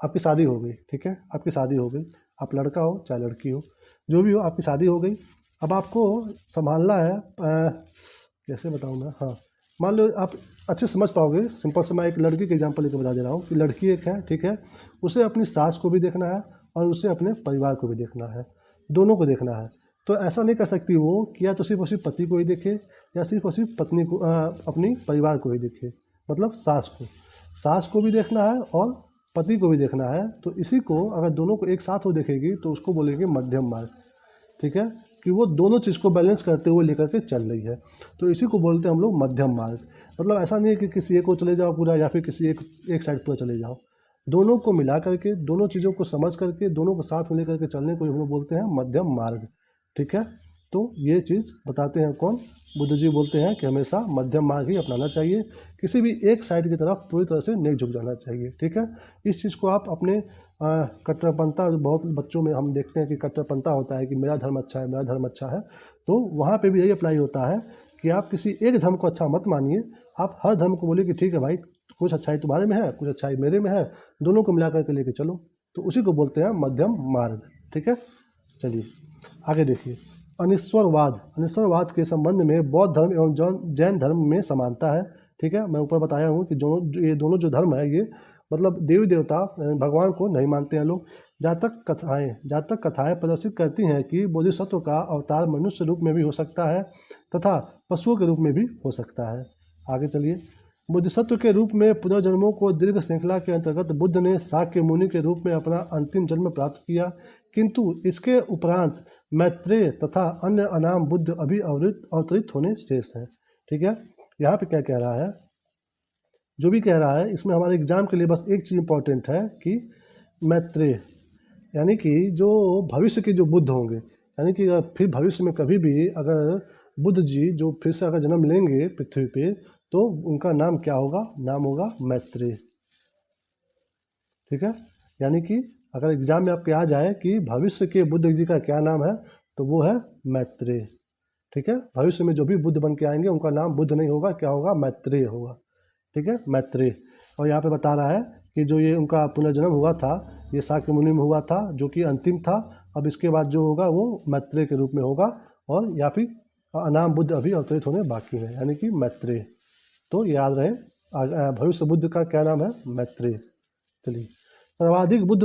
आपकी शादी हो गई। ठीक है, आपकी शादी हो गई, आप लड़का हो चाहे लड़की हो, जो भी हो, आपकी शादी हो गई। अब आपको संभालना है कैसे बताऊँ मैं, हाँ, मान लो आप अच्छे समझ पाओगे, सिंपल से मैं एक लड़की के एग्जांपल लेकर बता दे रहा हूँ कि लड़की एक है, ठीक है, उसे अपनी सास को भी देखना है और उसे अपने परिवार को भी देखना है, दोनों को देखना है। तो ऐसा नहीं कर सकती वो कि या तो सिर्फ और सिर्फ पति को ही देखे या सिर्फ और सिर्फ पत्नी को अपनी परिवार को ही देखे, मतलब सास को भी देखना है और पति को भी देखना है। तो इसी को अगर दोनों को एक साथ वो देखेगी तो उसको बोलेंगे मध्यम मार्ग, ठीक है, कि वो दोनों चीज़ को बैलेंस करते हुए लेकर के चल रही है। तो इसी को बोलते हैं हम लोग मध्यम मार्ग। मतलब ऐसा नहीं है कि किसी एक को चले जाओ पूरा या फिर किसी एक साइड पूरा चले जाओ, दोनों को मिला करके, दोनों चीज़ों को समझ करके, दोनों को साथ में लेकर के चलने को हम लोग बोलते हैं मध्यम मार्ग, ठीक है। तो ये चीज़ बताते हैं कौन, बुद्ध जी बोलते हैं कि हमेशा मध्यम मार्ग ही अपनाना चाहिए, किसी भी एक साइड की तरफ पूरी तरह से नहीं झुक जाना चाहिए, ठीक है। इस चीज़ को आप अपने कट्टरपंथा, बहुत बच्चों में हम देखते हैं कि कट्टरपंथा होता है कि मेरा धर्म अच्छा है, मेरा धर्म अच्छा है, तो वहाँ पे भी यही अप्लाई होता है कि आप किसी एक धर्म को अच्छा मत मानिए, आप हर धर्म को बोलिए कि ठीक है भाई, कुछ अच्छाई तुम्हारे में है, कुछ अच्छाई मेरे में है, दोनों को मिला करके लेके चलो, तो उसी को बोलते हैं मध्यम मार्ग, ठीक है। चलिए आगे देखिए, अनिश्वरवाद के संबंध में बौद्ध धर्म एवं जैन धर्म में समानता है, ठीक है। मैं ऊपर बताया हूँ कि ये दोनों जो धर्म है, ये मतलब देवी देवता भगवान को नहीं मानते हैं लोग। जहाँ तक कथाएं प्रदर्शित करती हैं कि बोधिसत्व का अवतार मनुष्य रूप में भी हो सकता है तथा पशुओं के रूप में भी हो सकता है। आगे चलिए, बोधिसत्व के रूप में पुनर्जन्मों को दीर्घ श्रृंखला के अंतर्गत बुद्ध ने शाक्य मुनि के रूप में अपना अंतिम जन्म प्राप्त किया, किंतु इसके उपरांत मैत्रेय तथा अन्य अनाम बुद्ध अभी अवतरित होने शेष हैं, ठीक है। यहाँ पे क्या कह रहा है, जो भी कह रहा है इसमें हमारे एग्जाम के लिए बस एक चीज़ इंपॉर्टेंट है कि मैत्रेय यानी कि जो भविष्य के जो बुद्ध होंगे, यानी कि फिर भविष्य में कभी भी अगर बुद्ध जी जो फिर से अगर जन्म लेंगे पृथ्वी पे, तो उनका नाम क्या होगा, नाम होगा मैत्रेय, ठीक है। यानी कि अगर एग्जाम में आपके आ जाए कि भविष्य के बुद्ध जी का क्या नाम है, तो वो है मैत्रेय, ठीक है। भविष्य में जो भी बुद्ध बन के आएंगे उनका नाम बुद्ध नहीं होगा, क्या होगा, मैत्रेय होगा, ठीक है, मैत्रेय। और यहाँ पे बता रहा है कि जो ये उनका पुनर्जन्म हुआ था, ये शाक्य मुनि में हुआ था जो कि अंतिम था, अब इसके बाद जो होगा वो मैत्रेय के रूप में होगा, और या फिर अनाम बुद्ध अभी अवतरित होने बाकी है, यानी कि मैत्रेय। तो याद रहे भविष्य बुद्ध का क्या नाम है, मैत्रेय। चलिए, सर्वाधिक बुद्ध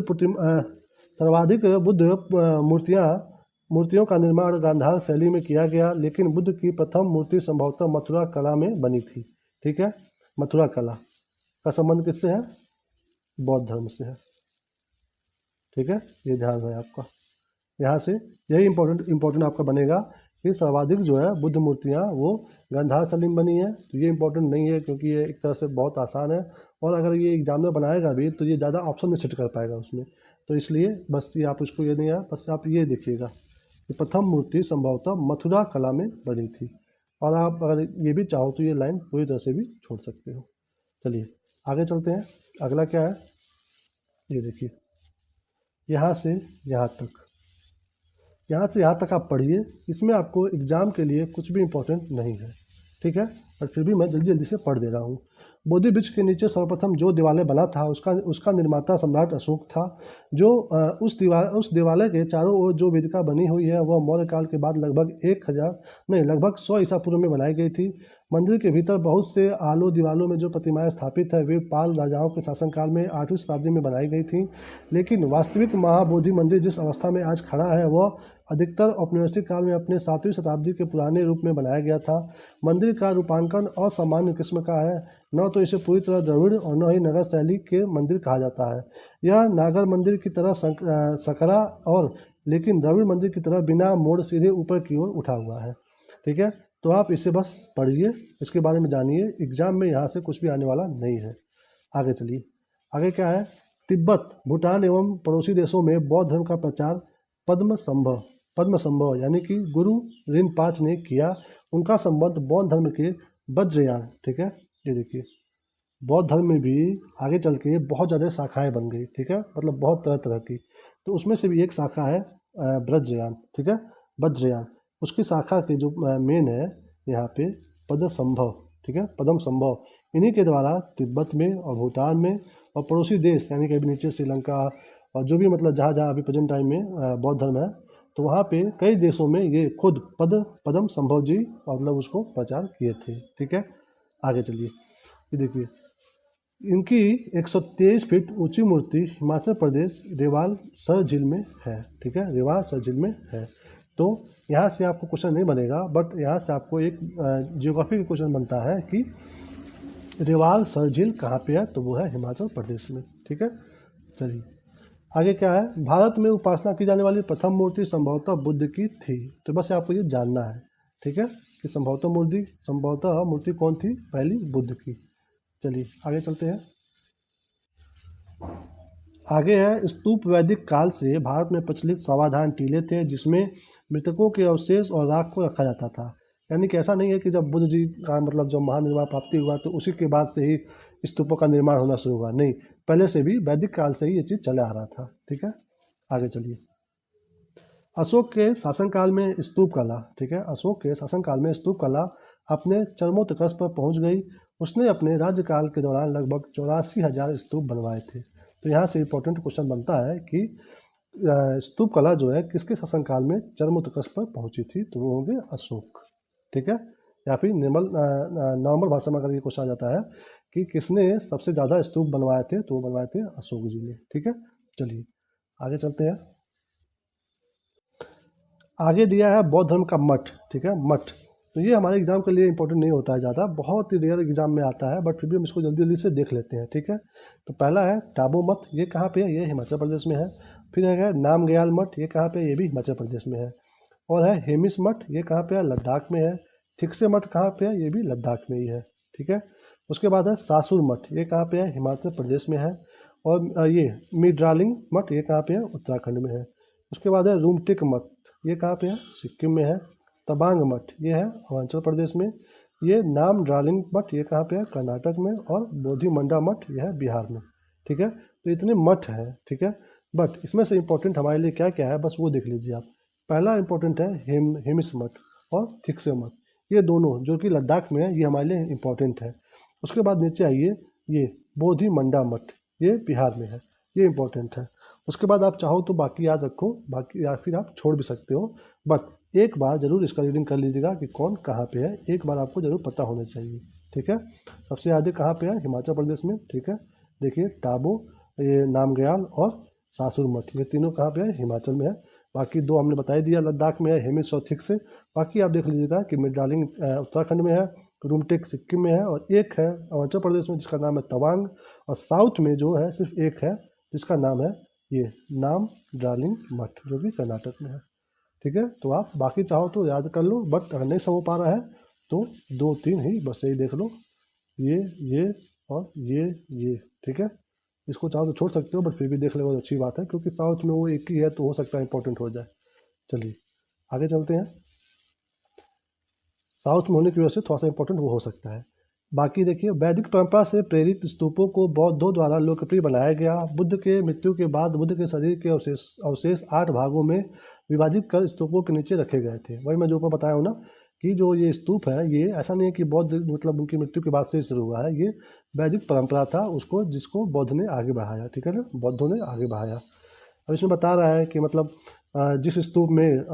मूर्तियों का निर्माण गांधार शैली में किया गया, लेकिन बुद्ध की प्रथम मूर्ति संभवतः मथुरा कला में बनी थी, ठीक है। मथुरा कला का संबंध किससे है, बौद्ध धर्म से है, ठीक है। ये ध्यान है आपका, यहाँ से यही इम्पोर्टेंट आपका बनेगा कि सर्वाधिक जो है बुद्ध मूर्तियाँ वो गांधार शैली में बनी है। तो ये इम्पोर्टेंट नहीं है क्योंकि ये एक तरह से बहुत आसान है, और अगर ये एग्जामिनर बनाएगा भी तो ये ज़्यादा ऑप्शन नहीं सेट कर पाएगा उसमें, तो इसलिए बस ये आप उसको ये नहीं है, बस आप ये देखिएगा कि प्रथम मूर्ति संभवतः मथुरा कला में बनी थी, और आप अगर ये भी चाहो तो ये लाइन पूरी तरह से भी छोड़ सकते हो। चलिए आगे चलते हैं, अगला क्या है, ये देखिए, यहाँ से यहाँ तक आप पढ़िए, इसमें आपको एग्ज़ाम के लिए कुछ भी इम्पोर्टेंट नहीं है, ठीक है, पर फिर भी मैं जल्दी जल्दी से पढ़ दे रहा हूँ। बोधि वृक्ष के नीचे सर्वप्रथम जो देवालय बना था उसका निर्माता सम्राट अशोक था। जो उस देवालय के चारों ओर जो वेदिका बनी हुई है वह मौर्य काल के बाद लगभग 100 ईसा पूर्व में बनाई गई थी। मंदिर के भीतर बहुत से आलो दीवालों में जो प्रतिमाएं स्थापित है वे पाल राजाओं के शासनकाल में 8वीं शताब्दी में बनाई गई थी, लेकिन वास्तविक महाबोधि मंदिर जिस अवस्था में आज खड़ा है वह अधिकतर औपनिवेशिक काल में अपने 7वीं शताब्दी के पुराने रूप में बनाया गया था। मंदिर का रूपांकन असामान्य किस्म का है, न तो इसे पूरी तरह द्रविड़ और न ही नगर शैली के मंदिर कहा जाता है। यह नागर मंदिर की तरह सकरा और लेकिन द्रविड़ मंदिर की तरह बिना मोड़ सीधे ऊपर की ओर उठा हुआ है, ठीक है। तो आप इसे बस पढ़िए, इसके बारे में जानिए, एग्जाम में यहाँ से कुछ भी आने वाला नहीं है। आगे चलिए, आगे क्या है, तिब्बत, भूटान एवं पड़ोसी देशों में बौद्ध धर्म का प्रचार पद्म संभव यानी कि गुरु रिनपाच ने किया। उनका संबंध बौद्ध धर्म के वज्रयान, ठीक है। ये देखिए, बौद्ध धर्म में भी आगे चल के बहुत ज़्यादा शाखाएं बन गई, ठीक है, मतलब बहुत तरह तरह की। तो उसमें से भी एक शाखा है वज्रयान, ठीक है, वज्रयान। उसकी शाखा के जो मेन है यहाँ पे पद्म संभव, ठीक है, पद्म संभव। इन्हीं के द्वारा तिब्बत में और भूटान में और पड़ोसी देश यानी कि अभी नीचे श्रीलंका और जो भी मतलब जहाँ जहाँ अभी प्रेजेंट टाइम में बौद्ध धर्म है, तो वहाँ पे कई देशों में ये खुद पद्म संभव जी मतलब उसको प्रचार किए थे, ठीक है। आगे चलिए, ये देखिए, इनकी 123 फीट ऊंची मूर्ति हिमाचल प्रदेश रेवाल सर झील में है। ठीक है, रेवाल सर झील में है। तो यहाँ से आपको क्वेश्चन नहीं बनेगा, बट यहाँ से आपको एक जियोग्राफी का क्वेश्चन बनता है कि रेवाल सर झील कहाँ पे है, तो वो है हिमाचल प्रदेश में। ठीक है, चलिए आगे क्या है, भारत में उपासना की जाने वाली प्रथम मूर्ति संभवतः बुद्ध की थी। तो बस आपको ये जानना है, ठीक है, कि संभवतः मूर्ति कौन थी, पहली बुद्ध की। चलिए आगे चलते हैं। आगे है, स्तूप वैदिक काल से भारत में प्रचलित सावधान टीले थे जिसमें मृतकों के अवशेष और राख को रखा जाता था। यानी कि ऐसा नहीं है कि जब बुद्ध जी का मतलब जब महानिर्वाण प्राप्ति हुआ तो उसी के बाद से ही स्तूपों का निर्माण होना शुरू हुआ, नहीं, पहले से भी वैदिक काल से ही ये चीज़ चला आ रहा था। ठीक है, आगे चलिए। अशोक के शासनकाल में स्तूप कला, ठीक है, अशोक के शासनकाल में स्तूप कला अपने चरमोत्कर्ष पर पहुंच गई। उसने अपने राज्यकाल के दौरान लगभग 84,000 स्तूप बनवाए थे। तो यहाँ से इंपॉर्टेंट क्वेश्चन बनता है कि स्तूप कला जो है किसके शासनकाल में चरमोत्कर्ष पर पहुंची थी, तो वो होंगे अशोक। ठीक है, या फिर नॉर्मल भाषा में अगर ये क्वेश्चन आ जाता है कि किसने सबसे ज़्यादा स्तूप बनवाए थे, तो वो बनवाए थे अशोक जी ने। ठीक है, चलिए आगे चलते हैं। आगे दिया है बौद्ध धर्म का मठ। ठीक है, मठ, तो ये हमारे एग्जाम के लिए इंपॉर्टेंट नहीं होता है ज़्यादा, बहुत ही रेयर एग्जाम में आता है, बट फिर भी हम इसको जल्दी जल्दी से देख लेते हैं। ठीक है, तो पहला है टाबू मठ, ये कहाँ पे है, ये हिमाचल प्रदेश में है। फिर है नामग्याल मठ, ये कहाँ पे है, ये भी हिमाचल प्रदेश में है। और है हेमिस मठ, ये कहाँ पे है, लद्दाख में है। थिक्से मठ कहाँ पे है, ये भी लद्दाख में ही है। ठीक है, उसके बाद है सासुर मठ, ये कहाँ पे है, हिमाचल प्रदेश में है। और ये मिड्रालिंग मठ, ये कहाँ पे है, उत्तराखंड में है। उसके बाद है रूमटेक मठ, ये कहाँ पे है, सिक्किम में है। तवांग मठ, ये है अरुणाचल प्रदेश में। ये नाम ड्रालिंग मठ, ये कहाँ पे है, कर्नाटक में। और बोधिमंडा मठ, ये है बिहार में। ठीक है, तो इतने मठ हैं। ठीक है, बट इसमें से इंपॉर्टेंट हमारे लिए क्या क्या है, बस वो देख लीजिए आप। पहला इंपॉर्टेंट है हेमिस मठ और थिक्से मठ, ये दोनों जो कि लद्दाख में है, ये हमारे लिए इंपॉर्टेंट है। उसके बाद नीचे आइए, ये बोधिमंडा मठ, ये बिहार में है, ये इंपॉर्टेंट है। उसके बाद आप चाहो तो बाकी याद रखो, बाकी या फिर आप छोड़ भी सकते हो, बट एक बार जरूर इसका रीडिंग कर लीजिएगा कि कौन कहाँ पे है, एक बार आपको जरूर पता होना चाहिए। ठीक है, सबसे ज़्यादा कहाँ पे है, हिमाचल प्रदेश में। ठीक है, देखिए टाबो, ये नामग्याल और सासुर मठ, ये तीनों कहाँ पे है, हिमाचल में है। बाकी दो हमने बता ही दिया, लद्दाख में है हेमिस और थिक्से। बाकी आप देख लीजिएगा कि मिडालिंग उत्तराखंड में है, रूमटेक सिक्किम में है, और एक है अरुणाचल प्रदेश में जिसका नाम है तवांग। और साउथ में जो है सिर्फ एक है जिसका नाम है ये नाम ड्रालिंग मठ, जो कि कर्नाटक में है। ठीक है, तो आप बाकी चाहो तो याद कर लो, बट अगर नहीं समझ पा रहा है तो 2-3 ही बस यही देख लो, ये और ये। ठीक है, इसको चाहो तो छोड़ सकते हो, बट फिर भी देख लो, अच्छी बात है, क्योंकि साउथ में वो एक ही है तो हो सकता है इंपॉर्टेंट हो जाए। चलिए आगे चलते हैं। साउथ में होने की वजह से थोड़ा सा इंपॉर्टेंट वो हो सकता है। बाकी देखिए, वैदिक परंपरा से प्रेरित स्तूपों को बौद्धों द्वारा लोकप्रिय बनाया गया। बुद्ध के मृत्यु के बाद बुद्ध के शरीर के अवशेष 8 भागों में विभाजित कर स्तूपों के नीचे रखे गए थे। वही मैं जो ऊपर बताया हूँ ना कि जो ये स्तूप है, ये ऐसा नहीं है कि बौद्ध मतलब उनकी मृत्यु के बाद से शुरू हुआ है, ये वैदिक परंपरा था उसको, जिसको बौद्ध ने आगे बढ़ाया। ठीक है ना, बौद्धों ने आगे बढ़ाया। अब इसमें बता रहा है कि मतलब जिस स्तूप में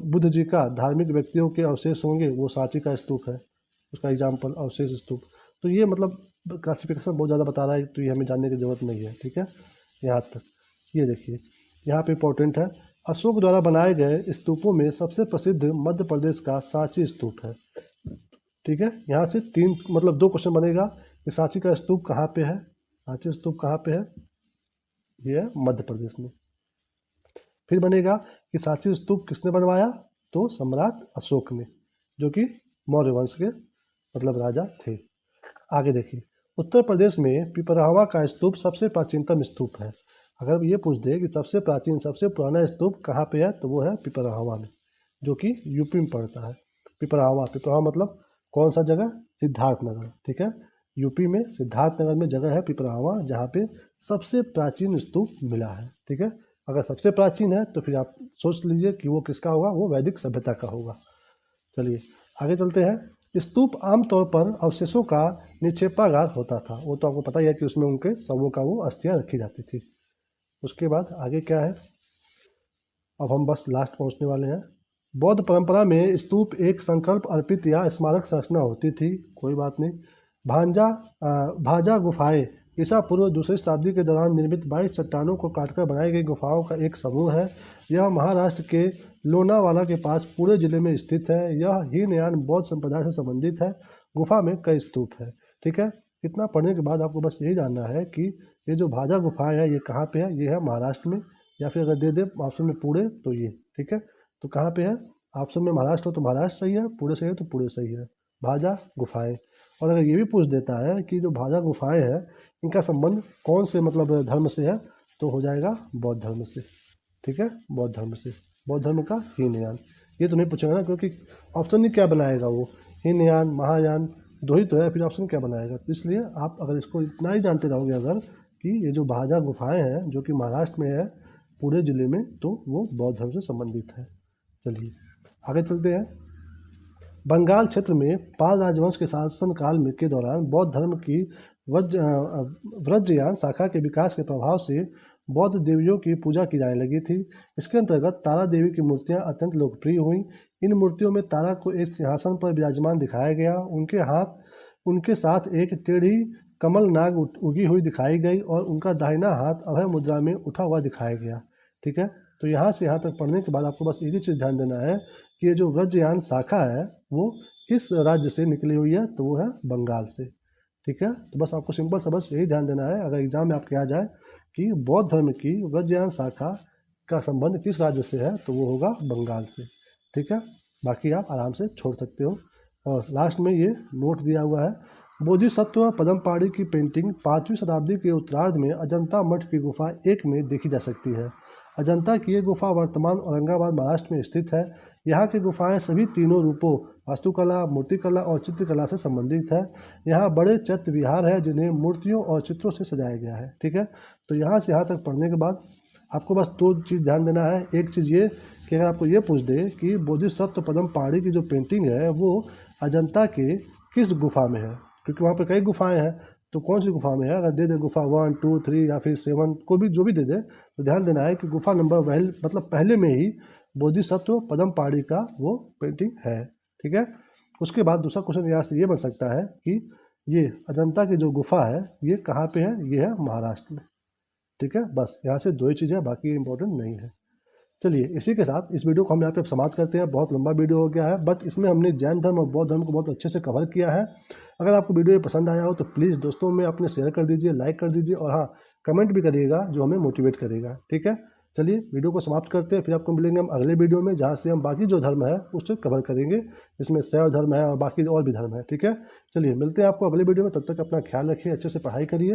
बुद्ध जी का धार्मिक व्यक्तियों के अवशेष होंगे वो सांची का स्तूप है, उसका एग्जाम्पल अवशेष स्तूप। तो ये मतलब क्लासिफिकेशन बहुत ज़्यादा बता रहा है, तो ये हमें जानने की ज़रूरत नहीं है। ठीक है, यहाँ तक। ये देखिए, यहाँ पे इंपॉर्टेंट है, अशोक द्वारा बनाए गए स्तूपों में सबसे प्रसिद्ध मध्य प्रदेश का सांची स्तूप है। ठीक है, यहाँ से 3 मतलब 2 क्वेश्चन बनेगा कि सांची का स्तूप कहाँ पे है, सांची स्तूप कहाँ पे है, ये है मध्य प्रदेश में। फिर बनेगा कि सांची स्तूप किसने बनवाया, तो सम्राट अशोक ने, जो कि मौर्य वंश के मतलब राजा थे। आगे देखिए, उत्तर प्रदेश में पिपरावा का स्तूप सबसे प्राचीनतम स्तूप है। अगर ये पूछ दे कि सबसे प्राचीन सबसे पुराना स्तूप कहाँ पे है, तो वो है पिपरावा में, जो कि यूपी में पड़ता है। पिपरावा मतलब कौन सा जगह, सिद्धार्थनगर। ठीक है, यूपी में सिद्धार्थनगर में जगह है पिपरावा, जहाँ पे सबसे प्राचीन स्तूप मिला है। ठीक है, अगर सबसे प्राचीन है तो फिर आप सोच लीजिए कि वो किसका होगा, वो वैदिक सभ्यता का होगा। चलिए आगे चलते हैं। स्तूप आमतौर पर अवशेषों का निक्षेपागार होता था, वो तो आपको पता ही है कि उसमें उनके शवों का वो अस्थियाँ रखी जाती थी। उसके बाद आगे क्या है, अब हम बस लास्ट पहुंचने वाले हैं। बौद्ध परंपरा में स्तूप एक संकल्प अर्पित या स्मारक संरचना होती थी, कोई बात नहीं। भाजा गुफाएं ईसा पूर्व दूसरी शताब्दी के दौरान निर्मित 22 चट्टानों को काटकर बनाई गई गुफाओं का एक समूह है। यह महाराष्ट्र के लोनावाला के पास पुणे जिले में स्थित है। यह हीनयान बौद्ध संप्रदाय से संबंधित है। गुफा में कई स्तूप है। ठीक है, इतना पढ़ने के बाद आपको बस यही जानना है कि ये जो भाजा गुफाएं है ये कहाँ पे है। ये है महाराष्ट्र में, या फिर अगर दे दे ऑप्शन में पुणे तो ये। ठीक है, तो कहाँ पे है ऑप्शन में महाराष्ट्र हो तो महाराष्ट्र सही है, पुणे सही है तो पुणे सही है, भाजा गुफाएं। और अगर ये भी पूछ देता है कि जो भाजा गुफाएं है इनका संबंध कौन से मतलब धर्म से है, तो हो जाएगा बौद्ध धर्म से। ठीक है, बौद्ध धर्म से, बौद्ध धर्म का हीनयान। ये तो नहीं पूछेगा ना, क्योंकि ऑप्शन ही क्या बनाएगा वो, हीनयान महायान दो ही तो है, फिर ऑप्शन क्या बनाएगा। तो इसलिए आप अगर इसको इतना ही जानते रहोगे अगर कि ये जो भाजा गुफाएं हैं जो कि महाराष्ट्र में है पुणे जिले में, तो वो बौद्ध धर्म से संबंधित है। चलिए आगे चलते हैं। बंगाल क्षेत्र में पाल राजवंश के शासनकाल में के दौरान बौद्ध धर्म की व्रजयान शाखा के विकास के प्रभाव से बौद्ध देवियों की पूजा की जाने लगी थी। इसके अंतर्गत तारा देवी की मूर्तियां अत्यंत लोकप्रिय हुईं। इन मूर्तियों में तारा को एक सिंहासन पर विराजमान दिखाया गया। उनके साथ एक टेढ़ी कमल नाग उगी हुई दिखाई गई और उनका दाहिना हाथ अभय मुद्रा में उठा हुआ दिखाया गया। ठीक है, तो यहाँ से यहाँ तक पढ़ने के बाद आपको बस एक ही चीज़ ध्यान देना है कि ये जो व्रजयान शाखा है वो किस राज्य से निकली हुई है, तो वो है बंगाल से। ठीक है, तो बस आपको सिंपल सा बस यही ध्यान देना है अगर एग्जाम में आपके आ जाए कि बौद्ध धर्म की व्रजयान शाखा का संबंध किस राज्य से है, तो वो होगा बंगाल से। ठीक है, बाकी आप आराम से छोड़ सकते हो। और लास्ट में ये नोट दिया हुआ है, बोधिसत्व पदमपाड़ी की पेंटिंग 5वीं शताब्दी के उत्तरार्ध में अजंता मठ की गुफा 1 में देखी जा सकती है। अजंता की ये गुफा वर्तमान औरंगाबाद महाराष्ट्र में स्थित है। यहाँ की गुफाएं सभी तीनों रूपों वास्तुकला, मूर्तिकला और चित्रकला से संबंधित है। यहाँ बड़े चैत्य विहार है जिन्हें मूर्तियों और चित्रों से सजाया गया है। ठीक है, तो यहाँ से यहाँ तक पढ़ने के बाद आपको बस 2 चीज़ ध्यान देना है। एक चीज़ ये कि अगर आपको ये पूछ दे कि बोधिसत्व पदमपाड़ी की जो पेंटिंग है वो अजंता के किस गुफा में है, क्योंकि वहाँ पे कई गुफाएं हैं, तो कौन सी गुफा में है। अगर दे दे गुफा 1, 2, 3 या फिर 7 को भी जो भी दे दे, तो ध्यान देना है कि गुफा नंबर मतलब पहले में ही बोधिसत्व पदमपाड़ी का वो पेंटिंग है। ठीक है, उसके बाद दूसरा क्वेश्चन यहाँ से ये बन सकता है कि ये अजंता की जो गुफा है ये कहाँ पे है, ये है महाराष्ट्र में। ठीक है, बस यहाँ से 2 ही चीज़ें, बाकी इंपॉर्टेंट नहीं है। चलिए इसी के साथ इस वीडियो को हम यहाँ पे समाप्त करते हैं। बहुत लंबा वीडियो हो गया है, बट इसमें हमने जैन धर्म और बौद्ध धर्म को बहुत अच्छे से कवर किया है। अगर आपको वीडियो पसंद आया हो तो प्लीज़ दोस्तों में अपने शेयर कर दीजिए, लाइक कर दीजिए और हाँ कमेंट भी करिएगा जो हमें मोटिवेट करेगा। ठीक है, चलिए वीडियो को समाप्त करते हैं, फिर आपको मिलेंगे हम अगले वीडियो में जहाँ से हम बाकी जो धर्म है उससे कवर करेंगे, जिसमें शैव धर्म है और बाकी और भी धर्म है। ठीक है, चलिए मिलते हैं आपको अगले वीडियो में, तब तक अपना ख्याल रखिए, अच्छे से पढ़ाई करिए।